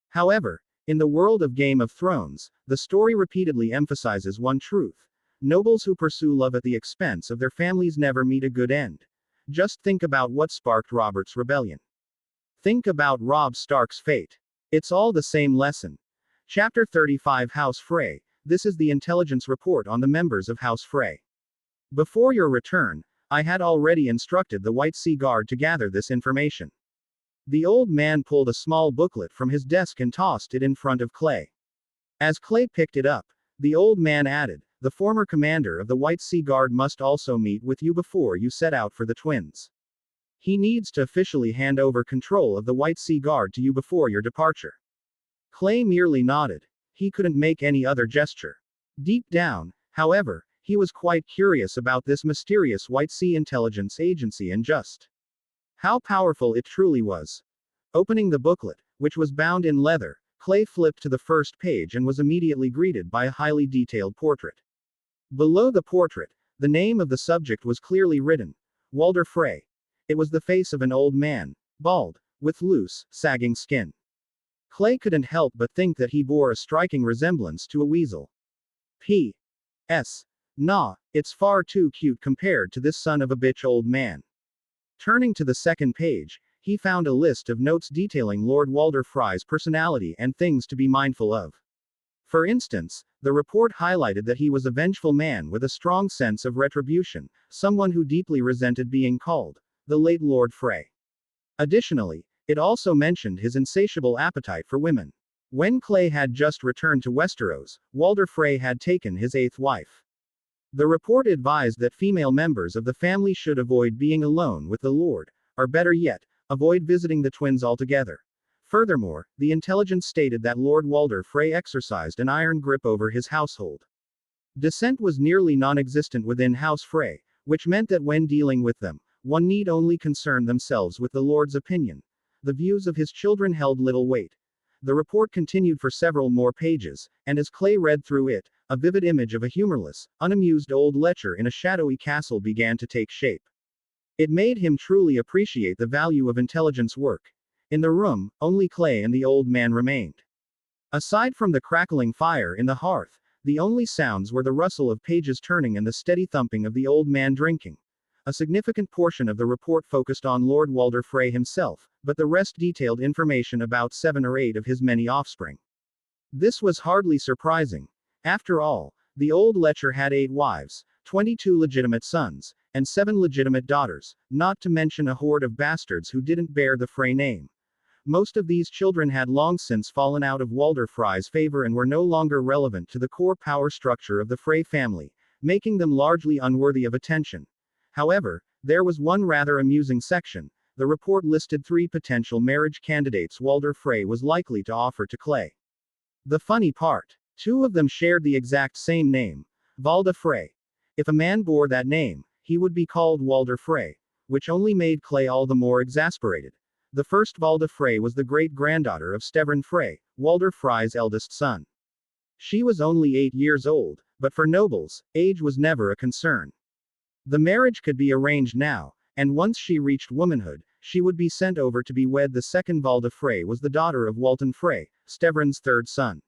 However, in the world of Game of Thrones, the story repeatedly emphasizes one truth. Nobles who pursue love at the expense of their families never meet a good end. Just think about what sparked Robert's rebellion. Think about Robb Stark's fate. It's all the same lesson. Chapter 35 House Frey. This is the intelligence report on the members of House Frey. Before your return, I had already instructed the White Sea Guard to gather this information. The old man pulled a small booklet from his desk and tossed it in front of Clay. As Clay picked it up, the old man added, "The former commander of the White Sea Guard must also meet with you before you set out for the Twins. He needs to officially hand over control of the White Sea Guard to you before your departure." Clay merely nodded. He couldn't make any other gesture. Deep down, however, he was quite curious about this mysterious White Sea Intelligence Agency and just how powerful it truly was. Opening the booklet, which was bound in leather, Clay flipped to the first page and was immediately greeted by a highly detailed portrait. Below the portrait, the name of the subject was clearly written, Walder Frey. It was the face of an old man, bald, with loose, sagging skin. Clay couldn't help but think that he bore a striking resemblance to a weasel. P.S. Nah, it's far too cute compared to this son of a bitch old man. Turning to the second page, he found a list of notes detailing Lord Walder Frey's personality and things to be mindful of. For instance, the report highlighted that he was a vengeful man with a strong sense of retribution, someone who deeply resented being called the late Lord Frey. Additionally, it also mentioned his insatiable appetite for women. When Clay had just returned to Westeros, Walder Frey had taken his 8th wife. The report advised that female members of the family should avoid being alone with the Lord, or better yet, avoid visiting the twins altogether. Furthermore, the intelligence stated that Lord Walder Frey exercised an iron grip over his household. Dissent was nearly non-existent within House Frey, which meant that when dealing with them, one need only concern themselves with the Lord's opinion. The views of his children held little weight. The report continued for several more pages, and as Clay read through it, a vivid image of a humorless, unamused old lecher in a shadowy castle began to take shape. It made him truly appreciate the value of intelligence work. In the room, only Clay and the old man remained. Aside from the crackling fire in the hearth, the only sounds were the rustle of pages turning and the steady thumping of the old man drinking. A significant portion of the report focused on Lord Walder Frey himself, but the rest detailed information about 7 or 8 of his many offspring. This was hardly surprising. After all, the old lecher had 8 wives, 22 legitimate sons, and 7 legitimate daughters, not to mention a horde of bastards who didn't bear the Frey name. Most of these children had long since fallen out of Walder Frey's favor and were no longer relevant to the core power structure of the Frey family, making them largely unworthy of attention. However, there was one rather amusing section. The report listed 3 potential marriage candidates Walder Frey was likely to offer to Clay. The funny part, 2 of them shared the exact same name, Valda Frey. If a man bore that name, he would be called Walder Frey, which only made Clay all the more exasperated. The first Valda Frey was the great-granddaughter of Stevran Frey, Walder Frey's eldest son. She was only 8 years old, but for nobles, age was never a concern. The marriage could be arranged now, and once she reached womanhood, she would be sent over to be wed. The second Valda Frey was the daughter of Walton Frey, Stevran's third son.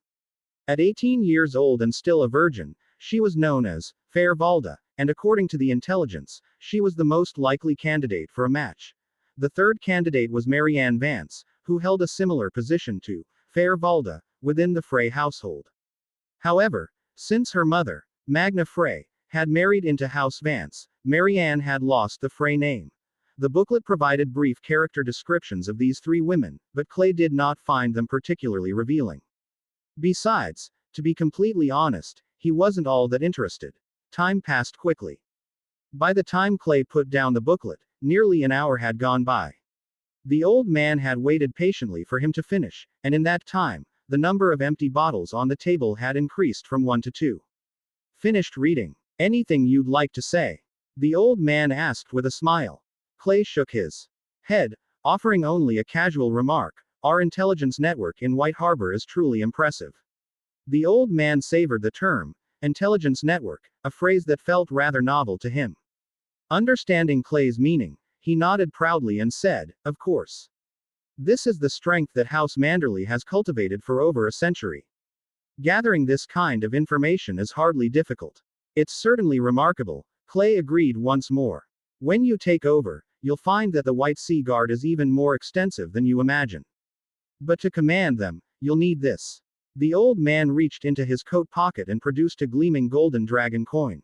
At 18 years old and still a virgin, she was known as Fair Valda, and according to the intelligence, she was the most likely candidate for a match. The third candidate was Marianne Vance, who held a similar position to Fair Valda within the Frey household. However, since her mother, Magna Frey, had married into House Vance, Marianne had lost the Frey name. The booklet provided brief character descriptions of these three women, but Clay did not find them particularly revealing. Besides, to be completely honest, he wasn't all that interested. Time passed quickly. By the time Clay put down the booklet, nearly an hour had gone by. The old man had waited patiently for him to finish, and in that time, the number of empty bottles on the table had increased from 1 to 2. Finished reading. Anything you'd like to say? The old man asked with a smile. Clay shook his head, offering only a casual remark. Our intelligence network in White Harbor is truly impressive. The old man savored the term, intelligence network, a phrase that felt rather novel to him. Understanding Clay's meaning, he nodded proudly and said, "Of course. This is the strength that House Manderly has cultivated for over a century. Gathering this kind of information is hardly difficult." "It's certainly remarkable," Clay agreed once more. "When you take over, you'll find that the White Sea Guard is even more extensive than you imagine. But to command them, you'll need this." The old man reached into his coat pocket and produced a gleaming golden dragon coin.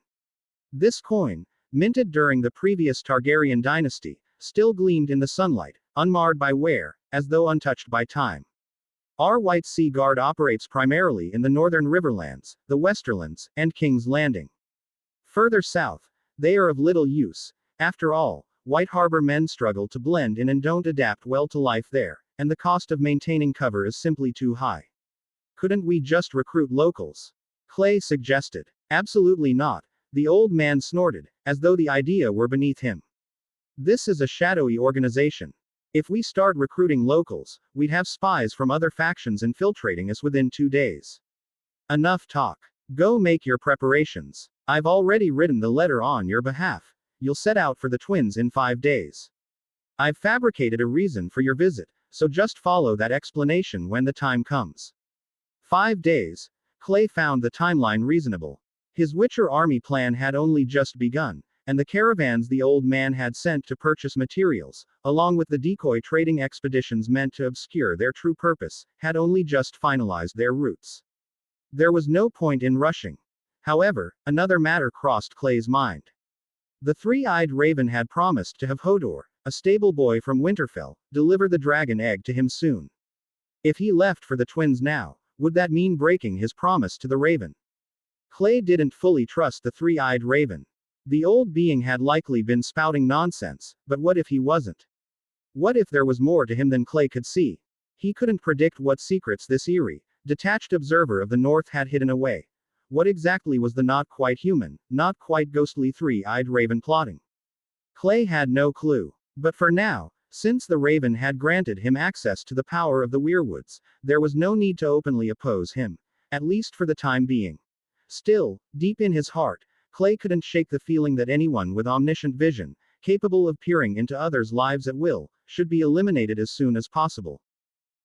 This coin, minted during the previous Targaryen dynasty, still gleamed in the sunlight, unmarred by wear, as though untouched by time. Our White Sea Guard operates primarily in the northern Riverlands, the Westerlands, and King's Landing. Further south, they are of little use. After all, White Harbor men struggle to blend in and don't adapt well to life there, and the cost of maintaining cover is simply too high. "Couldn't we just recruit locals?" Clay suggested. "Absolutely not," the old man snorted, as though the idea were beneath him. "This is a shadowy organization. If we start recruiting locals, we'd have spies from other factions infiltrating us within 2 days. Enough talk. Go make your preparations. I've already written the letter on your behalf. You'll set out for the twins in 5 days. I've fabricated a reason for your visit, so just follow that explanation when the time comes." 5 days. Clay found the timeline reasonable. His Witcher army plan had only just begun, and the caravans the old man had sent to purchase materials, along with the decoy trading expeditions meant to obscure their true purpose, had only just finalized their routes. There was no point in rushing. However, another matter crossed Clay's mind. The three-eyed raven had promised to have Hodor, a stable boy from Winterfell, deliver the dragon egg to him soon. If he left for the twins now, would that mean breaking his promise to the raven? Clay didn't fully trust the three-eyed raven. The old being had likely been spouting nonsense, but what if he wasn't? What if there was more to him than Clay could see? He couldn't predict what secrets this eerie, detached observer of the North had hidden away. What exactly was the not quite human, not quite ghostly three-eyed raven plotting? Clay had no clue. But for now, since the raven had granted him access to the power of the Weirwoods, there was no need to openly oppose him, at least for the time being. Still, deep in his heart, Clay couldn't shake the feeling that anyone with omniscient vision, capable of peering into others' lives at will, should be eliminated as soon as possible.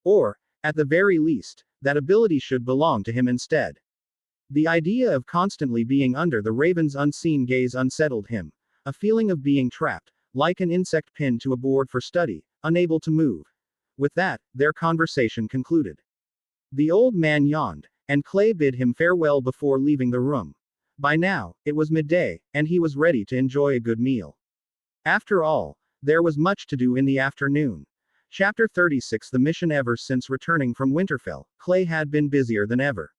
Or, at the very least, that ability should belong to him instead. The idea of constantly being under the raven's unseen gaze unsettled him, a feeling of being trapped, like an insect pinned to a board for study, unable to move. With that, their conversation concluded. The old man yawned, and Clay bid him farewell before leaving the room. By now, it was midday, and he was ready to enjoy a good meal. After all, there was much to do in the afternoon. Chapter 36. The mission. Ever since returning from Winterfell, Clay had been busier than ever.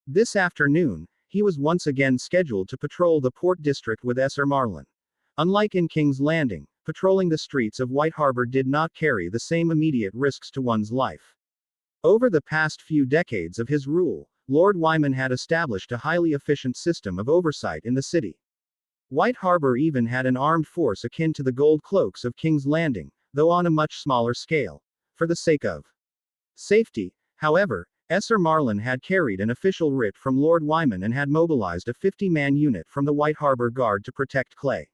This afternoon, he was once again scheduled to patrol the port district with Ser Marlin. Unlike in King's Landing, patrolling the streets of White Harbor did not carry the same immediate risks to one's life. Over the past few decades of his rule, Lord Wyman had established a highly efficient system of oversight in the city. White Harbor even had an armed force akin to the Gold Cloaks of King's Landing, though on a much smaller scale. For the sake of safety, however, Ser Marlin had carried an official writ from Lord Wyman and had mobilized a 50-man unit from the White Harbor Guard to protect Clay.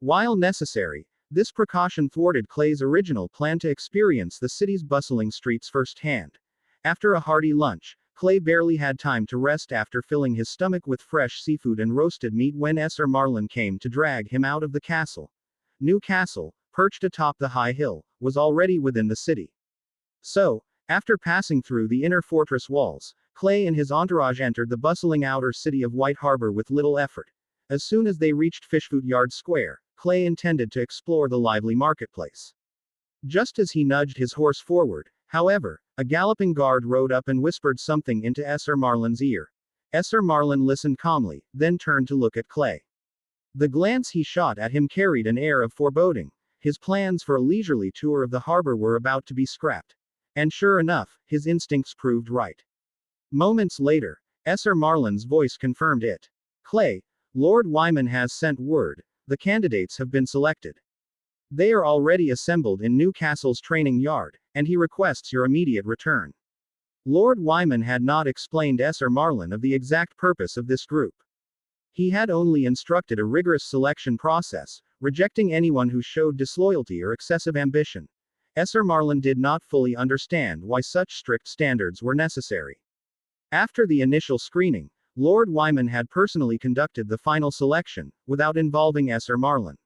While necessary, This precaution thwarted Clay's original plan to experience the city's bustling streets firsthand. After a hearty lunch, Clay barely had time to rest after filling his stomach with fresh seafood and roasted meat when Esser Marlin came to drag him out of the castle. New Castle, perched atop the high hill, was already within the city. So, after passing through the inner fortress walls, Clay and his entourage entered the bustling outer city of White Harbor with little effort. As soon as they reached Fishfoot Yard Square, Clay intended to explore the lively marketplace. Just as he nudged his horse forward, however, a galloping guard rode up and whispered something into Esser Marlin's ear. Esser Marlin listened calmly, then turned to look at Clay. The glance he shot at him carried an air of foreboding. His plans for a leisurely tour of the harbor were about to be scrapped. And sure enough, his instincts proved right. Moments later, Esser Marlin's voice confirmed it. Clay, Lord Wyman has sent word. The candidates have been selected. They are already assembled in New Castle's training yard, and he requests your immediate return. Lord Wyman had not explained Esser Marlin of the exact purpose of this group. He had only instructed a rigorous selection process, rejecting anyone who showed disloyalty or excessive ambition. Esser Marlin did not fully understand why such strict standards were necessary. After the initial screening, Lord Wyman had personally conducted the final selection, without involving Esser Marlin.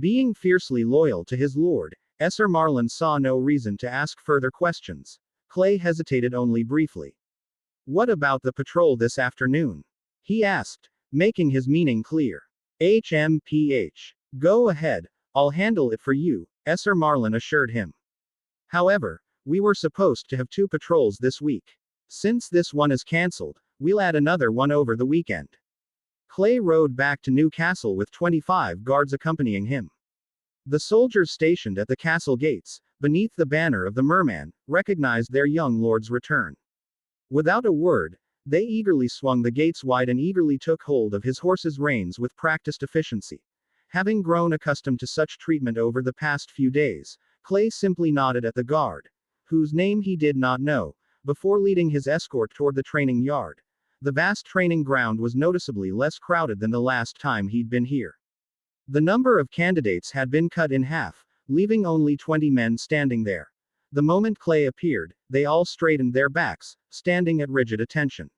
Being fiercely loyal to his lord, Esser Marlin saw no reason to ask further questions. Clay hesitated only briefly. What about the patrol this afternoon? He asked, making his meaning clear. HMPH. Go ahead, I'll handle it for you, Esser Marlin assured him. However, we were supposed to have 2 patrols this week. Since this one is cancelled, we'll add another one over the weekend. Clay rode back to New Castle with 25 guards accompanying him. The soldiers stationed at the castle gates, beneath the banner of the merman, recognized their young lord's return. Without a word, they eagerly swung the gates wide and eagerly took hold of his horse's reins with practiced efficiency. Having grown accustomed to such treatment over the past few days, Clay simply nodded at the guard, whose name he did not know, before leading his escort toward the training yard. The vast training ground was noticeably less crowded than the last time he'd been here. The number of candidates had been cut in half, leaving only 20 men standing there. The moment Clay appeared, they all straightened their backs, standing at rigid attention.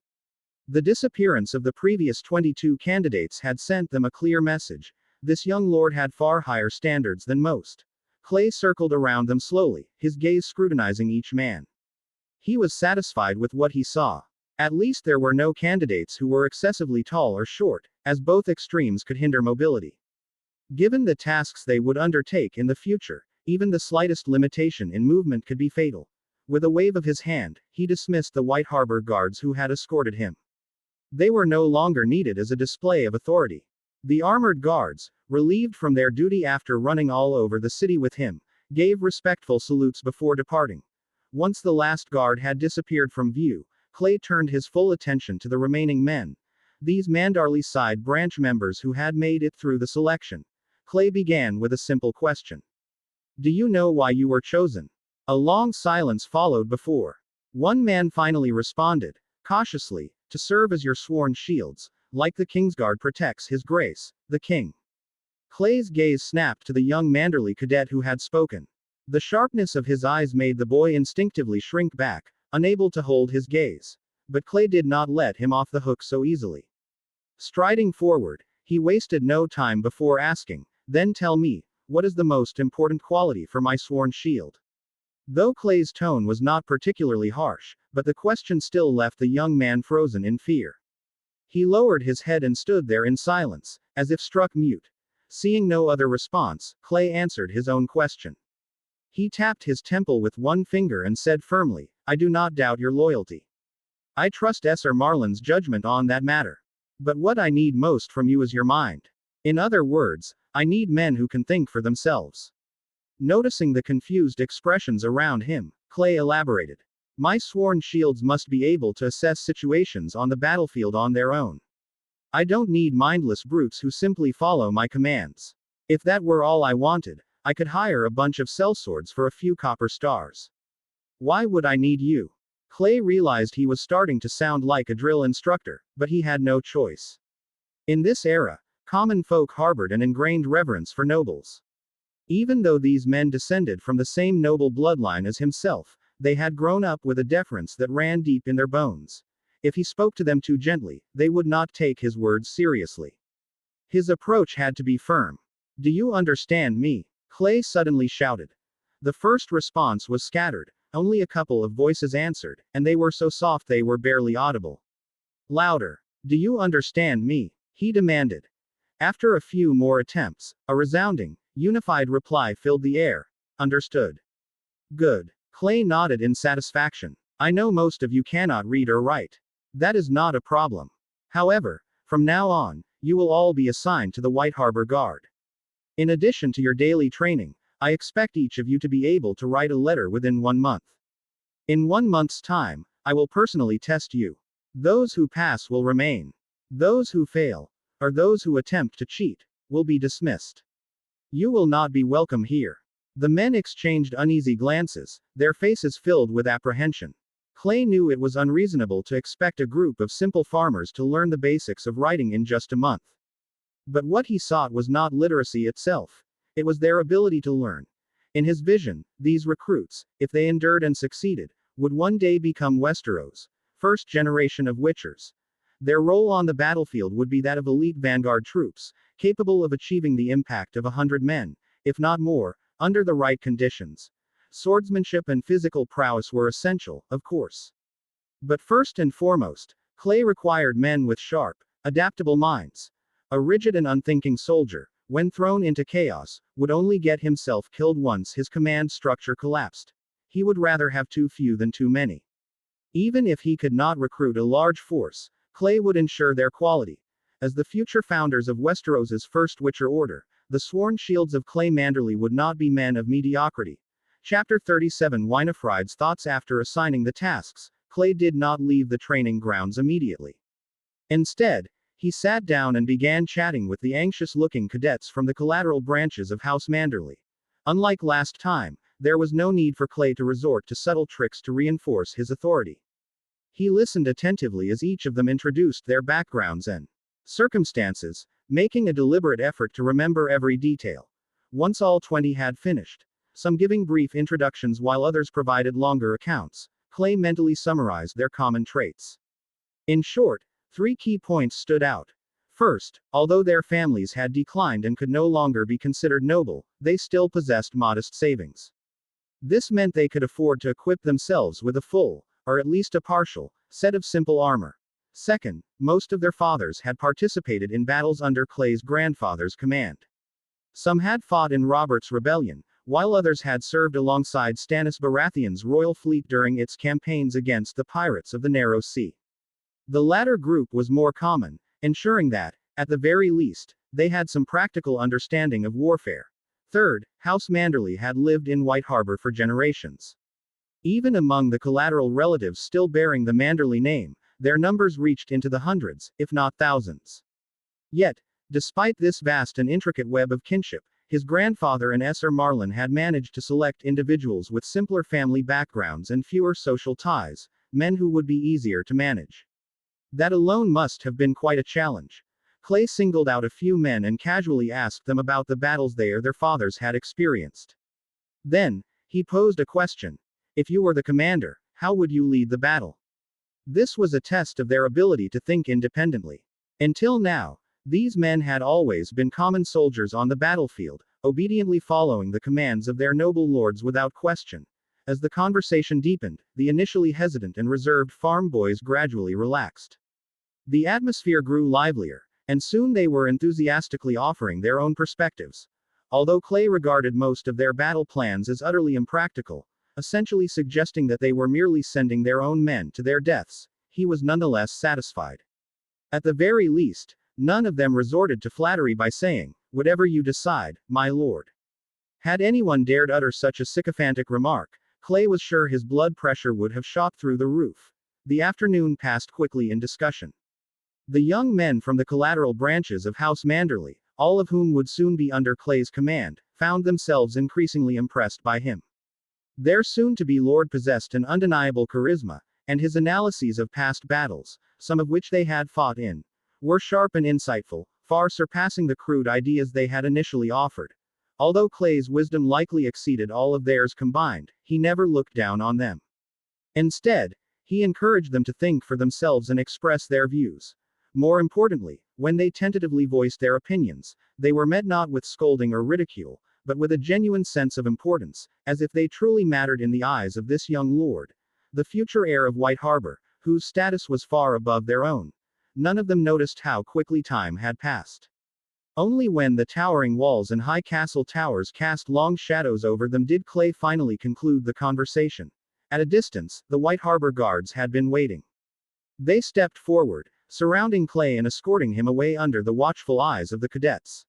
The disappearance of the previous 22 candidates had sent them a clear message. This young lord had far higher standards than most. Clay circled around them slowly, his gaze scrutinizing each man. He was satisfied with what he saw. At least there were no candidates who were excessively tall or short, as both extremes could hinder mobility. Given the tasks they would undertake in the future, even the slightest limitation in movement could be fatal. With a wave of his hand, he dismissed the White Harbor guards who had escorted him. They were no longer needed as a display of authority. The armored guards, relieved from their duty after running all over the city with him, gave respectful salutes before departing. Once the last guard had disappeared from view, Clay turned his full attention to the remaining men. These Manderly side branch members who had made it through the selection. Clay began with a simple question. Do you know why you were chosen? A long silence followed before one man finally responded, cautiously, to serve as your sworn shields, like the Kingsguard protects His Grace, the King. Clay's gaze snapped to the young Manderly cadet who had spoken. The sharpness of his eyes made the boy instinctively shrink back, unable to hold his gaze. But Clay did not let him off the hook so easily. Striding forward, he wasted no time before asking, then tell me, what is the most important quality for my sworn shield? Though Clay's tone was not particularly harsh, but the question still left the young man frozen in fear. He lowered his head and stood there in silence, as if struck mute. Seeing no other response, Clay answered his own question. He tapped his temple with one finger and said firmly, I do not doubt your loyalty. I trust Esser Marlin's judgment on that matter. But what I need most from you is your mind. In other words, I need men who can think for themselves. Noticing the confused expressions around him, Clay elaborated. My sworn shields must be able to assess situations on the battlefield on their own. I don't need mindless brutes who simply follow my commands. If that were all I wanted, I could hire a bunch of sellswords for a few copper stars. Why would I need you? Clay realized he was starting to sound like a drill instructor, but he had no choice. In this era, common folk harbored an ingrained reverence for nobles. Even though these men descended from the same noble bloodline as himself, they had grown up with a deference that ran deep in their bones. If he spoke to them too gently, they would not take his words seriously. His approach had to be firm. "Do you understand me?" Clay suddenly shouted. The first response was scattered. Only a couple of voices answered, and they were so soft they were barely audible. "Louder. Do you understand me?" he demanded. After a few more attempts, a resounding, unified reply filled the air. "Understood." "Good." Clay nodded in satisfaction. "I know most of you cannot read or write. That is not a problem. However, from now on, you will all be assigned to the White Harbor Guard. In addition to your daily training, I expect each of you to be able to write a letter within 1 month. In 1 month's time, I will personally test you. Those who pass will remain. Those who fail, or those who attempt to cheat, will be dismissed. You will not be welcome here." The men exchanged uneasy glances, their faces filled with apprehension. Clay knew it was unreasonable to expect a group of simple farmers to learn the basics of writing in just a month. But what he sought was not literacy itself. It was their ability to learn. In his vision, these recruits, if they endured and succeeded, would one day become Westeros' first generation of Witchers. Their role on the battlefield would be that of elite vanguard troops, capable of achieving the impact of 100 men, if not more, under the right conditions. Swordsmanship and physical prowess were essential, of course. But first and foremost, Clay required men with sharp, adaptable minds. A rigid and unthinking soldier, when thrown into chaos, would only get himself killed once his command structure collapsed. He would rather have too few than too many. Even if he could not recruit a large force, Clay would ensure their quality. As the future founders of Westeros's first Witcher Order, the sworn shields of Clay Manderly would not be men of mediocrity. Chapter 37 Winifred's thoughts. After assigning the tasks, Clay did not leave the training grounds immediately. Instead, he sat down and began chatting with the anxious-looking cadets from the collateral branches of House Manderly. Unlike last time, there was no need for Clay to resort to subtle tricks to reinforce his authority. He listened attentively as each of them introduced their backgrounds and circumstances, making a deliberate effort to remember every detail. Once all 20 had finished, some giving brief introductions while others provided longer accounts, Clay mentally summarized their common traits. In short, 3 key points stood out. First, although their families had declined and could no longer be considered noble, they still possessed modest savings. This meant they could afford to equip themselves with a full, or at least a partial, set of simple armor. Second, most of their fathers had participated in battles under Clay's grandfather's command. Some had fought in Robert's Rebellion, while others had served alongside Stannis Baratheon's royal fleet during its campaigns against the pirates of the Narrow Sea. The latter group was more common, ensuring that, at the very least, they had some practical understanding of warfare. Third, House Manderly had lived in White Harbor for generations. Even among the collateral relatives still bearing the Manderly name, their numbers reached into the hundreds, if not thousands. Yet, despite this vast and intricate web of kinship, his grandfather and Sir Marlon had managed to select individuals with simpler family backgrounds and fewer social ties, men who would be easier to manage. That alone must have been quite a challenge. Clay singled out a few men and casually asked them about the battles they or their fathers had experienced. Then, he posed a question. If you were the commander, how would you lead the battle? This was a test of their ability to think independently. Until now, these men had always been common soldiers on the battlefield, obediently following the commands of their noble lords without question. As the conversation deepened, the initially hesitant and reserved farm boys gradually relaxed. The atmosphere grew livelier, and soon they were enthusiastically offering their own perspectives. Although Clay regarded most of their battle plans as utterly impractical, essentially suggesting that they were merely sending their own men to their deaths, he was nonetheless satisfied. At the very least, none of them resorted to flattery by saying, "Whatever you decide, my lord." Had anyone dared utter such a sycophantic remark, Clay was sure his blood pressure would have shot through the roof. The afternoon passed quickly in discussion. The young men from the collateral branches of House Manderly, all of whom would soon be under Clay's command, found themselves increasingly impressed by him. Their soon-to-be lord possessed an undeniable charisma, and his analyses of past battles, some of which they had fought in, were sharp and insightful, far surpassing the crude ideas they had initially offered. Although Clay's wisdom likely exceeded all of theirs combined, he never looked down on them. Instead, he encouraged them to think for themselves and express their views. More importantly, when they tentatively voiced their opinions, they were met not with scolding or ridicule, but with a genuine sense of importance, as if they truly mattered in the eyes of this young lord, the future heir of White Harbor, whose status was far above their own. None of them noticed how quickly time had passed. Only when the towering walls and high castle towers cast long shadows over them did Clay finally conclude the conversation. At a distance, the White Harbor guards had been waiting. They stepped forward, surrounding Clay and escorting him away under the watchful eyes of the cadets.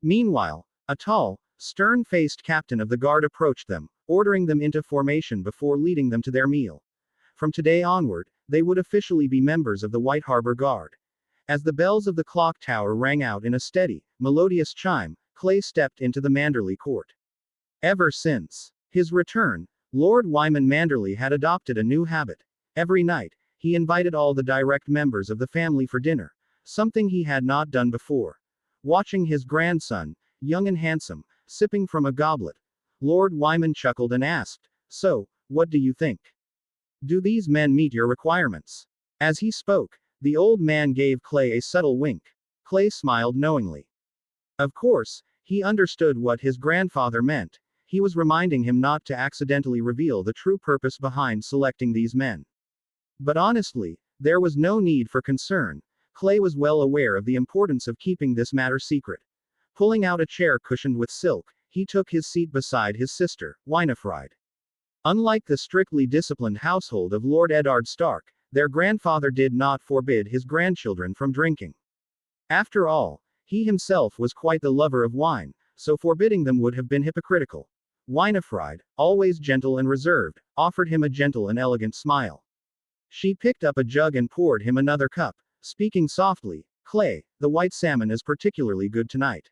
Meanwhile, a tall, stern-faced captain of the guard approached them, ordering them into formation before leading them to their meal. From today onward, they would officially be members of the White Harbor Guard. As the bells of the clock tower rang out in a steady, melodious chime, Clay stepped into the Manderly court. Ever since his return, Lord Wyman Manderly had adopted a new habit. Every night, he invited all the direct members of the family for dinner, something he had not done before. Watching his grandson, young and handsome, sipping from a goblet, Lord Wyman chuckled and asked, "So, what do you think? Do these men meet your requirements?" As he spoke, the old man gave Clay a subtle wink. Clay smiled knowingly. Of course, he understood what his grandfather meant. He was reminding him not to accidentally reveal the true purpose behind selecting these men. But honestly, there was no need for concern. Clay was well aware of the importance of keeping this matter secret. Pulling out a chair cushioned with silk, he took his seat beside his sister, Winifred. Unlike the strictly disciplined household of Lord Eddard Stark, their grandfather did not forbid his grandchildren from drinking. After all, he himself was quite the lover of wine, so forbidding them would have been hypocritical. Winifred, always gentle and reserved, offered him a gentle and elegant smile. She picked up a jug and poured him another cup, speaking softly, "Clay, the white salmon is particularly good tonight.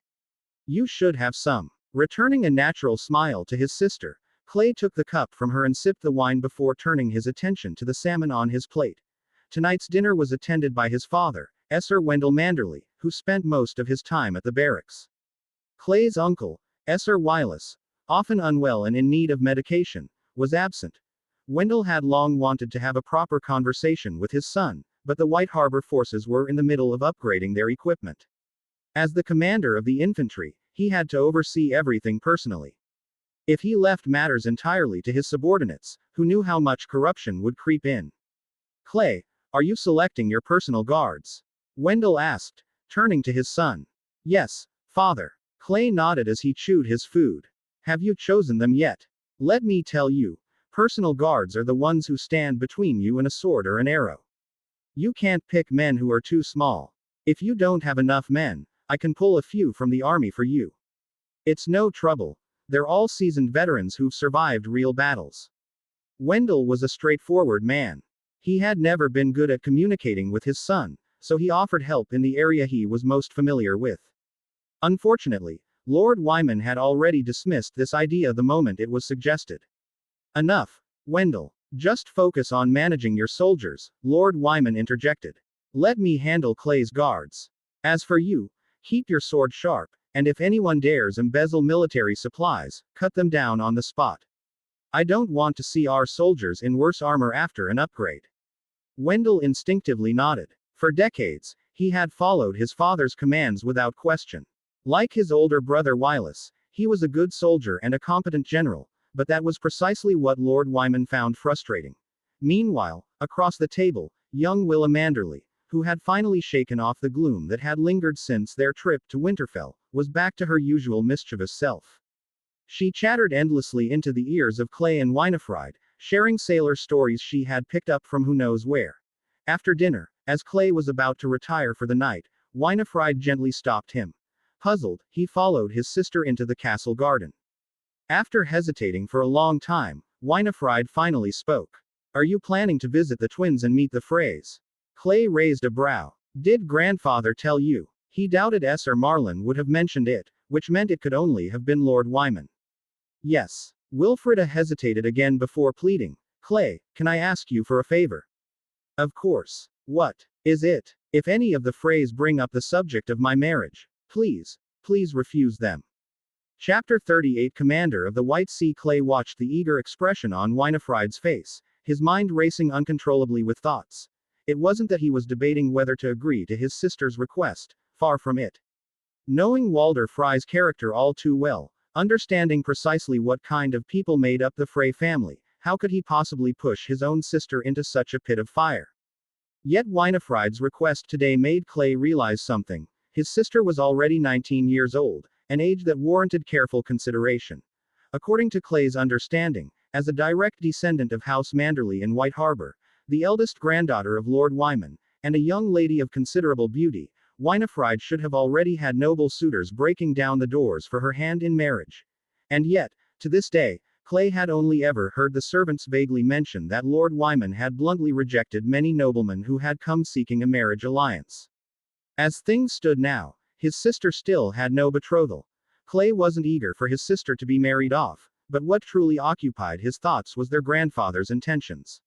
You should have some." Returning a natural smile to his sister, Clay took the cup from her and sipped the wine before turning his attention to the salmon on his plate. Tonight's dinner was attended by his father, Sir Wendell Manderly, who spent most of his time at the barracks. Clay's uncle, Sir Wylis, often unwell and in need of medication, was absent. Wendell had long wanted to have a proper conversation with his son, but the White Harbor forces were in the middle of upgrading their equipment. As the commander of the infantry, he had to oversee everything personally. If he left matters entirely to his subordinates, who knew how much corruption would creep in. "Clay, are you selecting your personal guards?" Wendell asked, turning to his son. "Yes, father." Clay nodded as he chewed his food. "Have you chosen them yet? Let me tell you, personal guards are the ones who stand between you and a sword or an arrow. You can't pick men who are too small. If you don't have enough men, I can pull a few from the army for you. It's no trouble. They're all seasoned veterans who've survived real battles." Wendell was a straightforward man. He had never been good at communicating with his son, so he offered help in the area he was most familiar with. Unfortunately, Lord Wyman had already dismissed this idea the moment it was suggested. "Enough, Wendell. Just focus on managing your soldiers," Lord Wyman interjected. "Let me handle Clay's guards. As for you, keep your sword sharp, and if anyone dares embezzle military supplies, cut them down on the spot. I don't want to see our soldiers in worse armor after an upgrade." Wendell instinctively nodded. For decades, he had followed his father's commands without question. Like his older brother Wylis, he was a good soldier and a competent general, but that was precisely what Lord Wyman found frustrating. Meanwhile, across the table, young Willa Manderly, who had finally shaken off the gloom that had lingered since their trip to Winterfell, was back to her usual mischievous self. She chattered endlessly into the ears of Clay and Winifred, sharing sailor stories she had picked up from who knows where. After dinner, as Clay was about to retire for the night, Winifred gently stopped him. Puzzled, he followed his sister into the castle garden. After hesitating for a long time, Winifred finally spoke. "Are you planning to visit the twins and meet the Freys?" Clay raised a brow. "Did grandfather tell you?" He doubted Sir Marlon would have mentioned it, which meant it could only have been Lord Wyman. "Yes." Wilfrida hesitated again before pleading. "Clay, can I ask you for a favor?" "Of course. What is it?" "If any of the Freys bring up the subject of my marriage, please refuse them." Chapter 38 Commander of the White Sea. Clay watched the eager expression on Winifred's face, his mind racing uncontrollably with thoughts. It wasn't that he was debating whether to agree to his sister's request, far from it. Knowing Walder Frey's character all too well, understanding precisely what kind of people made up the Frey family, how could he possibly push his own sister into such a pit of fire? Yet Winifred's request today made Clay realize something. His sister was already 19 years old, an age that warranted careful consideration. According to Clay's understanding, as a direct descendant of House Manderly in White Harbor, the eldest granddaughter of Lord Wyman, and a young lady of considerable beauty, Winifred should have already had noble suitors breaking down the doors for her hand in marriage. And yet, to this day, Clay had only ever heard the servants vaguely mention that Lord Wyman had bluntly rejected many noblemen who had come seeking a marriage alliance. As things stood now, his sister still had no betrothal. Clay wasn't eager for his sister to be married off, but what truly occupied his thoughts was their grandfather's intentions.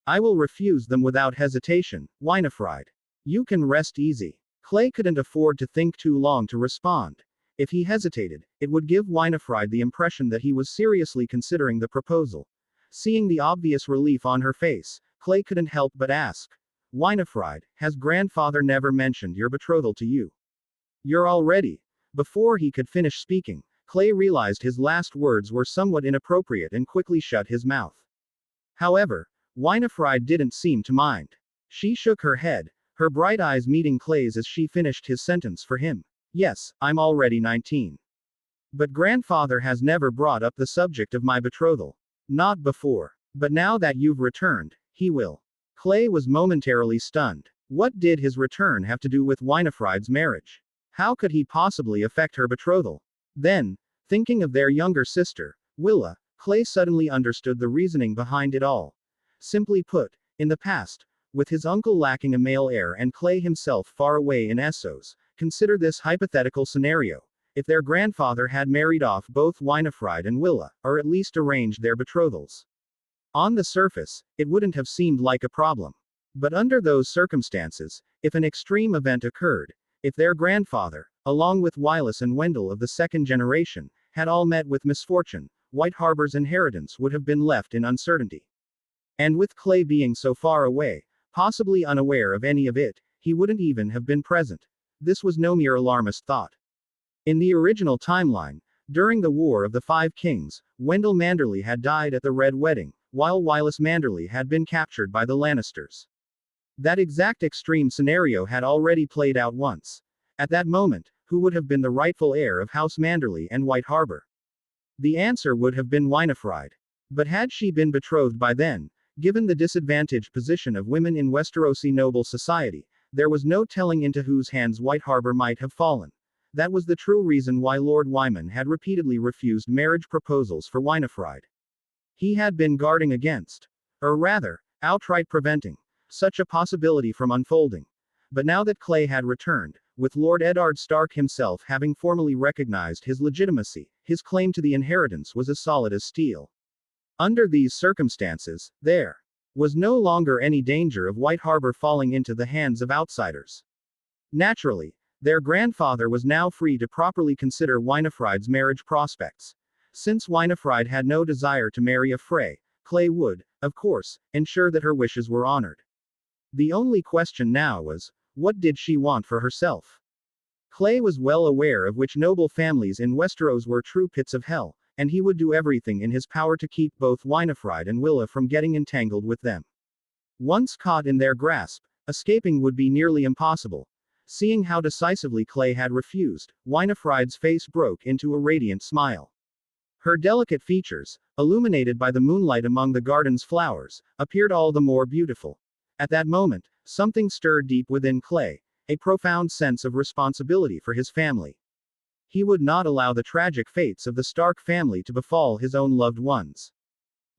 "I will refuse them without hesitation, Winifred. You can rest easy." Clay couldn't afford to think too long to respond. If he hesitated, it would give Winifred the impression that he was seriously considering the proposal. Seeing the obvious relief on her face, Clay couldn't help but ask, "Winifred, has grandfather never mentioned your betrothal to you?" "You're already." Before he could finish speaking, Clay realized his last words were somewhat inappropriate and quickly shut his mouth. However, Winifred didn't seem to mind. She shook her head, her bright eyes meeting Clay's as she finished his sentence for him. "Yes, I'm already 19. But grandfather has never brought up the subject of my betrothal. Not before. But now that you've returned, he will." Clay was momentarily stunned. What did his return have to do with Winifred's marriage? How could he possibly affect her betrothal? Then, thinking of their younger sister, Willa, Clay suddenly understood the reasoning behind it all. Simply put, in the past, with his uncle lacking a male heir and Clay himself far away in Essos, consider this hypothetical scenario. If their grandfather had married off both Winifred and Willa, or at least arranged their betrothals. On the surface, it wouldn't have seemed like a problem. But under those circumstances, if an extreme event occurred, if their grandfather, along with Wylis and Wendell of the second generation, had all met with misfortune, White Harbor's inheritance would have been left in uncertainty. And with Clay being so far away, possibly unaware of any of it, he wouldn't even have been present. This was no mere alarmist thought. In the original timeline, during the War of the Five Kings, Wendell Manderly had died at the Red Wedding, while Wylis Manderly had been captured by the Lannisters. That exact extreme scenario had already played out once. At that moment, who would have been the rightful heir of House Manderly and White Harbor? The answer would have been Winifred. But had she been betrothed by then, given the disadvantaged position of women in Westerosi noble society, there was no telling into whose hands White Harbor might have fallen. That was the true reason why Lord Wyman had repeatedly refused marriage proposals for Winifred. He had been guarding against, or rather, outright preventing, such a possibility from unfolding. But now that Clay had returned, with Lord Eddard Stark himself having formally recognized his legitimacy, his claim to the inheritance was as solid as steel. Under these circumstances, there was no longer any danger of White Harbor falling into the hands of outsiders. Naturally, their grandfather was now free to properly consider Winifred's marriage prospects. Since Winifred had no desire to marry a Frey, Clay would, of course, ensure that her wishes were honored. The only question now was, what did she want for herself? Clay was well aware of which noble families in Westeros were true pits of hell, and he would do everything in his power to keep both Winifred and Willa from getting entangled with them. Once caught in their grasp, escaping would be nearly impossible. Seeing how decisively Clay had refused, Winifred's face broke into a radiant smile. Her delicate features, illuminated by the moonlight among the garden's flowers, appeared all the more beautiful. At that moment, something stirred deep within Clay, a profound sense of responsibility for his family. He would not allow the tragic fates of the Stark family to befall his own loved ones.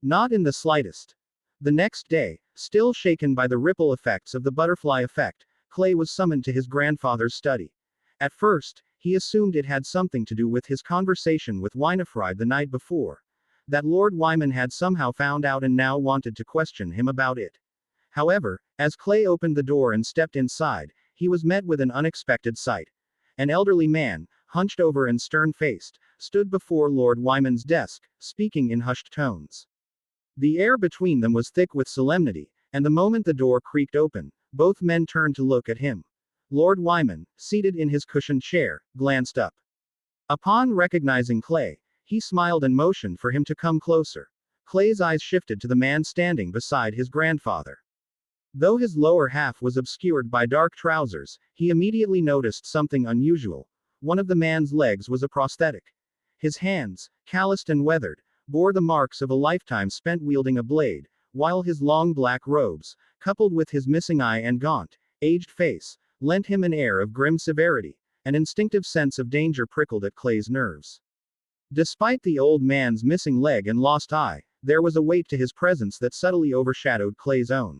Not in the slightest. The next day, still shaken by the ripple effects of the butterfly effect, Clay was summoned to his grandfather's study. At first, he assumed it had something to do with his conversation with Winifred the night before. That Lord Wyman had somehow found out and now wanted to question him about it. However, as Clay opened the door and stepped inside, he was met with an unexpected sight. An elderly man, hunched over and stern-faced, stood before Lord Wyman's desk, speaking in hushed tones. The air between them was thick with solemnity, and the moment the door creaked open, both men turned to look at him. Lord Wyman, seated in his cushioned chair, glanced up. Upon recognizing Clay, he smiled and motioned for him to come closer. Clay's eyes shifted to the man standing beside his grandfather. Though his lower half was obscured by dark trousers, he immediately noticed something unusual. One of the man's legs was a prosthetic. His hands, calloused and weathered, bore the marks of a lifetime spent wielding a blade, while his long black robes, coupled with his missing eye and gaunt, aged face, lent him an air of grim severity. An instinctive sense of danger prickled at Clay's nerves. Despite the old man's missing leg and lost eye, there was a weight to his presence that subtly overshadowed Clay's own.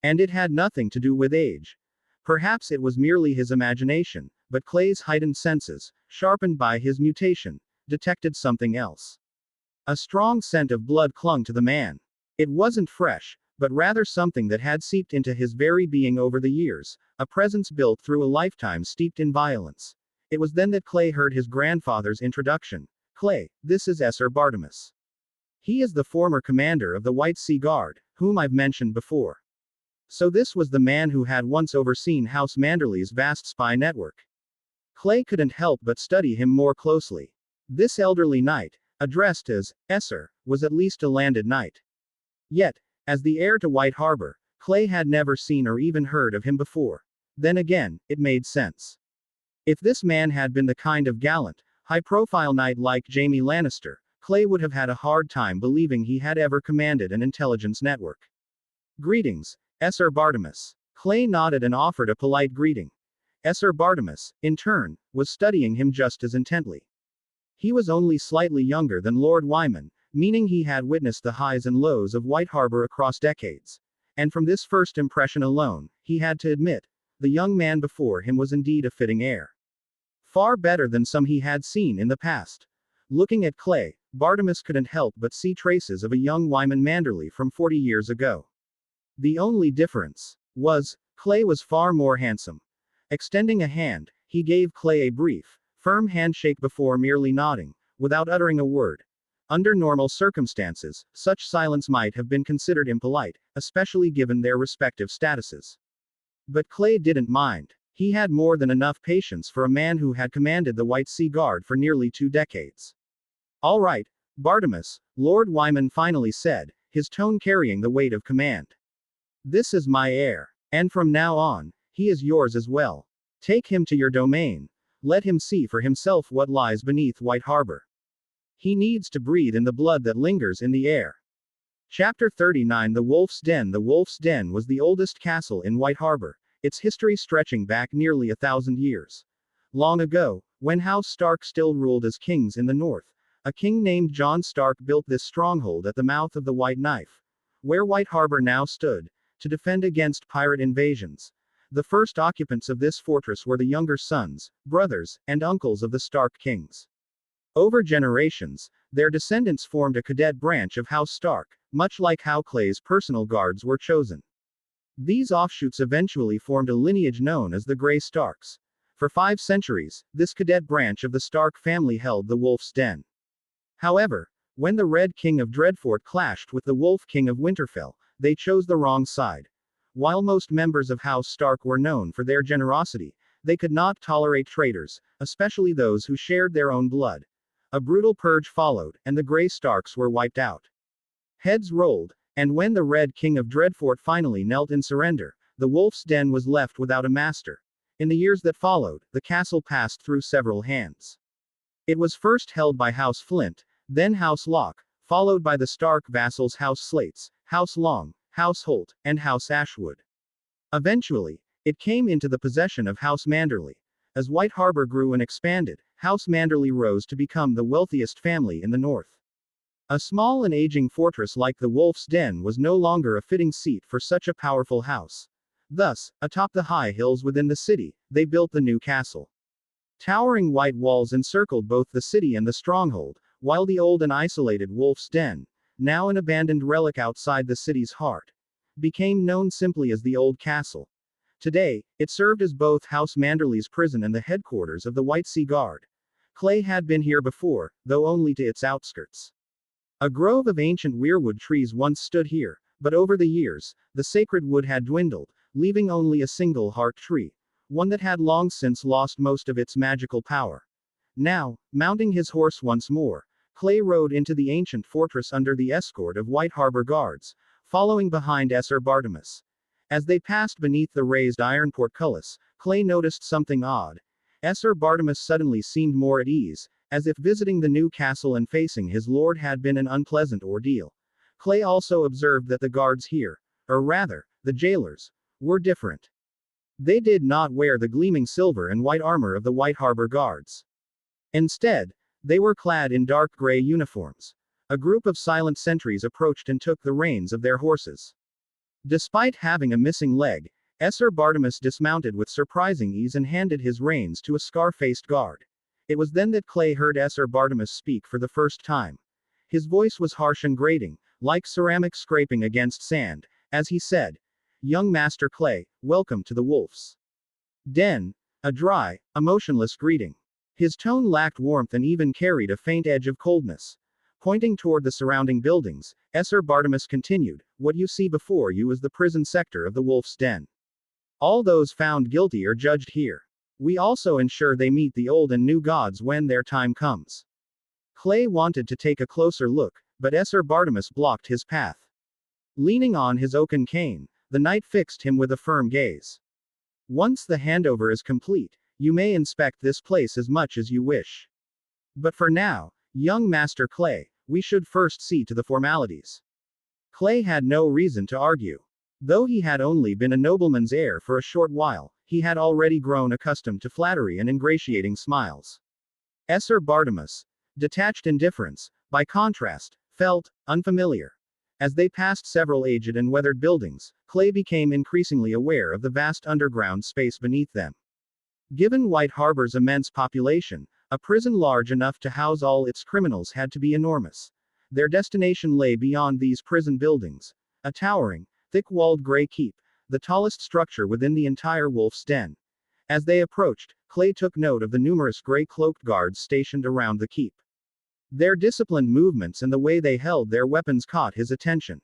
And it had nothing to do with age. Perhaps it was merely his imagination, but Clay's heightened senses, sharpened by his mutation, detected something else. A strong scent of blood clung to the man. It wasn't fresh, but rather something that had seeped into his very being over the years, a presence built through a lifetime steeped in violence. It was then that Clay heard his grandfather's introduction. Clay, this is Heir Bartimus. He is the former commander of the White Sea Guard, whom I've mentioned before. So this was the man who had once overseen House Manderly's vast spy network. Clay couldn't help but study him more closely. This elderly knight, addressed as Esser, was at least a landed knight. Yet, as the heir to White Harbor, Clay had never seen or even heard of him before. Then again, it made sense. If this man had been the kind of gallant, high-profile knight like Jaime Lannister, Clay would have had a hard time believing he had ever commanded an intelligence network. Greetings, Heir Bartimus. Clay nodded and offered a polite greeting. Heir Bartimus, in turn, was studying him just as intently. He was only slightly younger than Lord Wyman, meaning he had witnessed the highs and lows of White Harbor across decades. And from this first impression alone, he had to admit, the young man before him was indeed a fitting heir. Far better than some he had seen in the past. Looking at Clay, Bartimus couldn't help but see traces of a young Wyman Manderly from 40 years ago. The only difference was, Clay was far more handsome. Extending a hand, he gave Clay a brief, firm handshake before merely nodding, without uttering a word. Under normal circumstances, such silence might have been considered impolite, especially given their respective statuses. But Clay didn't mind. He had more than enough patience for a man who had commanded the White Sea Guard for nearly 2 decades. All right, Bartimus, Lord Wyman finally said, his tone carrying the weight of command. This is my heir. And from now on, he is yours as well. Take him to your domain. Let him see for himself what lies beneath White Harbor. He needs to breathe in the blood that lingers in the air. Chapter 39 The Wolf's Den. The Wolf's Den was the oldest castle in White Harbor, its history stretching back nearly 1,000 years. Long ago, when House Stark still ruled as kings in the north, a king named John Stark built this stronghold at the mouth of the White Knife, where White Harbor now stood, to defend against pirate invasions. The first occupants of this fortress were the younger sons, brothers, and uncles of the Stark kings. Over generations, their descendants formed a cadet branch of House Stark, much like how Clay's personal guards were chosen. These offshoots eventually formed a lineage known as the Grey Starks. For 5 centuries, this cadet branch of the Stark family held the Wolf's Den. However, when the Red King of Dreadfort clashed with the Wolf King of Winterfell, they chose the wrong side. While most members of House Stark were known for their generosity, they could not tolerate traitors, especially those who shared their own blood. A brutal purge followed, and the Grey Starks were wiped out. Heads rolled, and when the Red King of Dreadfort finally knelt in surrender, the Wolf's Den was left without a master. In the years that followed, the castle passed through several hands. It was first held by House Flint, then House Locke, followed by the Stark vassals House Slates, House Long, House Holt, and House Ashwood. Eventually, it came into the possession of House Manderly. As White Harbor grew and expanded, House Manderly rose to become the wealthiest family in the north. A small and aging fortress like the Wolf's Den was no longer a fitting seat for such a powerful house. Thus, atop the high hills within the city, they built the new castle. Towering white walls encircled both the city and the stronghold, while the old and isolated Wolf's Den, now an abandoned relic outside the city's heart, became known simply as the Old Castle. Today, it served as both House Manderly's prison and the headquarters of the White Sea Guard. Clay had been here before, though only to its outskirts. A grove of ancient weirwood trees once stood here, but over the years, the sacred wood had dwindled, leaving only a single heart tree, one that had long since lost most of its magical power. Now, mounting his horse once more, Clay rode into the ancient fortress under the escort of White Harbor guards, following behind Esser Bartimus. As they passed beneath the raised iron portcullis, Clay noticed something odd. Esser Bartimus suddenly seemed more at ease, as if visiting the new castle and facing his lord had been an unpleasant ordeal. Clay also observed that the guards here, or rather, the jailers, were different. They did not wear the gleaming silver and white armor of the White Harbor guards. Instead, they were clad in dark gray uniforms. A group of silent sentries approached and took the reins of their horses. Despite having a missing leg, Esser Bartimus dismounted with surprising ease and handed his reins to a scar-faced guard. It was then that Clay heard Esser Bartimus speak for the first time. His voice was harsh and grating, like ceramic scraping against sand, as he said, "Young Master Clay, welcome to the Wolf's Den," a dry, emotionless greeting. His tone lacked warmth and even carried a faint edge of coldness. Pointing toward the surrounding buildings, Esser Bartimus continued, "What you see before you is the prison sector of the Wolf's Den. All those found guilty are judged here. We also ensure they meet the old and new gods when their time comes." Clay wanted to take a closer look, but Esser Bartimus blocked his path. Leaning on his oaken cane, the knight fixed him with a firm gaze. "Once the handover is complete, you may inspect this place as much as you wish. But for now, young Master Clay, we should first see to the formalities." Clay had no reason to argue. Though he had only been a nobleman's heir for a short while, he had already grown accustomed to flattery and ingratiating smiles. Esser Bartimus, detached indifference, by contrast, felt unfamiliar. As they passed several aged and weathered buildings, Clay became increasingly aware of the vast underground space beneath them. Given White Harbor's immense population, a prison large enough to house all its criminals had to be enormous. Their destination lay beyond these prison buildings. A towering, thick-walled gray keep, the tallest structure within the entire Wolf's Den. As they approached, Clay took note of the numerous gray-cloaked guards stationed around the keep. Their disciplined movements and the way they held their weapons caught his attention.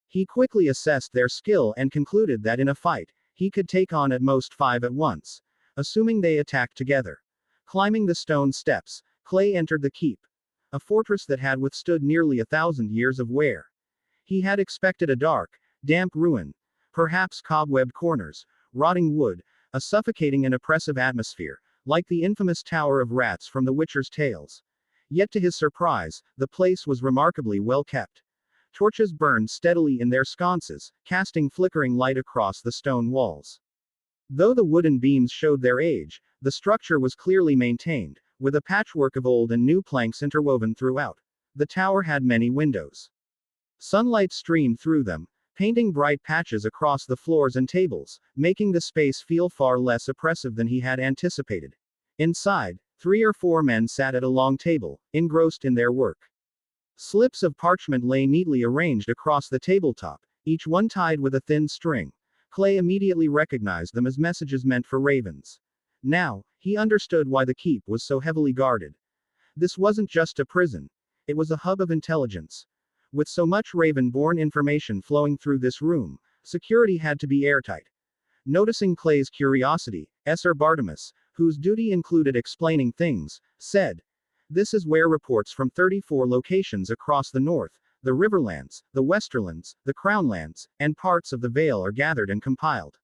He quickly assessed their skill and concluded that in a fight, he could take on at most 5 at once, assuming they attacked together. Climbing the stone steps, Clay entered the keep, a fortress that had withstood nearly 1,000 years of wear. He had expected a dark, damp ruin, perhaps cobwebbed corners, rotting wood, a suffocating and oppressive atmosphere, like the infamous Tower of Rats from the Witcher's tales. Yet to his surprise, the place was remarkably well kept. Torches burned steadily in their sconces, casting flickering light across the stone walls. Though the wooden beams showed their age, the structure was clearly maintained, with a patchwork of old and new planks interwoven throughout. The tower had many windows. Sunlight streamed through them, painting bright patches across the floors and tables, making the space feel far less oppressive than he had anticipated. Inside, 3 or 4 men sat at a long table, engrossed in their work. Slips of parchment lay neatly arranged across the tabletop, each one tied with a thin string. Clay immediately recognized them as messages meant for ravens. Now, he understood why the keep was so heavily guarded. This wasn't just a prison. It was a hub of intelligence. With so much raven-born information flowing through this room, security had to be airtight. Noticing Clay's curiosity, Esser Bartimus, whose duty included explaining things, said, "This is where reports from 34 locations across the north, the Riverlands, the Westerlands, the Crownlands, and parts of the Vale are gathered and compiled."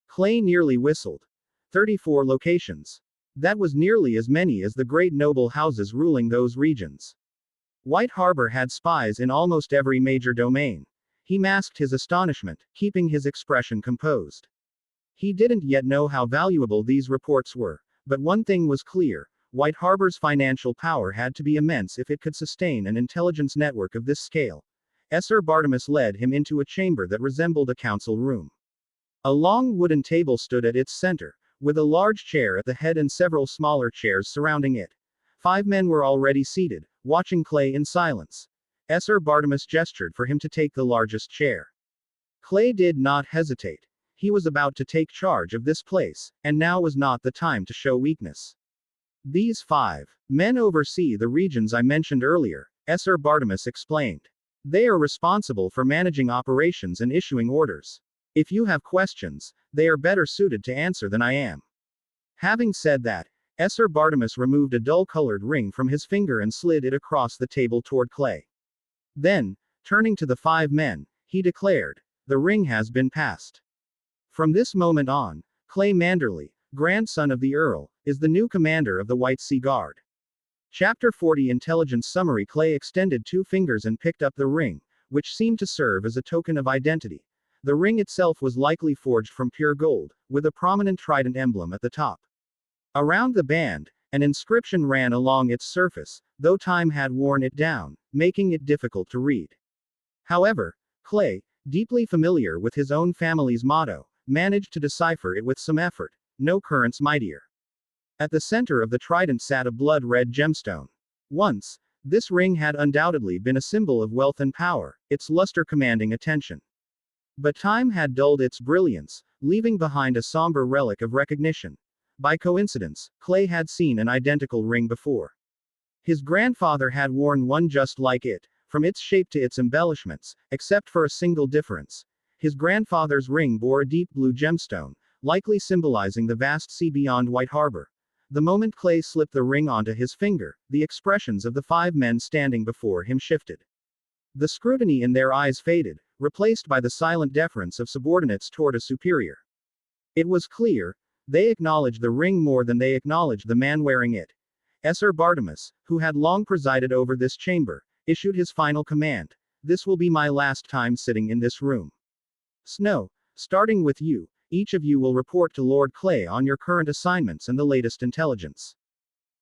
Clay nearly whistled. 34 locations. That was nearly as many as the great noble houses ruling those regions. White Harbor had spies in almost every major domain. He masked his astonishment, keeping his expression composed. He didn't yet know how valuable these reports were, but one thing was clear: White Harbor's financial power had to be immense if it could sustain an intelligence network of this scale. Esser Bartimus led him into a chamber that resembled a council room. A long wooden table stood at its center, with a large chair at the head and several smaller chairs surrounding it. 5 men were already seated, watching Clay in silence. Esser Bartimus gestured for him to take the largest chair. Clay did not hesitate. He was about to take charge of this place, and now was not the time to show weakness. These 5 men oversee the regions I mentioned earlier, Sir Bartimus explained. They are responsible for managing operations and issuing orders. If you have questions, they are better suited to answer than I am. Having said that, Sir Bartimus removed a dull-colored ring from his finger and slid it across the table toward Clay. Then, turning to the 5 men, he declared, "The ring has been passed. From this moment on, Clay Manderly, grandson of the Earl, is the new commander of the White Sea Guard." Chapter 40 Intelligence Summary. Clay extended 2 fingers and picked up the ring, which seemed to serve as a token of identity. The ring itself was likely forged from pure gold, with a prominent trident emblem at the top. Around the band, an inscription ran along its surface, though time had worn it down, making it difficult to read. However, Clay, deeply familiar with his own family's motto, managed to decipher it with some effort: "No currents mightier." At the center of the trident sat a blood-red gemstone. Once, this ring had undoubtedly been a symbol of wealth and power, its luster commanding attention. But time had dulled its brilliance, leaving behind a somber relic of recognition. By coincidence, Clay had seen an identical ring before. His grandfather had worn one just like it, from its shape to its embellishments, except for a single difference. His grandfather's ring bore a deep blue gemstone, likely symbolizing the vast sea beyond White Harbor. The moment Clay slipped the ring onto his finger, the expressions of the 5 men standing before him shifted. The scrutiny in their eyes faded, replaced by the silent deference of subordinates toward a superior. It was clear, they acknowledged the ring more than they acknowledged the man wearing it. Sir Bartimus, who had long presided over this chamber, issued his final command: "This will be my last time sitting in this room. Snow, starting with you, each of you will report to Lord Clay on your current assignments and the latest intelligence."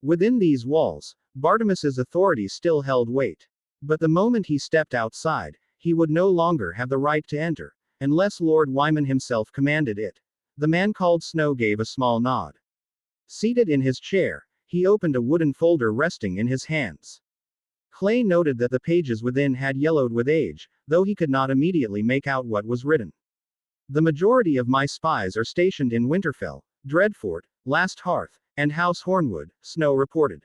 Within these walls, Bartimus's authority still held weight. But the moment he stepped outside, he would no longer have the right to enter, unless Lord Wyman himself commanded it. The man called Snow gave a small nod. Seated in his chair, he opened a wooden folder resting in his hands. Clay noted that the pages within had yellowed with age, though he could not immediately make out what was written. "The majority of my spies are stationed in Winterfell, Dreadfort, Last Hearth, and House Hornwood," Snow reported.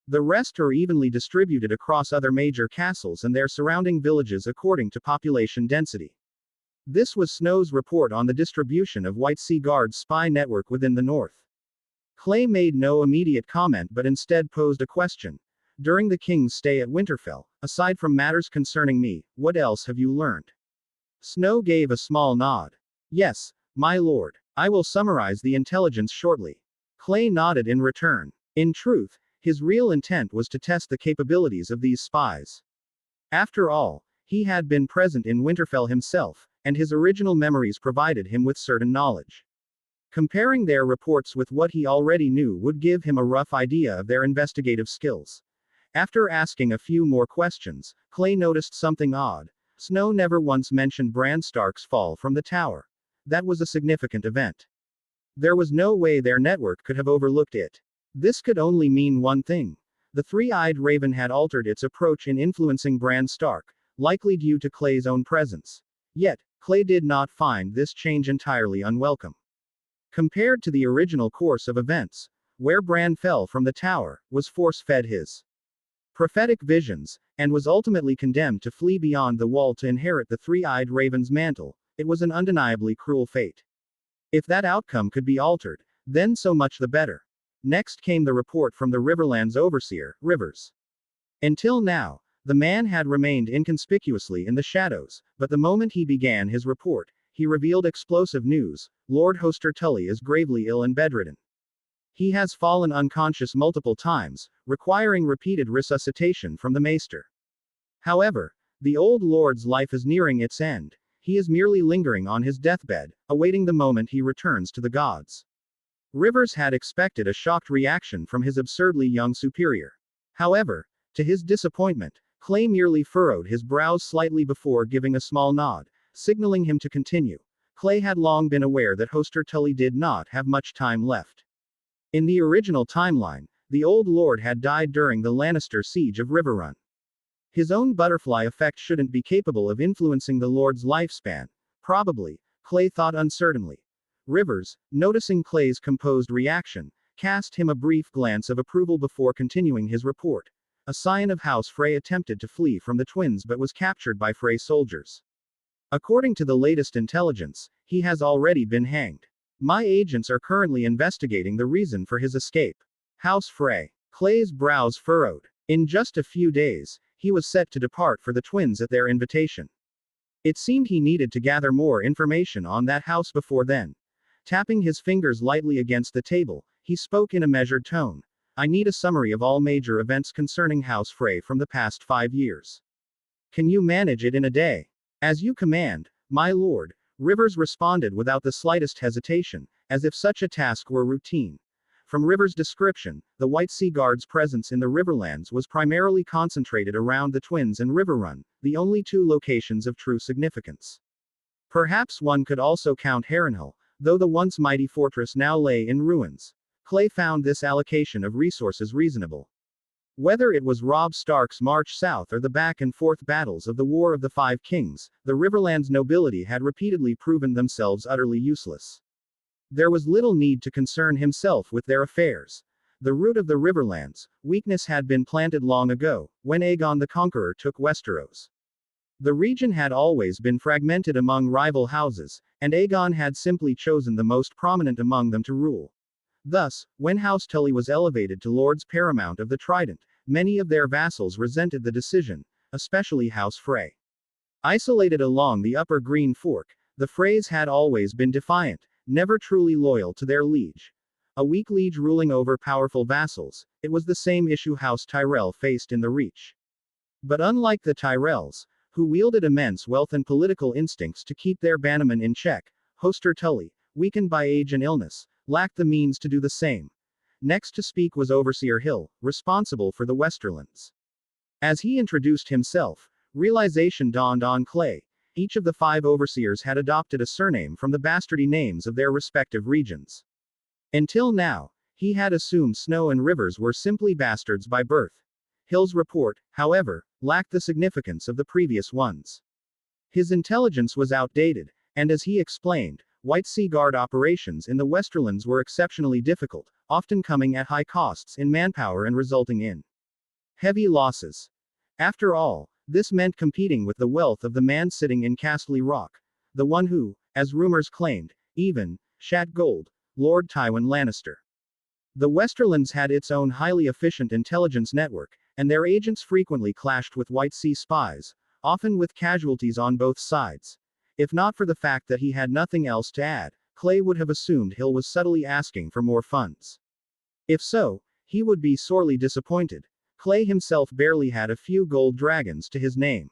"The rest are evenly distributed across other major castles and their surrounding villages according to population density." This was Snow's report on the distribution of White Sea Guard's spy network within the north. Clay made no immediate comment but instead posed a question. "During the king's stay at Winterfell, aside from matters concerning me, what else have you learned?" Snow gave a small nod. "Yes, my lord. I will summarize the intelligence shortly." Clay nodded in return. In truth, his real intent was to test the capabilities of these spies. After all, he had been present in Winterfell himself, and his original memories provided him with certain knowledge. Comparing their reports with what he already knew would give him a rough idea of their investigative skills. After asking a few more questions, Clay noticed something odd. Snow never once mentioned Bran Stark's fall from the tower. That was a significant event. There was no way their network could have overlooked it. This could only mean one thing. The three-eyed raven had altered its approach in influencing Bran Stark, likely due to Clay's own presence. Yet, Clay did not find this change entirely unwelcome. Compared to the original course of events, where Bran fell from the tower, was force-fed his prophetic visions, and was ultimately condemned to flee beyond the wall to inherit the three-eyed raven's mantle, it was an undeniably cruel fate. If that outcome could be altered, then so much the better. Next came the report from the Riverland's overseer, Rivers. Until now, the man had remained inconspicuously in the shadows, but the moment he began his report, he revealed explosive news: Lord Hoster Tully is gravely ill and bedridden. He has fallen unconscious multiple times, requiring repeated resuscitation from the maester. However, the old lord's life is nearing its end. He is merely lingering on his deathbed, awaiting the moment he returns to the gods. Rivers had expected a shocked reaction from his absurdly young superior. However, to his disappointment, Clay merely furrowed his brows slightly before giving a small nod, signaling him to continue. Clay had long been aware that Hoster Tully did not have much time left. In the original timeline, the old lord had died during the Lannister siege of Riverrun. His own butterfly effect shouldn't be capable of influencing the lord's lifespan. Probably, Clay thought uncertainly. Rivers, noticing Clay's composed reaction, cast him a brief glance of approval before continuing his report. A scion of House Frey attempted to flee from the twins but was captured by Frey soldiers. According to the latest intelligence, he has already been hanged. My agents are currently investigating the reason for his escape. House Frey. Clay's brows furrowed. In just a few days, he was set to depart for the twins at their invitation. It seemed he needed to gather more information on that house before then. Tapping his fingers lightly against the table, he spoke in a measured tone. I need a summary of all major events concerning House Frey from the past 5 years. Can you manage it in a day? As you command, my lord, Rivers responded without the slightest hesitation, as if such a task were routine. From Rivers' description, the White Sea Guard's presence in the Riverlands was primarily concentrated around the Twins and Riverrun, the only 2 locations of true significance. Perhaps one could also count Harrenhal, though the once mighty fortress now lay in ruins. Clay found this allocation of resources reasonable. Whether it was Robb Stark's march south or the back-and-forth battles of the War of the Five Kings, the Riverlands nobility had repeatedly proven themselves utterly useless. There was little need to concern himself with their affairs. The root of the Riverlands, weakness had been planted long ago, when Aegon the Conqueror took Westeros. The region had always been fragmented among rival houses, and Aegon had simply chosen the most prominent among them to rule. Thus, when House Tully was elevated to Lords Paramount of the Trident, many of their vassals resented the decision, especially House Frey. Isolated along the upper Green Fork, the Freys had always been defiant, never truly loyal to their liege. A weak liege ruling over powerful vassals, it was the same issue House Tyrell faced in the Reach. But unlike the Tyrells, who wielded immense wealth and political instincts to keep their bannermen in check, Hoster Tully, weakened by age and illness, lacked the means to do the same. Next to speak was Overseer Hill, responsible for the Westerlands. As he introduced himself, realization dawned on Clay. Each of the 5 overseers had adopted a surname from the bastardy names of their respective regions. Until now, he had assumed Snow and Rivers were simply bastards by birth. Hill's report, however, lacked the significance of the previous ones. His intelligence was outdated, and as he explained, White Sea Guard operations in the Westerlands were exceptionally difficult, often coming at high costs in manpower and resulting in heavy losses. After all, this meant competing with the wealth of the man sitting in Castle Rock, the one who, as rumors claimed, even shat gold, Lord Tywin Lannister. The Westerlands had its own highly efficient intelligence network, and their agents frequently clashed with White Sea spies, often with casualties on both sides. If not for the fact that he had nothing else to add, Clay would have assumed Hill was subtly asking for more funds. If so, he would be sorely disappointed. Clay himself barely had a few gold dragons to his name.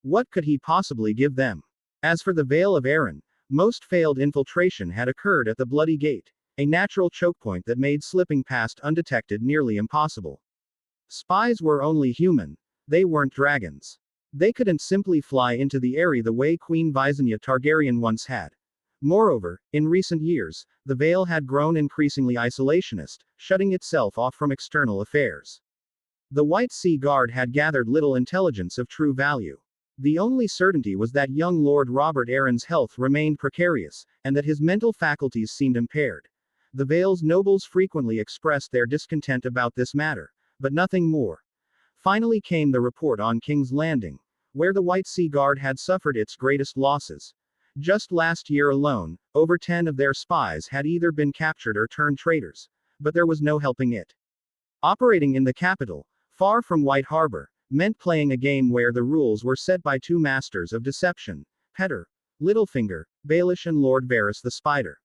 What could he possibly give them? As for the Vale of Arryn, most failed infiltration had occurred at the Bloody Gate, a natural choke point that made slipping past undetected nearly impossible. Spies were only human, they weren't dragons. They couldn't simply fly into the area the way Queen Visenya Targaryen once had. Moreover, in recent years, the Vale had grown increasingly isolationist, shutting itself off from external affairs. The White Sea Guard had gathered little intelligence of true value. The only certainty was that young Lord Robert Arryn's health remained precarious, and that his mental faculties seemed impaired. The Vale's nobles frequently expressed their discontent about this matter, but nothing more. Finally came the report on King's Landing, where the White Sea Guard had suffered its greatest losses. Just last year alone, over 10 of their spies had either been captured or turned traitors, but there was no helping it. Operating in the capital, far from White Harbor, meant playing a game where the rules were set by 2 masters of deception, Petter, Littlefinger, Baelish and Lord Varys the Spider.